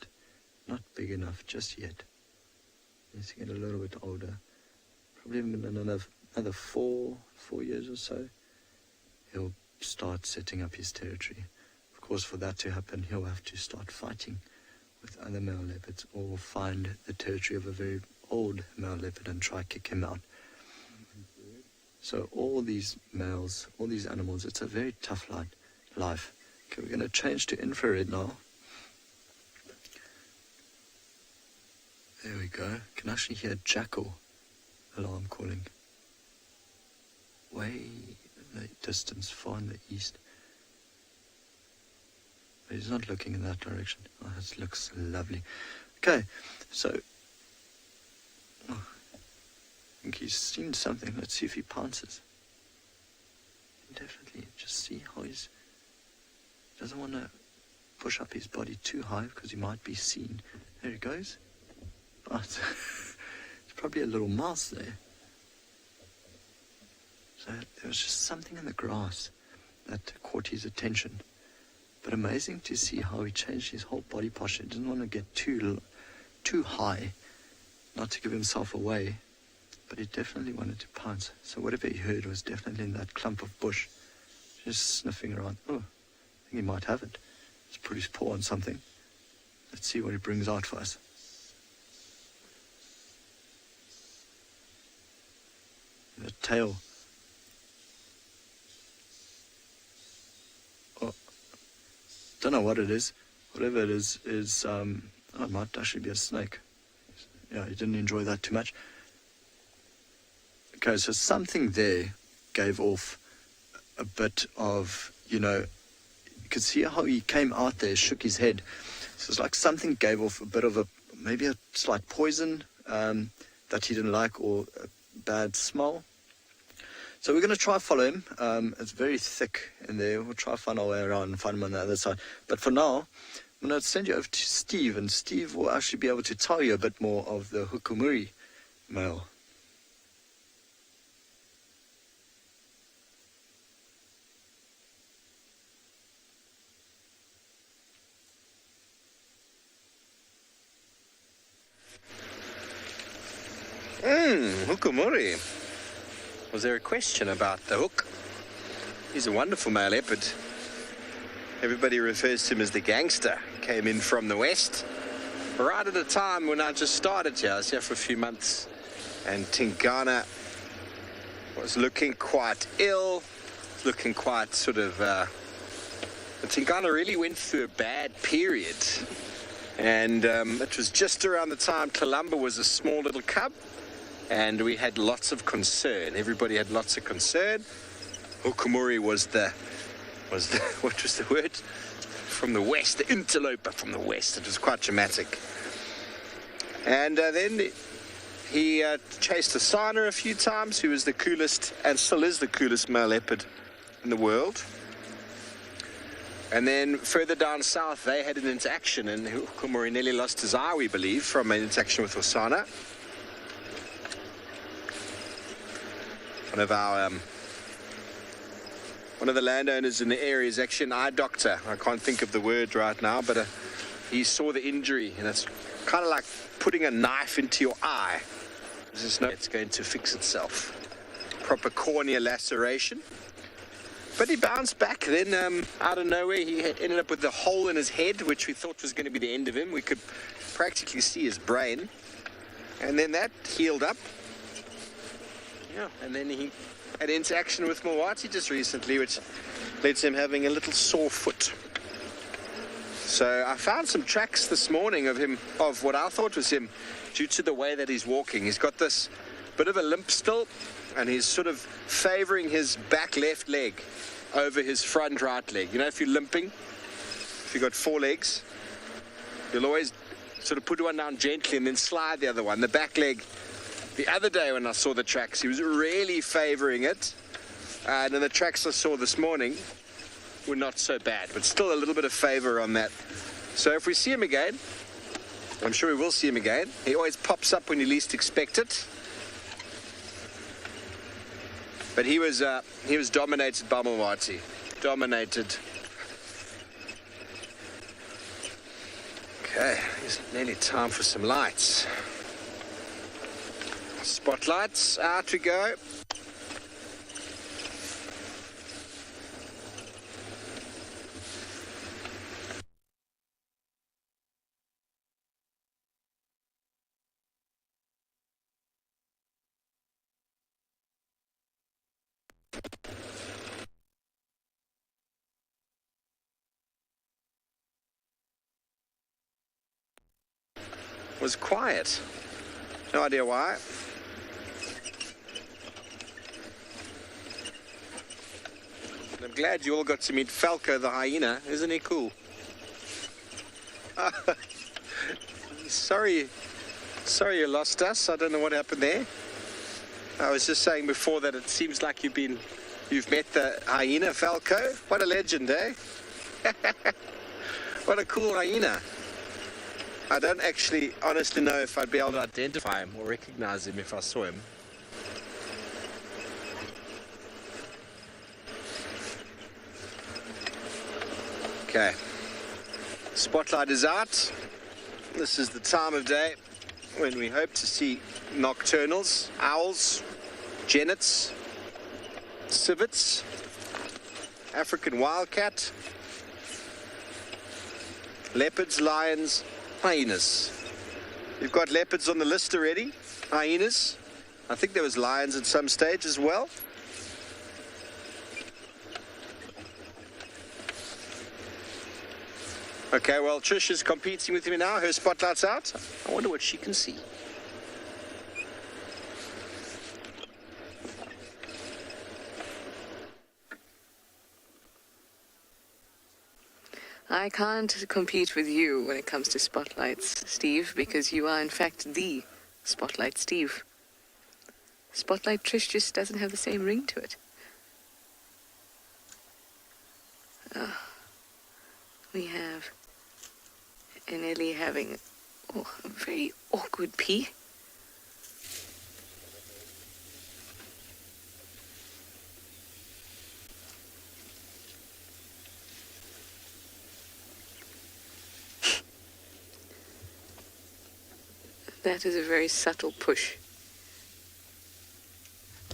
big enough just yet. He's to get a little bit older. Probably in another 4 years or so, he'll start setting up his territory. Of course, for that to happen, he'll have to start fighting with other male leopards or find the territory of a very old male leopard and try kick him out. So all these males, all these animals, it's a very tough life. Okay, we're going to change to infrared now. There we go. You can actually hear jackal alarm calling. Way in the distance, far in the east. But he's not looking in that direction. Oh, this looks lovely. Okay, so I think he's seen something. Let's see if he pounces. Definitely, just see how he doesn't want to push up his body too high because he might be seen There he goes. Oh, it's probably a little mouse there. So there was just something in the grass that caught his attention. But amazing to see how he changed his whole body posture. He didn't want to get too high, not to give himself away, but he definitely wanted to pounce. So whatever he heard was definitely in that clump of bush, just sniffing around. Oh, I think he might have it. Let's put his paw on something. Let's see what he brings out for us. The tail. Oh, don't know what it is. Whatever it is, oh, it might actually be a snake. Yeah, he didn't enjoy that too much. Okay, so something there gave off a bit of, you could see how he came out there, shook his head. So it's like something gave off a bit of maybe a slight poison that he didn't like, or a bad smell. So we're going to try follow him. It's very thick in there. We'll try find our way around and find him on the other side. But for now, I'm going to send you over to Steve, and Steve will actually be able to tell you a bit more of the Hukumuri male. Hukumuri. Was there a question about the hook? He's a wonderful male leopard. Everybody refers to him as the gangster. Came in from the west, right at a time when I just started here. I was here for a few months, and Tingana was looking quite ill, looking quite sort of... Tingana really went through a bad period, and it was just around the time Kalamba was a small little cub, and we had lots of concern. Everybody had lots of concern. Hukumuri was the what was the word? From the west, the interloper from the west. It was quite dramatic. And then he chased Asana a few times, who was the coolest, and still is the coolest male leopard in the world. And then further down south, they had an interaction, and Hukumuri nearly lost his eye, we believe, from an interaction with Asana. One of the landowners in the area is actually an eye doctor. I can't think of the word right now, but he saw the injury, and it's kind of like putting a knife into your eye. It's going to fix itself. Proper cornea laceration. But he bounced back. Then out of nowhere, he ended up with a hole in his head, which we thought was going to be the end of him. We could practically see his brain. And then that healed up. Yeah, and then he had interaction with Mwati just recently, which led to him having a little sore foot. So I found some tracks this morning of him, of what I thought was him, due to the way that he's walking. He's got this bit of a limp still, and he's sort of favoring his back left leg over his front right leg. You know, if you're limping, if you've got four legs, you'll always sort of put one down gently and then slide the other one. The back leg, the other day when I saw the tracks, he was really favoring it. And then the tracks I saw this morning were not so bad, but still a little bit of favor on that. So if we see him again, I'm sure we will see him again. He always pops up when you least expect it. But he was dominated by Mwati. Dominated. Okay, it's nearly time for some lights. Spotlights, out we go. Was quiet. No idea why. I'm glad you all got to meet Falco the hyena. Isn't he cool? Sorry you lost us. I don't know what happened there. I was just saying before that it seems like you've met the hyena, Falco. What a legend, eh? What a cool hyena. I don't actually honestly know if I'd be able to identify him or recognize him if I saw him. Okay, spotlight is out. This is the time of day when we hope to see nocturnals, owls, genets, civets, African wildcat, leopards, lions, hyenas. We've got leopards on the list already, hyenas. I think there was lions at some stage as well. Okay, well, Trish is competing with me now. Her spotlight's out. I wonder what she can see. I can't compete with you when it comes to spotlights, Steve, because you are in fact the Spotlight Steve. Spotlight Trish just doesn't have the same ring to it. We have an Ellie having a very awkward pee. That is a very subtle push.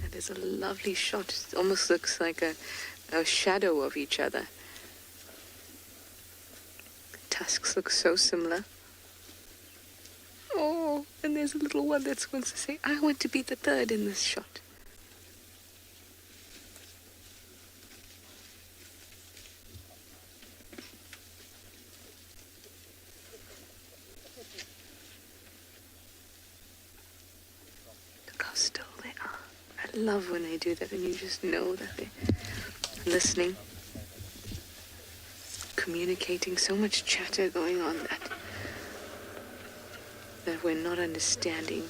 That is a lovely shot. It almost looks like a shadow of each other. Tusks look so similar. Oh, and there's a little one that wants to say, I want to be the third in this shot. Look how still they are. I love when they do that and you just know that they're listening. Communicating, so much chatter going on that we're not understanding,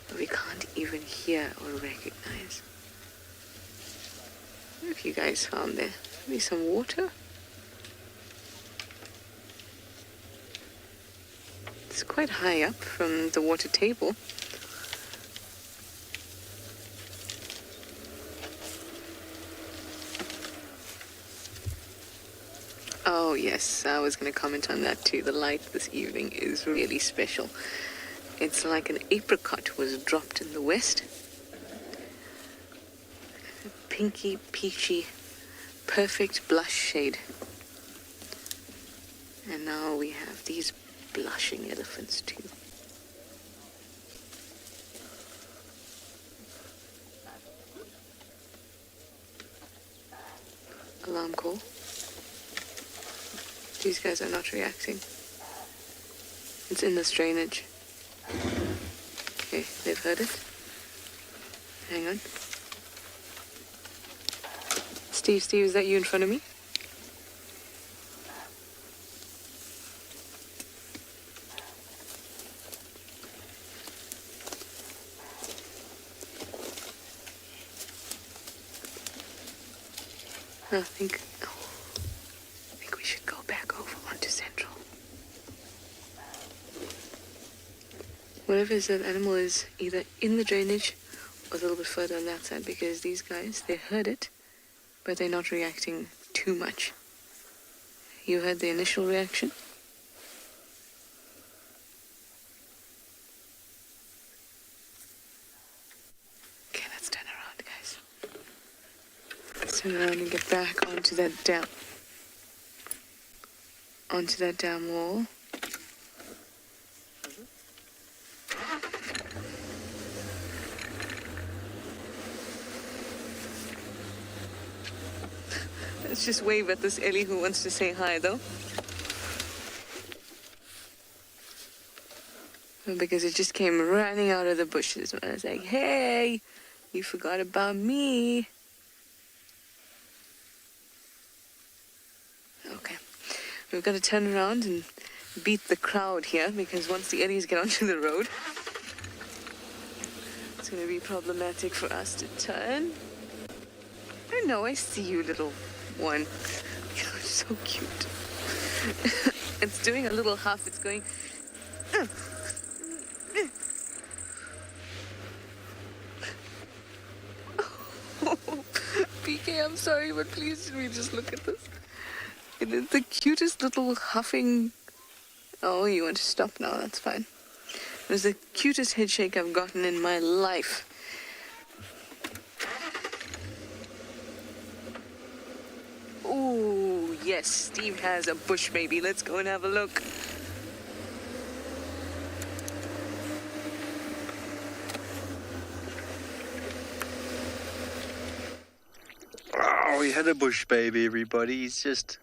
that we can't even hear or recognize. What have you guys found there? Maybe some water? It's quite high up from the water table. Oh yes, I was going to comment on that too. The light this evening is really special. It's like an apricot was dropped in the west. Pinky, peachy, perfect blush shade. And now we have these blushing elephants too. Alarm call. These guys are not reacting. It's in this drainage. Okay, they've heard it. Hang on. Steve, is that you in front of me? I think we should go back over onto Central. Whatever that animal is either in the drainage or a little bit further on that side, because these guys, they heard it, but they're not reacting too much. You heard the initial reaction? Okay, let's turn around, guys. Let's turn around and get back onto that dam. Onto that dam wall. Let's just wave at this Ellie who wants to say hi, though. Because it just came running out of the bushes. And I was like, hey, you forgot about me. Okay. We've got to turn around and beat the crowd here, because once the Ellies get onto the road, it's going to be problematic for us to turn. I know, I see you, little one. You're so cute. It's doing a little huff. It's going... BK, I'm sorry, but please can we just look at this? It is the cutest little huffing... Oh, you want to stop now, that's fine. It was the cutest head shake I've gotten in my life. Ooh, yes, Steve has a bush baby. Let's go and have a look. Oh, we had a bush baby, everybody. He just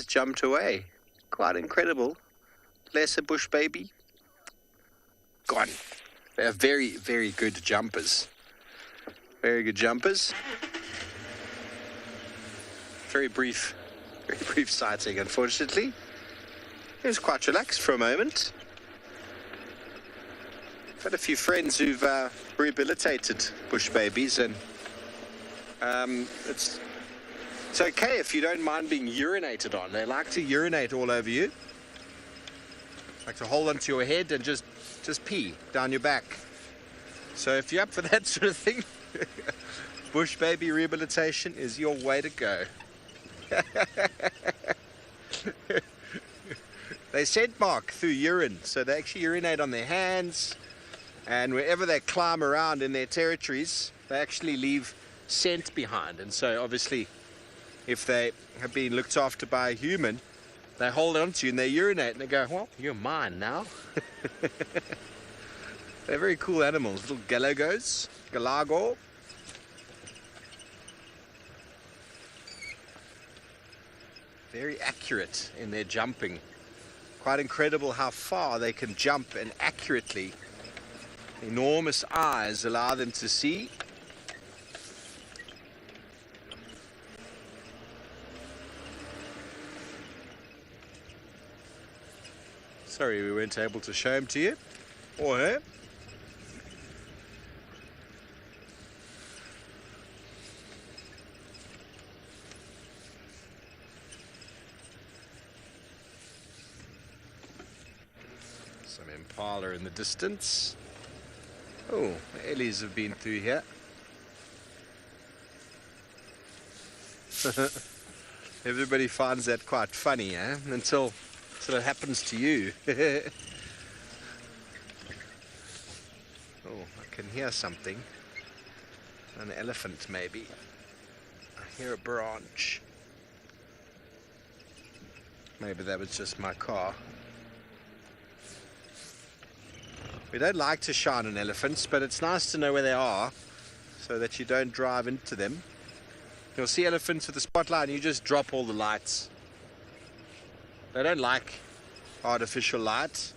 jumped away. Quite incredible. Bless a bush baby. Gone. They are very, very good jumpers. Very good jumpers. Very brief sighting, unfortunately. He was quite relaxed for a moment. I've had a few friends who've rehabilitated bush babies, and it's okay if you don't mind being urinated on. They like to urinate all over you. Like to hold onto your head and just pee down your back. So if you're up for that sort of thing, bush baby rehabilitation is your way to go. They scent mark through urine, so they actually urinate on their hands, and wherever they climb around in their territories, they actually leave scent behind. And so obviously, if they have been looked after by a human, they hold on to you and they urinate and they go, well, you're mine now. They're very cool animals, little galagos, galago. Very accurate in their jumping. Quite incredible how far they can jump and accurately. Enormous eyes allow them to see. Sorry we weren't able to show him to you, or her. Some impala in the distance. Oh, the Ellies have been through here. Everybody finds that quite funny, eh? Until it happens to you. Oh, I can hear something. An elephant, maybe. I hear a branch. Maybe that was just my car. We don't like to shine on elephants, but it's nice to know where they are so that you don't drive into them. You'll see elephants with a spotlight and you just drop all the lights. They don't like artificial light.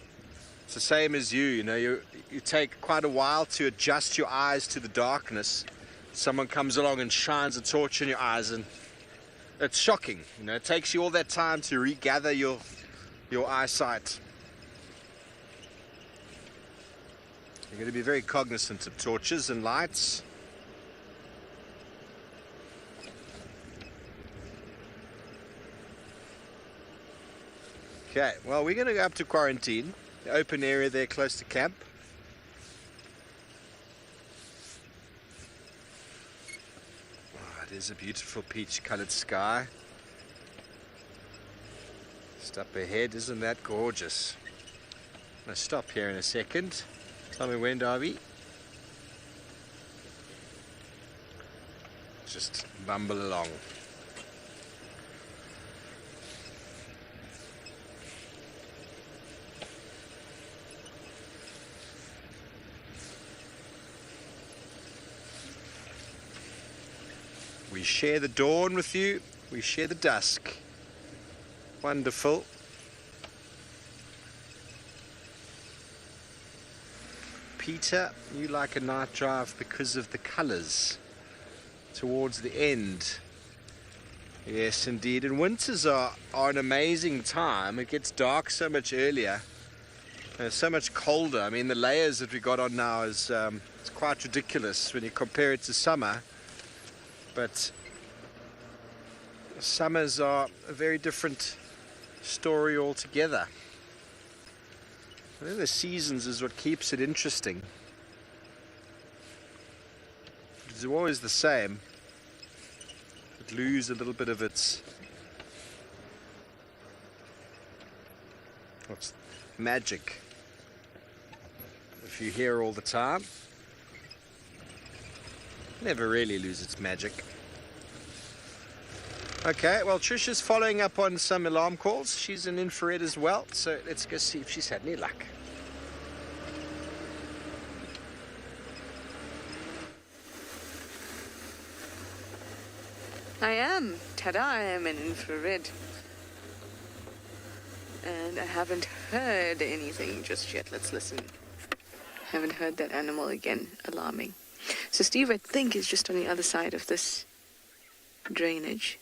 It's the same as you know, you take quite a while to adjust your eyes to the darkness. Someone comes along and shines a torch in your eyes and it's shocking. You know, it takes you all that time to regather your eyesight. You're going to be very cognizant of torches and lights. Okay, well, we're going to go up to quarantine, the open area there close to camp. Oh, it is a beautiful peach-coloured sky. Just up ahead, isn't that gorgeous? I'm going to stop here in a second. Tell me when, Darby. Just bumble along. We share the dawn with you, we share the dusk. Wonderful. Peter, you like a night drive because of the colours towards the end. Yes, indeed. And winters are an amazing time. It gets dark so much earlier. So much colder. I mean, the layers that we got on now is it's quite ridiculous when you compare it to summer. But summers are a very different story altogether. I think the seasons is what keeps it interesting. It's always the same. It lose a little bit of its magic. If you hear all the time, never really lose its magic. Okay, well, Trish is following up on some alarm calls. She's an infrared as well, so let's go see if she's had any luck. I am. Ta-da, I am an infrared. And I haven't heard anything just yet. Let's listen. Haven't heard that animal again alarming. So Steve, I think, is just on the other side of this drainage.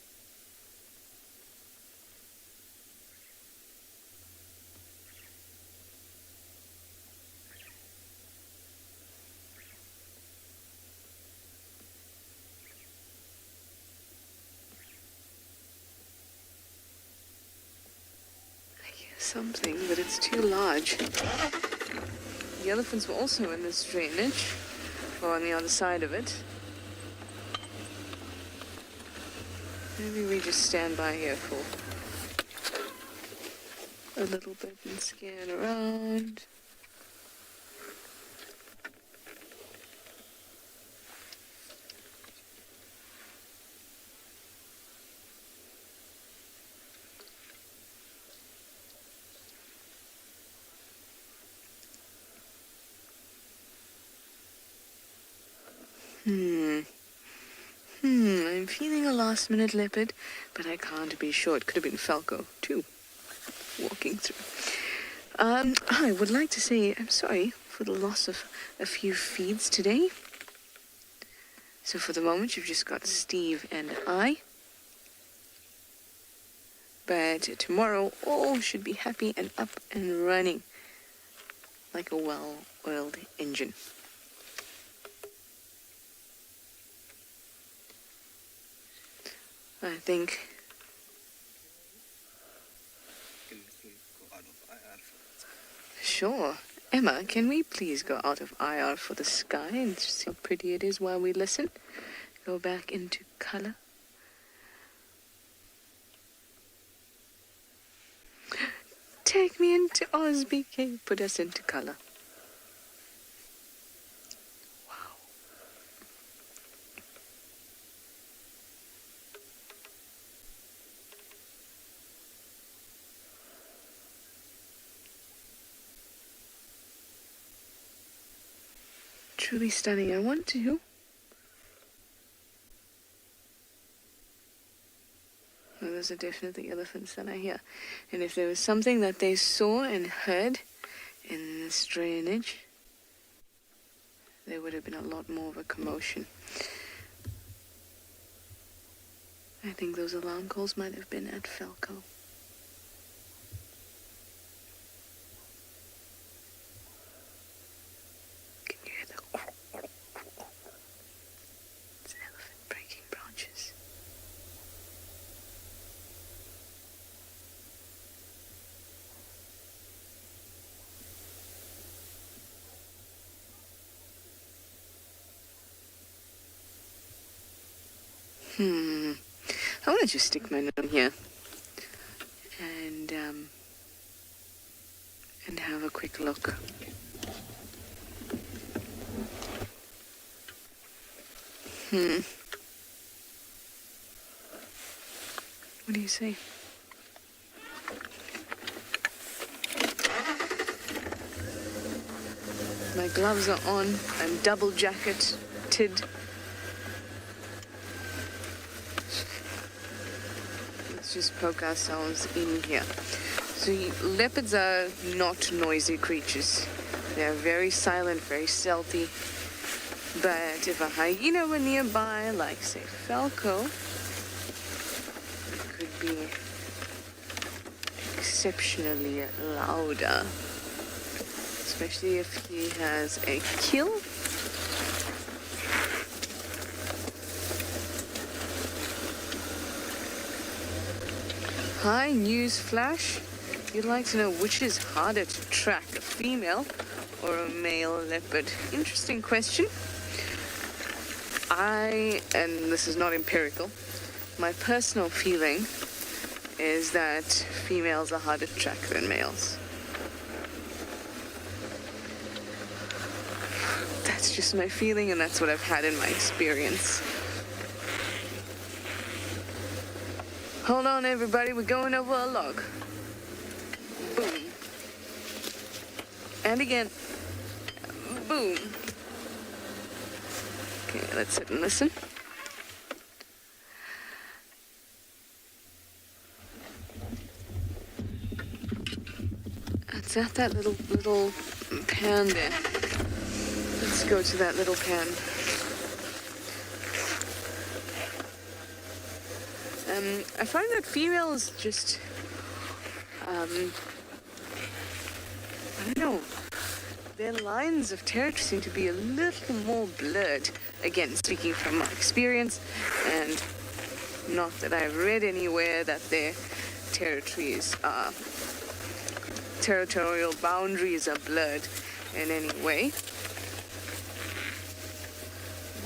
Something, but it's too large. The elephants were also in this drainage, or on the other side of it. Maybe we just stand by here for a little bit and scan around. I'm feeling a last-minute leopard, but I can't be sure. It could have been Falco, too, walking through. I would like to say I'm sorry for the loss of a few feeds today. So for the moment, you've just got Steve and I. But tomorrow, all should be happy and up and running like a well-oiled engine. I think sure. Emma, can we please go out of IR for the sky and see how pretty it is while we listen? Go back into color. Take me into Oz, BK. Put us into color. Truly stunning. I want to. Well, those are definitely elephants that I hear. And if there was something that they saw and heard in this drainage, there would have been a lot more of a commotion. I think those alarm calls might have been at Falco. I want to just stick my nose here and have a quick look. What do you say? My gloves are on. I'm double jacketed. Just poke ourselves in here. So leopards are not noisy creatures. They're very silent, very stealthy. But if a hyena were nearby, like say Falco, it could be exceptionally louder. Especially if he has a kill. Hi, news flash. You'd like to know which is harder to track, a female or a male leopard? Interesting question. And this is not empirical, my personal feeling is that females are harder to track than males. That's just my feeling, and that's what I've had in my experience. Hold on, everybody, we're going over a log. Boom. And again. Boom. Okay, let's sit and listen. It's at that little pan there. Let's go to that little pan. I find that females just, I don't know, their lines of territory seem to be a little more blurred. Again, speaking from my experience, and not that I've read anywhere that their territories are, territorial boundaries are blurred in any way.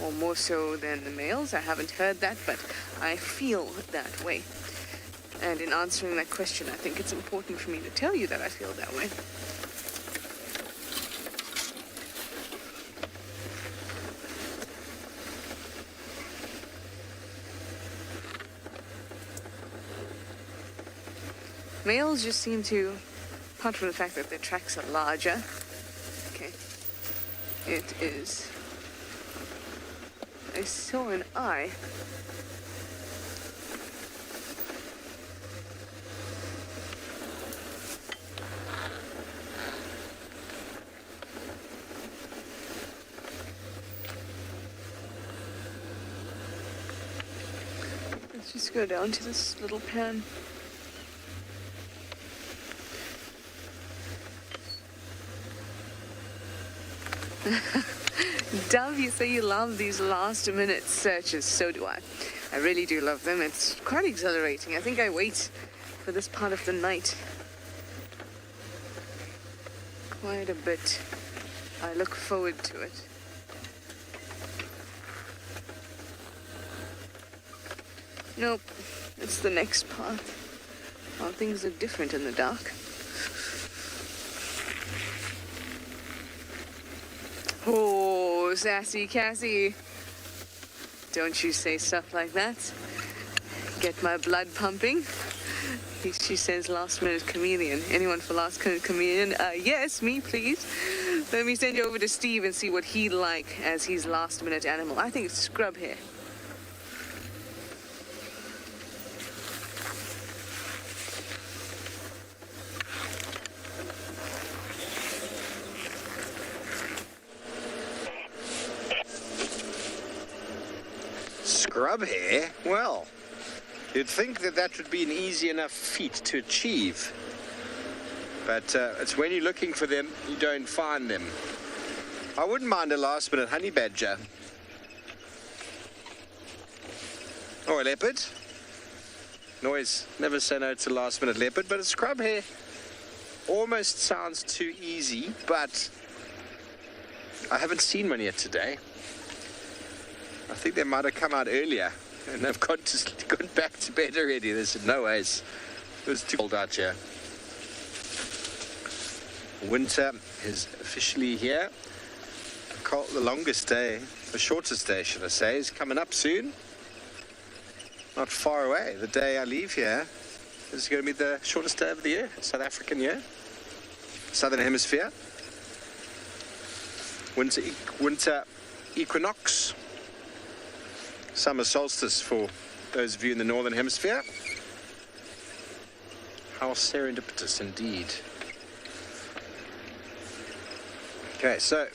Or more so than the males. I haven't heard that, but I feel that way. And in answering that question, I think it's important for me to tell you that I feel that way. Males just seem to, apart from the fact that their tracks are larger, okay, it is, I saw an eye. Let's just go down to this little pan. Dove, you say you love these last-minute searches. So do I. I really do love them. It's quite exhilarating. I think I wait for this part of the night quite a bit. I look forward to it. Nope, it's the next part. Oh, things are different in the dark. Oh, sassy Cassie. Don't you say stuff like that. Get my blood pumping. She says last minute chameleon. Anyone for last minute chameleon? Yes, me please. Let me send you over to Steve and see what he'd like as his last minute animal. I think it's scrub hair. Scrub hair? Well, you'd think that that would be an easy enough feat to achieve. But it's when you're looking for them, you don't find them. I wouldn't mind a last-minute honey badger. Or a leopard. Never say no to last-minute leopard, but a scrub hair almost sounds too easy, but I haven't seen one yet today. I think they might have come out earlier, and they've gone back to bed already. They said, no ways. It was too cold out here. Winter is officially here. The longest day, the shortest day, should I say, is coming up soon. Not far away. The day I leave here is going to be the shortest day of the year, South African year, Southern Hemisphere. Winter equinox. Summer solstice for those of you in the Northern Hemisphere. How serendipitous indeed. Okay, so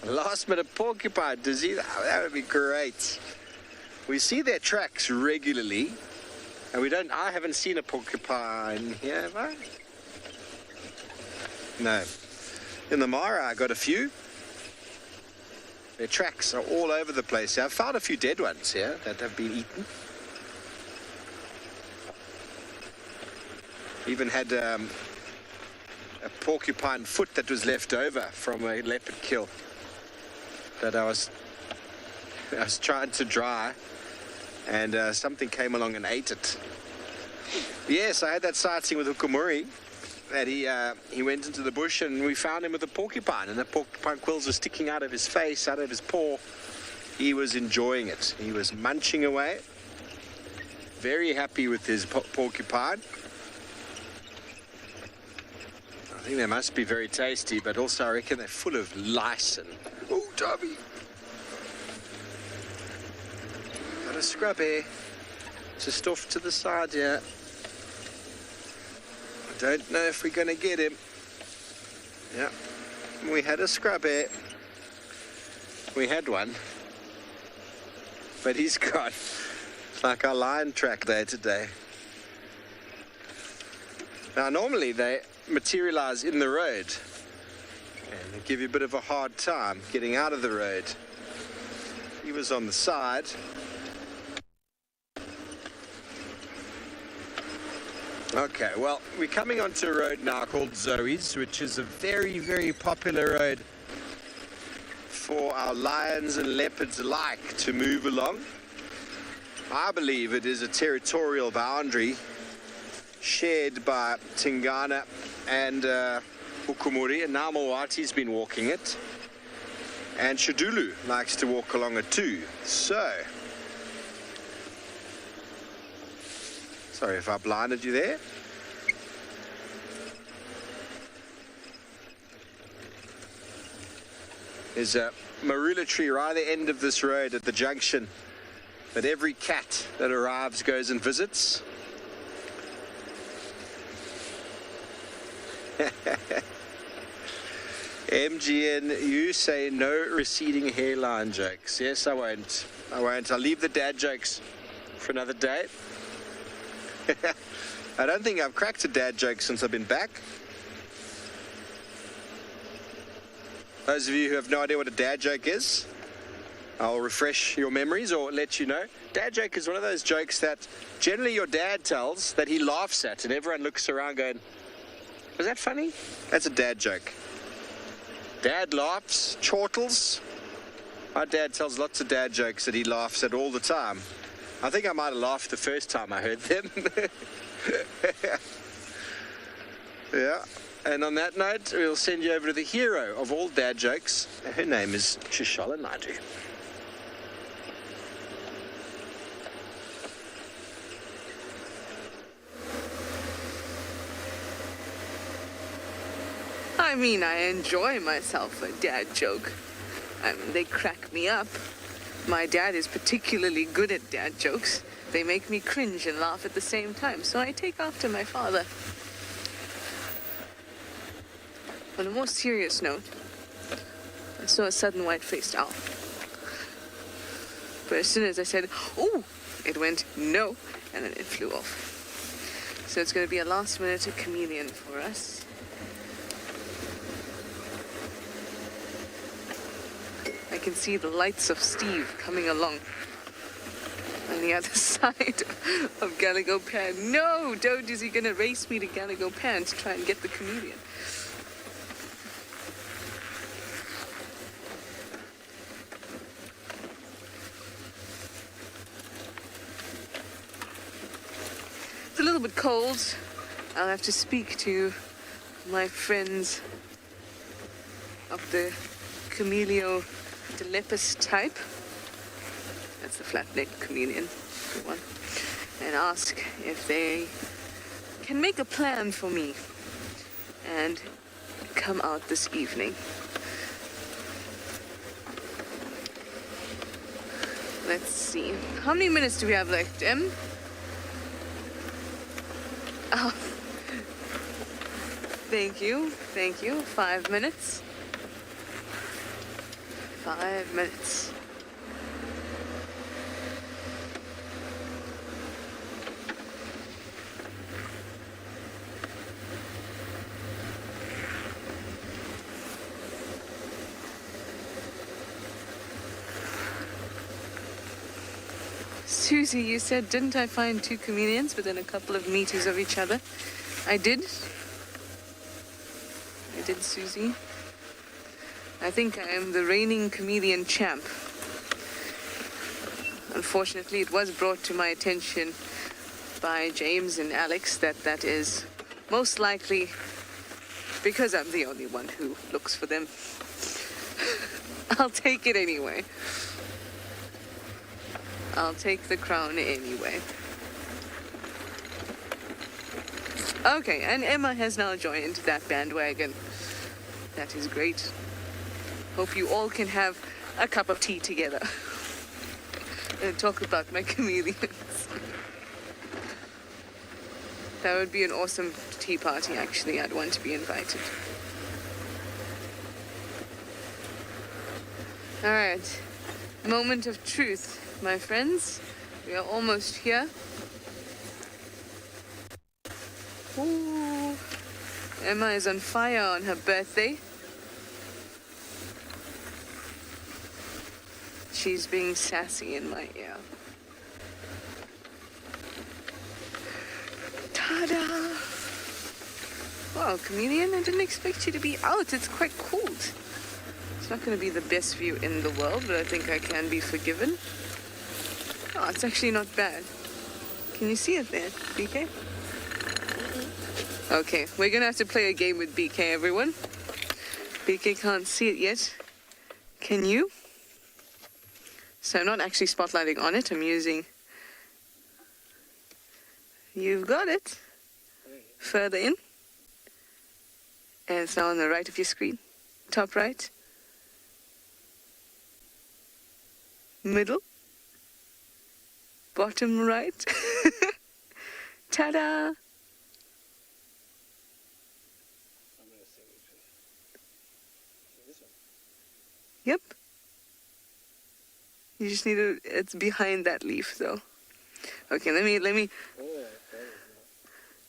last minute porcupine disease, that would be great. We see their tracks regularly, and I haven't seen a porcupine here, have I? No. In the Mara, I got a few. Their tracks are all over the place. I've found a few dead ones here that have been eaten. Even had a porcupine foot that was left over from a leopard kill that I was I was trying to dry, and something came along and ate it. Yes, I had that sighting with Hukumuri, that he went into the bush and we found him with a porcupine, and the porcupine quills were sticking out of his face, out of his paw. He was enjoying it. He was munching away, very happy with his porcupine. I think they must be very tasty, but also I reckon they're full of lice and... Oh, Darby! Got a scrubby. Just off to the side here. I don't know if we're going to get him. Yeah, we had a scrubby. We had one. But he's gone. Like our lion track there today. Now, normally they materialize in the road and they give you a bit of a hard time getting out of the road. He was on the side. Okay, well, we're coming onto a road now called Zoe's, which is a very, very popular road for our lions and leopards alike to move along. I believe it is a territorial boundary shared by Tingana and Hukumuri, and now Mawati's been walking it. And Shadulu likes to walk along it too. So, sorry if I blinded you there. There's a marula tree right at the end of this road at the junction that every cat that arrives goes and visits. MGN, you say no receding hairline jokes. Yes, I won't. I won't. I'll leave the dad jokes for another day. I don't think I've cracked a dad joke since I've been back. Those of you who have no idea what a dad joke is, I'll refresh your memories or let you know. Dad joke is one of those jokes that generally your dad tells that he laughs at and everyone looks around going, was that funny? That's a dad joke. Dad laughs, chortles. My dad tells lots of dad jokes that he laughs at all the time. I think I might have laughed the first time I heard them. Yeah. And on that note, we'll send you over to the hero of all dad jokes. Her name is TRISHALA NAIDU. I mean, I enjoy myself a dad joke. I mean, they crack me up. My dad is particularly good at dad jokes. They make me cringe and laugh at the same time, so I take after my father. On a more serious note, I saw a sudden white-faced owl. But as soon as I said, "Ooh," it went, "No," and then it flew off. So it's going to be a last-minute chameleon for us. I can see the lights of Steve coming along on the other side of Gallagher Pan. No, don't, is he going to race me to Gallagher Pan to try and get the chameleon? It's a little bit cold. I'll have to speak to my friends of the Cameleo Delepus type. That's the flat-necked chameleon, good one. And ask if they can make a plan for me and come out this evening. Let's see. How many minutes do we have left, Em? Oh. Thank you. 5 minutes. 5 minutes. Susie, you said, didn't I find 2 chameleons within a couple of meters of each other? I did, Susie. I think I am the reigning chameleon champ. Unfortunately, it was brought to my attention by James and Alex that is most likely because I'm the only one who looks for them. I'll take it anyway. I'll take the crown anyway. Okay, and Emma has now joined that bandwagon. That is great. Hope you all can have a cup of tea together and talk about my chameleons. That would be an awesome tea party, actually. I'd want to be invited. All right. Moment of truth, my friends. We are almost here. Ooh. Emma is on fire on her birthday. She's being sassy in my ear. Ta-da! Wow, chameleon, I didn't expect you to be out. It's quite cold. It's not going to be the best view in the world, but I think I can be forgiven. Oh, it's actually not bad. Can you see it there, BK? Okay, we're going to have to play a game with BK, everyone. BK can't see it yet. Can you? So I'm not actually spotlighting on it. I'm using... You've got it. Further in. And it's now on the right of your screen. Top right. Middle. Bottom right. Ta-da! Yep. You just need to, it's behind that leaf though. Okay, let me.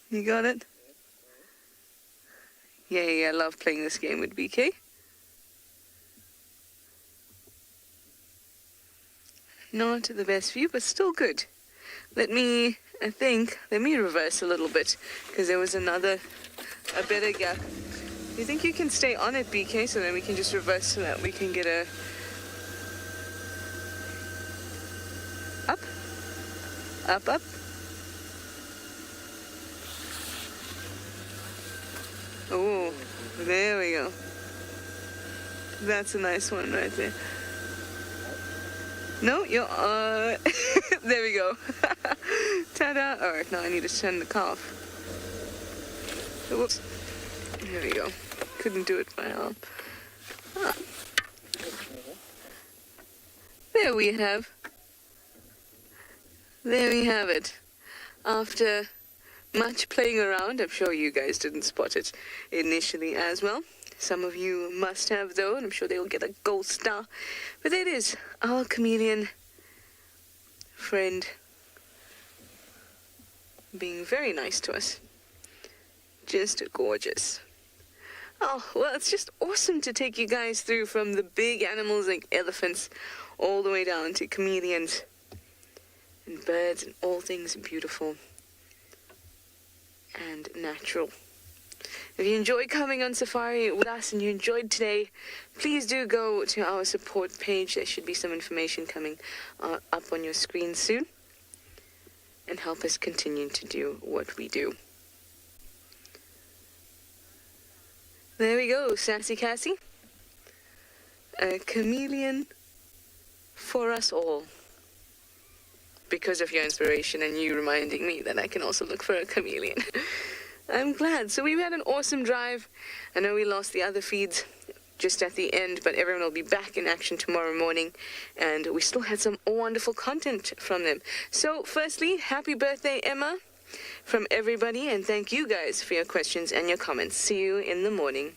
You got it? Yeah, I love playing this game with BK. Not the best view, but still good. Let me reverse a little bit, because there was a better gap. You think you can stay on it, BK, so then we can just reverse so that we can get a... Up? Up, up. Oh, there we go. That's a nice one right there. No, you're... there we go. Ta-da. All right, now I need to turn the car off. Whoops. There we go. Couldn't do it by arm. Ah. There we have it. After much playing around, I'm sure you guys didn't spot it initially as well. Some of you must have though, and I'm sure they'll get a gold star. But there it is, our chameleon friend being very nice to us. Just gorgeous. Oh, well, it's just awesome to take you guys through from the big animals like elephants all the way down to chameleons and birds and all things beautiful and natural. If you enjoyed coming on safari with us and you enjoyed today, please do go to our support page. There should be some information coming up on your screen soon, and help us continue to do what we do. There we go, Sassy Cassie. A chameleon for us all. Because of your inspiration and you reminding me that I can also look for a chameleon. I'm glad. So we've had an awesome drive. I know we lost the other feeds just at the end, but everyone will be back in action tomorrow morning, and we still had some wonderful content from them. So firstly, happy birthday, Emma, from everybody, and thank you guys for your questions and your comments. See you in the morning.